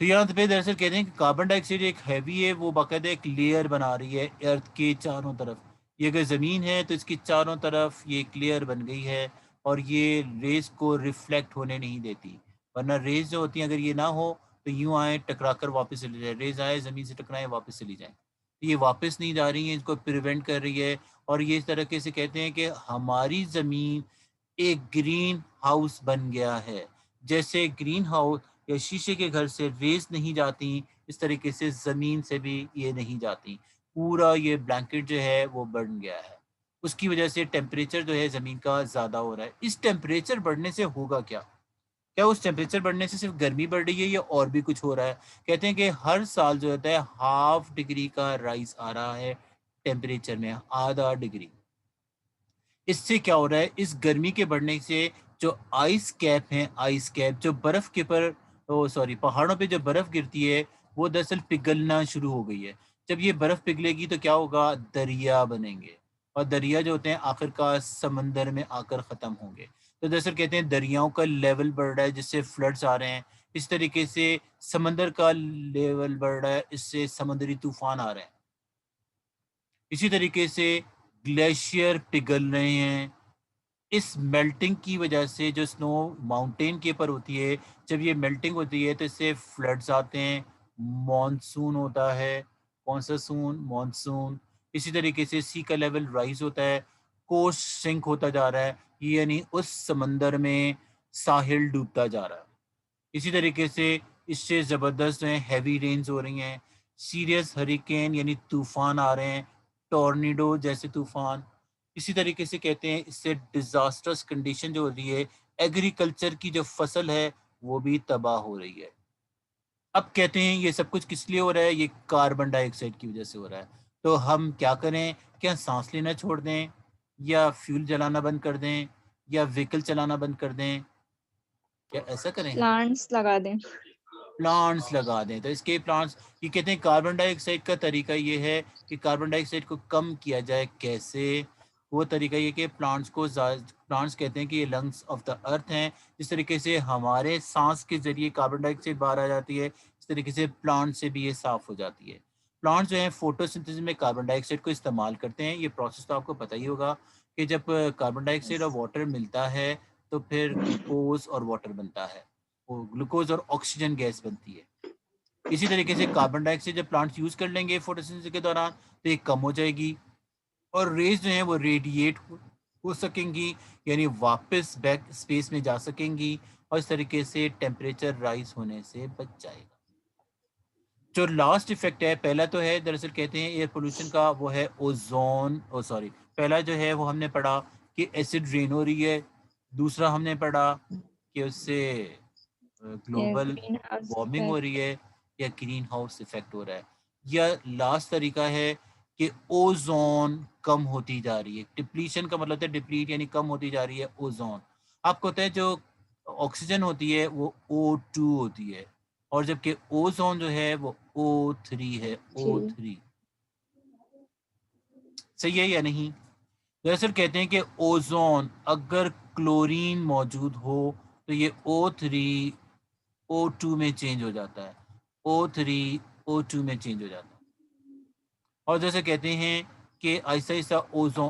تو یہاں پہ دراصل کہتے ہیں کہ کاربن ڈائی آکسائڈ ایک ہیوی ہے, وہ باقاعدہ ایک لیئر بنا رہی ہے ارتھ کے چاروں طرف. یہ اگر زمین ہے تو اس کی چاروں طرف یہ ایک لیئر بن گئی ہے, اور یہ ریز کو ریفلیکٹ ہونے نہیں دیتی. ورنہ ریز جو ہوتی ہیں اگر یہ نہ ہو تو یوں آئیں ٹکرا کر واپس چلی جائے, ریز آئے زمین سے ٹکرائیں واپس چلی جائیں. یہ واپس نہیں جا رہی ہیں, اس کو پریونٹ کر رہی ہے. اور یہ اس طریقے سے کہتے ہیں کہ ہماری زمین ایک گرین ہاؤس بن گیا ہے. جیسے گرین ہاؤس یا شیشے کے گھر سے ریز نہیں جاتی, اس طریقے سے زمین سے بھی یہ نہیں جاتی. پورا یہ بلینکٹ جو ہے وہ بن گیا ہے. اس کی وجہ سے ٹیمپریچر جو ہے زمین کا زیادہ ہو رہا ہے. اس ٹیمپریچر بڑھنے سے ہوگا کیا؟ کیا اس ٹیمپریچر بڑھنے سے صرف گرمی بڑھ رہی ہے یا اور بھی کچھ ہو رہا ہے؟ کہتے ہیں کہ ہر سال جو ہوتا ہے 0.5 ڈگری کا رائز آ رہا ہے ٹیمپریچر میں, آدھا ڈگری. اس سے کیا ہو رہا ہے؟ اس گرمی کے بڑھنے سے جو آئس کیپ ہیں, آئس کیپ جو برف کے پر پہاڑوں پہ جو برف گرتی ہے وہ دراصل پگھلنا شروع ہو گئی ہے. جب یہ برف پگھلے گی تو کیا ہوگا؟ دریا بنیں گے, اور دریا جو ہوتے ہیں آخر کار سمندر میں آ کر ختم ہوں گے. تو دراصل کہتے ہیں دریاؤں کا لیول بڑھ رہا ہے جس سے فلڈز آ رہے ہیں. اس طریقے سے سمندر کا لیول بڑھ رہا ہے, اس سے سمندری طوفان آ رہے ہیں. اسی طریقے سے گلیشیئر پگھل رہے ہیں. اس میلٹنگ کی وجہ سے جو سنو ماؤنٹین کے اوپر ہوتی ہے, جب یہ میلٹنگ ہوتی ہے تو اس سے فلڈز آتے ہیں, مانسون ہوتا ہے. کون سا سون؟ مانسون. اسی طریقے سے سی کا لیول رائز ہوتا ہے، کوسٹ سنک ہوتا جا رہا ہے، یعنی اس سمندر میں ساحل ڈوبتا جا رہا ہے. اسی طریقے سے اس سے زبردست ہیں ہیوی رینز ہو رہی ہیں، سیریس ہریکین یعنی طوفان آ رہے ہیں، ٹورنیڈو جیسے طوفان. اسی طریقے سے کہتے ہیں اس سے ڈیزاسٹرس کنڈیشن جو ہو رہی ہے، ایگریکلچر کی جو فصل ہے وہ بھی تباہ ہو رہی ہے. اب کہتے ہیں یہ سب کچھ کس لیے ہو رہا ہے؟ یہ کاربن ڈائی آکسائڈ کی وجہ سے ہو رہا ہے. تو ہم کیا کریں؟ کیا سانس لینا چھوڑ دیں، یا فیول جلانا بند کر دیں، یا وہیکل چلانا بند کر دیں؟ کیا ایسا کریں؟ پلانٹس لگا دیں. پلانٹس لگا دیں. تو اس کے پلانٹس، یہ کہتے ہیں کاربن ڈائی آکسائڈ کا طریقہ یہ ہے کہ کاربن ڈائی آکسائڈ کو کم کیا جائے. کیسے؟ وہ طریقہ یہ کہ پلانٹس کہتے ہیں کہ یہ لنگس آف دا ارتھ ہیں. جس طریقے سے ہمارے سانس کے ذریعے کاربن ڈائی آکسائڈ باہر آ جاتی ہے، اس طریقے سے پلانٹ سے بھی یہ صاف ہو جاتی ہے. پلانٹ جو ہیں فوٹو سنتھسس میں کاربن ڈائی آکسائڈ کو استعمال کرتے ہیں. یہ پروسیس تو آپ کو پتہ ہی ہوگا کہ جب کاربن ڈائی آکسائڈ اور واٹر ملتا ہے تو پھر گلوکوز اور واٹر بنتا ہے، وہ گلوکوز اور آکسیجن گیس بنتی ہے. اسی طریقے سے کاربن ڈائی آکسائڈ جب پلانٹس یوز کر لیں گے فوٹوسنتھسس کے دوران تو یہ کم ہو جائے گی، اور ریز جو ہیں وہ ریڈیٹ ہو سکیں گی، یعنی واپس بیک اسپیس میں جا سکیں گی، اور اس طریقے سے ٹیمپریچر رائز ہونے سے بچ جائے گا. جو لاسٹ ایفیکٹ ہے، پہلا تو ہے دراصل کہتے ہیں ایئر پولوشن کا، وہ ہے اوزون. پہلا جو ہے وہ ہم نے پڑھا کہ ایسڈ رین ہو رہی ہے. دوسرا ہم نے پڑھا کہ اس سے گلوبل گرین ہاؤس وارمنگ ہو رہی ہے یا گرین ہاؤس ایفیکٹ ہو رہا ہے. یا لاسٹ طریقہ ہے کہ اوزون کم ہوتی جا رہی ہے. ڈپلیشن کا مطلب ہے ڈپلیٹ یعنی کم ہوتی جا رہی ہے اوزون. آپ کو پتہ ہے جو آکسیجن ہوتی ہے وہ O2 ہوتی ہے، اور جبکہ اوزون جو ہے وہ O3 ہے. O3 صحیح ہے یا نہیں؟ دراصل کہتے ہیں کہ اوزون اگر کلورین موجود ہو تو یہ O3 O2 میں چینج ہو جاتا ہے، O3 O2 میں چینج ہو جاتا ہے. اور جیسے کہتے ہیں کہ آہستہ آہستہ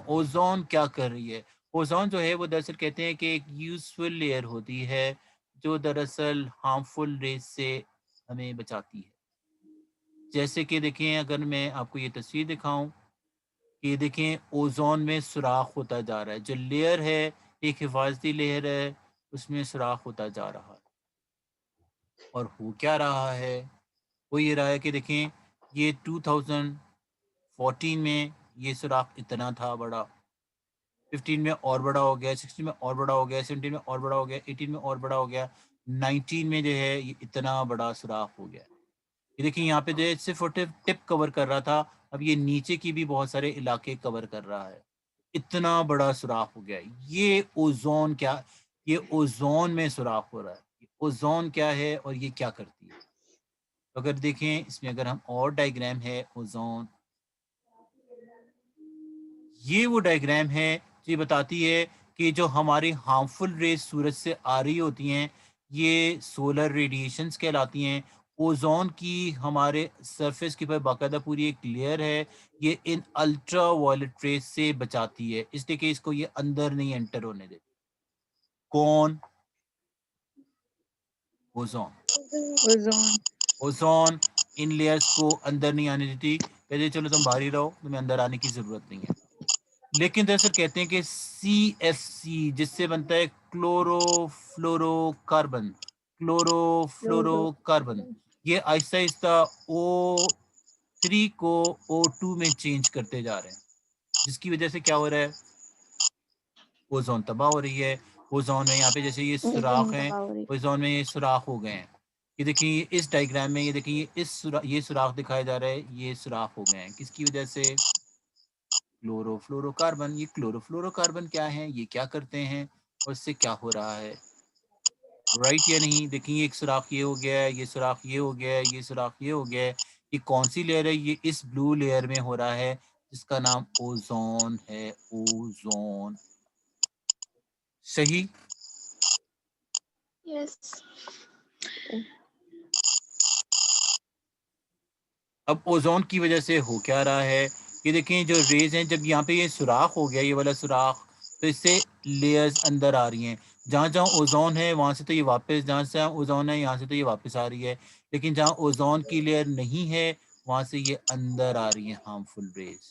اوزون کیا کر رہی ہے؟ اوزون جو ہے وہ دراصل کہتے ہیں کہ ایک یوزفل لیئر ہوتی ہے جو دراصل ہارمفل ریز سے ہمیں بچاتی ہے. جیسے کہ دیکھیں، اگر میں آپ کو یہ تصویر دکھاؤں کہ یہ دیکھیں اوزون میں سوراخ ہوتا جا رہا ہے. جو لیئر ہے ایک حفاظتی لیئر ہے، اس میں سوراخ ہوتا جا رہا ہے. اور ہو کیا رہا ہے؟ وہ یہ رہا ہے کہ دیکھیں یہ 2014 میں یہ سوراخ اتنا تھا بڑا، 15 میں اور بڑا ہو گیا، 16 میں اور بڑا ہو گیا، 17 میں اور بڑا ہو گیا، 18 میں اور بڑا ہو گیا، 19 میں جو ہے یہ اتنا بڑا سوراخ ہو گیا. یہ دیکھیں یہاں پہ جو ہے صرف ٹپ کور کر رہا تھا، اب یہ نیچے کی بھی بہت سارے علاقے کور کر رہا ہے. اتنا بڑا سوراخ ہو گیا. یہ اوزون کیا، یہ اوزون میں سوراخ ہو رہا ہے. اوزون کیا ہے اور یہ کیا کرتی ہے؟ اگر دیکھیں اس میں اگر ہم اور ڈائیگرام ہے اوزون، یہ وہ ڈائیگرام ہے جو بتاتی ہے کہ جو ہماری ہارمفل ریز سورج سے آ رہی ہوتی ہیں یہ سولر ریڈیشنز کہلاتی ہیں. اوزون کی ہمارے سرفیس کے پر باقاعدہ پوری ایک لیئر ہے، یہ ان الٹرا وائلٹ ریز سے بچاتی ہے، اس لیے کہ اس کو یہ اندر نہیں انٹر ہونے دیتی. کون؟ اوزون. اوزون ان لیئرز کو اندر نہیں آنے دیتی، کہتے چلو تم باہر ہی رہو، تمہیں اندر آنے کی ضرورت نہیں ہے. لیکن دراصل کہتے ہیں کہ CFC جس سے بنتا ہے کلورو فلورو کاربن، یہ آہستہ آہستہ O3 کو O2 میں چینج کرتے جا رہے ہیں، جس کی وجہ سے کیا ہو رہا ہے؟ اوزون تباہ ہو رہی ہے. اوزون میں یہاں پہ جیسے یہ سوراخ ہیں، اوزون میں یہ سوراخ ہو گئے ہیں. یہ دیکھیں یہ اس ڈائیگرام میں، یہ دیکھیں یہ سوراخ دکھایا جا رہا ہے، یہ سوراخ ہو گئے ہیں. کس کی وجہ سے؟ Chloro fluoro carbon. یہ کلورو فلورو کاربن کیا ہیں، یہ کیا کرتے ہیں، اور اس سے کیا ہو رہا ہے؟ رائٹ یا نہیں؟ دیکھیں یہ ایک سوراخ یہ ہو گیا ہے، یہ سوراخ یہ ہو گیا ہے، یہ سوراخ یہ ہو گیا ہے. یہ کون سی لیئر ہے؟ یہ اس بلو لیئر میں ہو رہا ہے جس کا نام اوزون ہے. اوزون. صحیح؟ یس. اب اوزون کی وجہ سے ہو کیا رہا ہے؟ یہ دیکھیں جو ریز ہیں، جب یہاں پہ یہ سوراخ ہو گیا، یہ والا سوراخ، تو اس سے لیئرز اندر آ رہی ہیں. جہاں جہاں اوزون ہے وہاں سے تو یہ واپس، جہاں سے اوزون ہے یہاں سے تو یہ واپس آ رہی ہے. لیکن جہاں اوزون کی لیئر نہیں ہے وہاں سے یہ اندر آ رہی ہیں ہارمفل ریز.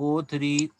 O3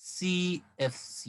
CFC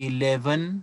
11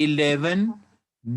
11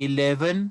11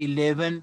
11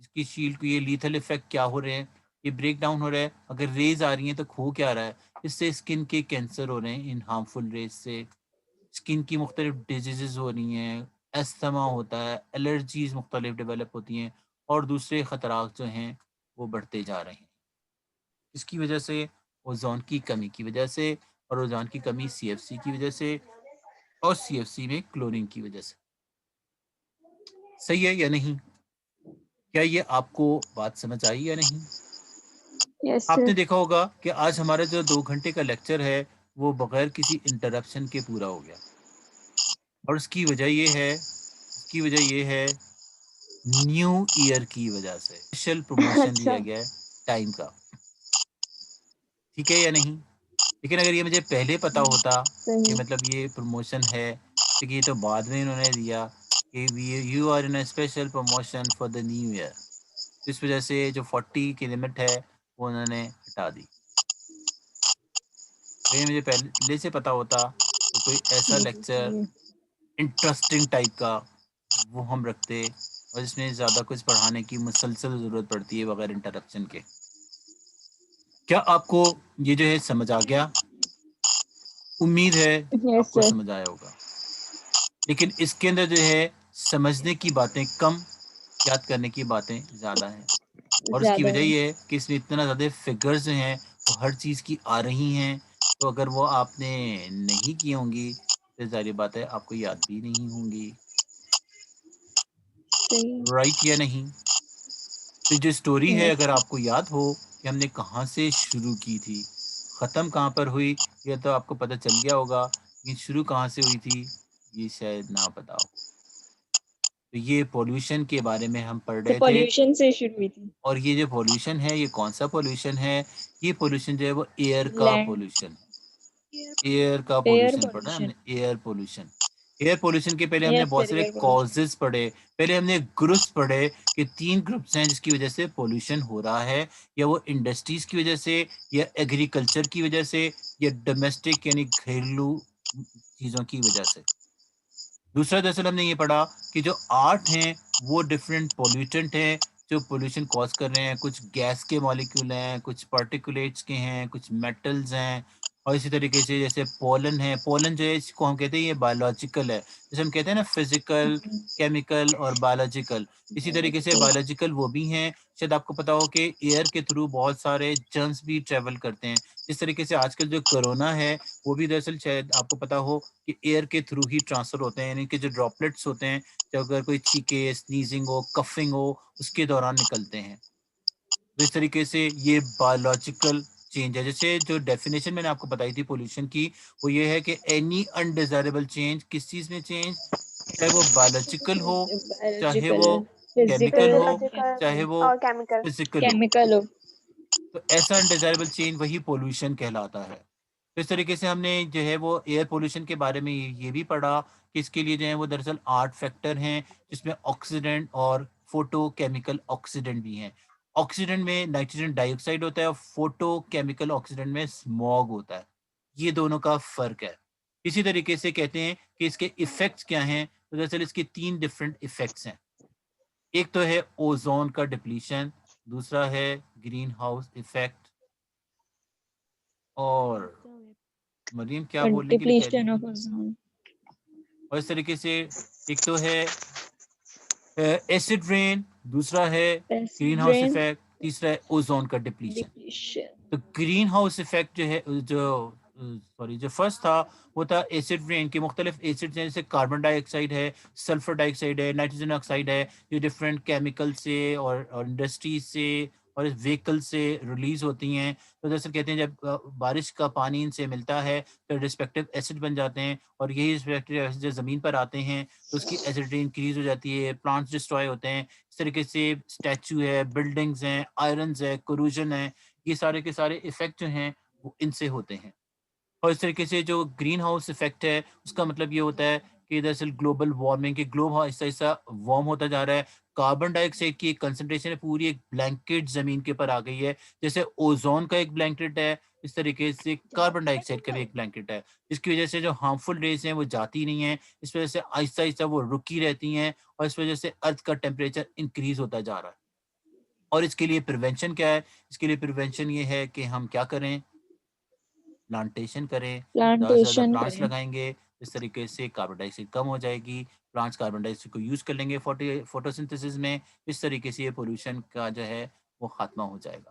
اس کی شیلڈ کو یہ لیتھل افیکٹ کیا ہو رہے ہیں, یہ بریک ڈاؤن ہو رہا ہے. اگر ریز آ رہی ہیں تو کھو کیا رہا ہے, اس سے اسکن کے کینسر ہو رہے ہیں ان ہارمفل ریز سے, اسکن کی مختلف ڈیزیزز ہو رہی ہیں, استھما ہوتا ہے, الرجیز مختلف ڈیولپ ہوتی ہیں, اور دوسرے خطرات جو ہیں وہ بڑھتے جا رہے ہیں. اس کی وجہ سے اوزون کی کمی کی وجہ سے, اور اوزون کی کمی سی ایف سی کی وجہ سے, اور سی ایف سی میں کلورنگ کی وجہ سے. صحیح ہے یا نہیں؟ کیا یہ آپ کو بات سمجھ آئی یا نہیں؟ یس آپ سر. نے دیکھا ہوگا کہ آج ہمارا جو 2 گھنٹے کا لیکچر ہے وہ بغیر کسی انٹرپشن کے پورا ہو گیا, اور اس کی وجہ یہ ہے نیو ایئر کی وجہ سے اسپیشل پروموشن اچھا دیا گیا ہے ٹائم کا. ٹھیک ہے یا نہیں؟ لیکن اگر یہ مجھے پہلے پتا ہوتا کہ صحیح. مطلب یہ پروموشن ہے, تو یہ تو بعد میں انہوں نے دیا کہ you are in special promotion for the new year, اس وجہ سے جو 40 کی لمٹ ہے وہ انہوں نے ہٹا دی. اگر مجھے پہلے سے پتا ہوتا تو کوئی ایسا لیکچر انٹرسٹنگ ٹائپ کا وہ ہم رکھتے, اور اس میں زیادہ کچھ پڑھانے کی مسلسل ضرورت پڑتی ہے بغیر انٹرپشن کے. کیا آپ کو یہ جو ہے سمجھ آ گیا؟ امید ہے آپ یس کو سر. سمجھ آیا ہوگا. لیکن اس کے اندر جو ہے سمجھنے کی باتیں کم, یاد کرنے کی باتیں زیادہ ہیں, اور اس کی زیادہ وجہ ہے. یہ ہے کہ اس میں اتنا زیادہ فگرز ہیں وہ ہر چیز کی آ رہی ہیں, تو اگر وہ آپ نے نہیں کی ہوں گی تو ظاہر بات ہے آپ کو یاد بھی نہیں ہوں گی. صحیح. رائٹ یا نہیں؟ تو جو اسٹوری ہے یس. اگر آپ کو یاد ہو کہ ہم نے کہاں سے شروع کی تھی, ختم کہاں پر ہوئی, یہ تو آپ کو پتہ چل گیا ہوگا, لیکن شروع کہاں سے ہوئی تھی یہ شاید نہ پتا ہو. تو یہ پولوشن کے بارے میں ہم پڑھ رہے تھے, پولوشن سے شروع ہوئی تھی. اور یہ جو پولوشن ہے یہ کون سا پولوشن ہے؟ یہ پولوشن جو ہے وہ ایئر کا لینڈ. پولوشن ہے. ایئر کا ایئر پولوشن پڑھا ہے ہم پولوشن. نے, ایئر پولوشن. ایئر پولوشن کے پہلے ہم نے یس بہت سر. سارے ایئر پولوشن. کازز پڑھے, پہلے ہم نے گروپس پڑھے کہ 3 گروپس ہیں جس کی وجہ سے پولوشن ہو رہا ہے, یا وہ انڈسٹریز کی وجہ سے, یا ایگریکلچر کی وجہ سے, یا ڈومیسٹک یعنی گھریلو چیزوں کی وجہ سے. دوسرا دراصل ہم نے یہ پڑھا کہ جو 8 ہیں وہ ڈفرینٹ پولیوٹنٹ ہیں جو پولوشن کاز کر رہے ہیں. کچھ گیس کے مالیکول ہیں, کچھ پارٹیکولیٹس کے ہیں, کچھ میٹلز ہیں, اور اسی طریقے سے جیسے پولن ہے, پولن جو ہے اس کو ہم کہتے ہیں یہ بایولوجیکل ہے, جیسے ہم کہتے ہیں نا فزیکل, کیمیکل اور بایولوجیکل, اسی طریقے سے بایولوجیکل وہ بھی ہیں. شاید آپ کو پتا ہو کہ ایئر کے تھرو بہت سارے جرمز بھی ٹریول کرتے ہیں, جس طریقے سے آج کل جو کرونا ہے وہ بھی دراصل شاید آپ کو پتا ہو کہ ایئر کے تھرو ہی ٹرانسفر ہوتے ہیں, یعنی کہ جو ڈراپلیٹس ہوتے ہیں جو اگر کوئی چھینکے, سنیزنگ ہو, کفنگ ہو, اس کے دوران نکلتے ہیں. تو اس طریقے سے یہ بایولوجیکل چینج ہے. جیسے جو ڈیفینیشن میں نے آپ کو بتائی تھی پولوشن کی, وہ یہ ہے کہ اینی انڈیزائربل چینج, کس چیز میں چینج, چاہے وہ بایولوجیکل ہو, چاہے بایولوجیکل, وہ کیمیکل فزیکل, ہو, چاہے وہ اور کیمیکل. فزیکل ہو. کیمیکل ہو. تو ایسا انڈیزائربل چینج وہی پولوشن کہلاتا ہے. تو اس طریقے سے ہم نے جو ہے وہ ایئر پولوشن کے بارے میں یہ بھی پڑھا کہ اس کے لیے جو ہے وہ دراصل 8 فیکٹر ہیں, جس میں آکسیڈنٹ اور فوٹو کیمیکل آکسیڈنٹ بھی ہیں. آکسیڈنٹ میں نائٹروجن ڈائی آکسائڈ ہوتا ہے, اور فوٹو کیمیکل آکسیڈنٹ میں اسموگ ہوتا ہے. یہ دونوں کا فرق ہے. اسی طریقے سے کہتے ہیں کہ اس کے ایفیکٹس کیا ہیں, تو دراصل اس کے 3 ڈفرینٹ ایفیکٹس ہیں. ایک تو ہے اوزون کا ڈپلیشن, دوسرا ہے گرین ہاؤس ایفیکٹ, اور مریم کیا بولنے کے لیے کہہ رہی ڈپلیشن تھی, آف اوزون. اور اس طریقے سے ایک تو ہے ایسڈ رین, دوسرا ہے گرین ہاؤس برین. ایفیکٹ, تیسرا ہے اوزون کا ڈپلیشن. ڈپلیشن. تو گرین ہاؤس ایفیکٹ جو ہے جو فرسٹ تھا وہ تھا ایسڈ رین کے مختلف ایسڈ جیسے کاربن ڈائی آکسائڈ ہے, سلفر ڈائی آکسائڈ ہے, نائٹروجن آکسائڈ ہے, جو ڈفرینٹ کیمیکل سے اور انڈسٹریز سے اور وہیکل سے ریلیز ہوتی ہیں. تو جیسے کہتے ہیں جب بارش کا پانی ان سے ملتا ہے تو ریسپیکٹو ایسڈ بن جاتے ہیں, اور یہی ریسپیکٹو ایسڈ جو زمین پر آتے ہیں تو اس کی ایسیڈیٹی انکریز ہو جاتی ہے, پلانٹس ڈسٹرائے ہوتے ہیں. اس طریقے سے اسٹیچو ہے, بلڈنگز ہیں, آئرنز ہے, کروژن ہے, یہ سارے کے سارے ایفیکٹ جو ہیں وہ ان سے ہوتے ہیں. اور اس طریقے سے جو گرین ہاؤس ایفیکٹ ہے اس کا مطلب یہ ہوتا ہے کہ دراصل گلوبل وارمنگ کے گلوب آہستہ آہستہ وارم ہوتا جا رہا ہے. کاربن ڈائی آکسائڈ کی ایک کنسنٹریشن ہے پوری ایک بلینکٹ زمین کے اوپر آ گئی ہے, جیسے اوزون کا ایک بلینکٹ ہے, اس طریقے سے کاربن ڈائی آکسائڈ کا بھی ایک بلینکٹ ہے, جس کی وجہ سے جو ہارمفل ریز ہیں وہ جاتی نہیں ہیں, اس وجہ سے آہستہ آہستہ وہ رکی رہتی ہیں, اور اس وجہ سے ارتھ کا ٹیمپریچر انکریز ہوتا جا رہا ہے. اور اس کے لیے پریونشن کیا ہے؟ اس کے لیے پریونشن یہ ہے کہ ہم کیا کریں؟ پلانٹیشن کریں، زیادہ سے زیادہ پلانٹس لگائیں گے، اس طریقے سے کاربن ڈائی آکسائڈ کم ہو جائے گی، پلانٹس کاربن ڈائی آکسائڈ کو یوز کر لیں گے فوٹوسنتھسس میں، اس طریقے سے یہ پولوشن کا جو ہے وہ خاتمہ ہو جائے گا.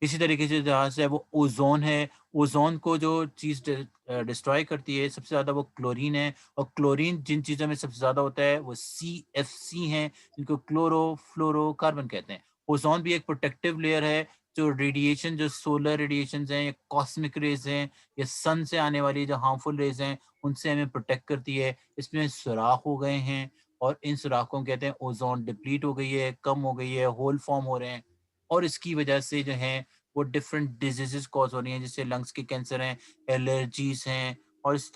اسی طریقے سے جہاں سے وہ اوزون ہے، اوزون کو جو چیز ڈسٹرائے کرتی ہے سب سے زیادہ وہ کلورین ہے، اور کلورین جن چیزوں میں سب سے زیادہ ہوتا ہے وہ CFC ہیں، جن کو کلورو فلورو کاربن کہتے ہیں. اوزون بھی ایک پروٹیکٹیو لیئر ہے جو ریڈیشن، جو سولر ریڈیشنز ہیں یا کاسمک ریز ہیں یا سن سے آنے والی جو ہارمفل ریز ہیں ان سے ہمیں پروٹیکٹ کرتی ہے. اس میں سوراخ ہو گئے ہیں اور ان سوراخوں کہتے ہیں اوزون ڈپلیٹ ہو گئی ہے، کم ہو گئی ہے، ہول فارم ہو رہے ہیں، اور اس کی وجہ سے جو ہیں وہ ڈفرینٹ ڈیزیزز کوز ہو رہی ہیں، جیسے لنگس کے کینسر ہیں، الرجیز ہیں، اور اسی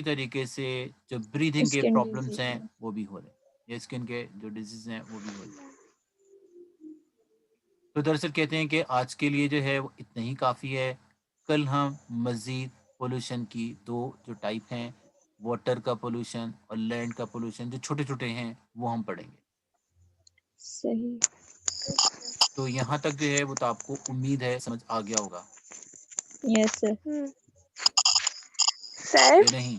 طریقے سے جو بریدنگ کے پرابلمس ہیں وہ بھی ہو رہے ہیں، یا اسکن کے جو ڈیزیز ہیں وہ بھی ہو رہے ہیں. تو دراصل کہتے ہیں کہ آج کے لیے جو ہے وہ اتنا ہی کافی ہے. کل ہم مزید پولوشن کی دو جو ٹائپ ہیں، واٹر کا پولوشن اور لینڈ کا پولوشن، جو چھوٹے چھوٹے ہیں وہ ہم پڑھیں گے. صحیح. تو یہاں تک جو ہے وہ تو آپ کو امید ہے سمجھ آ گیا ہوگا. یس سر. یا نہیں؟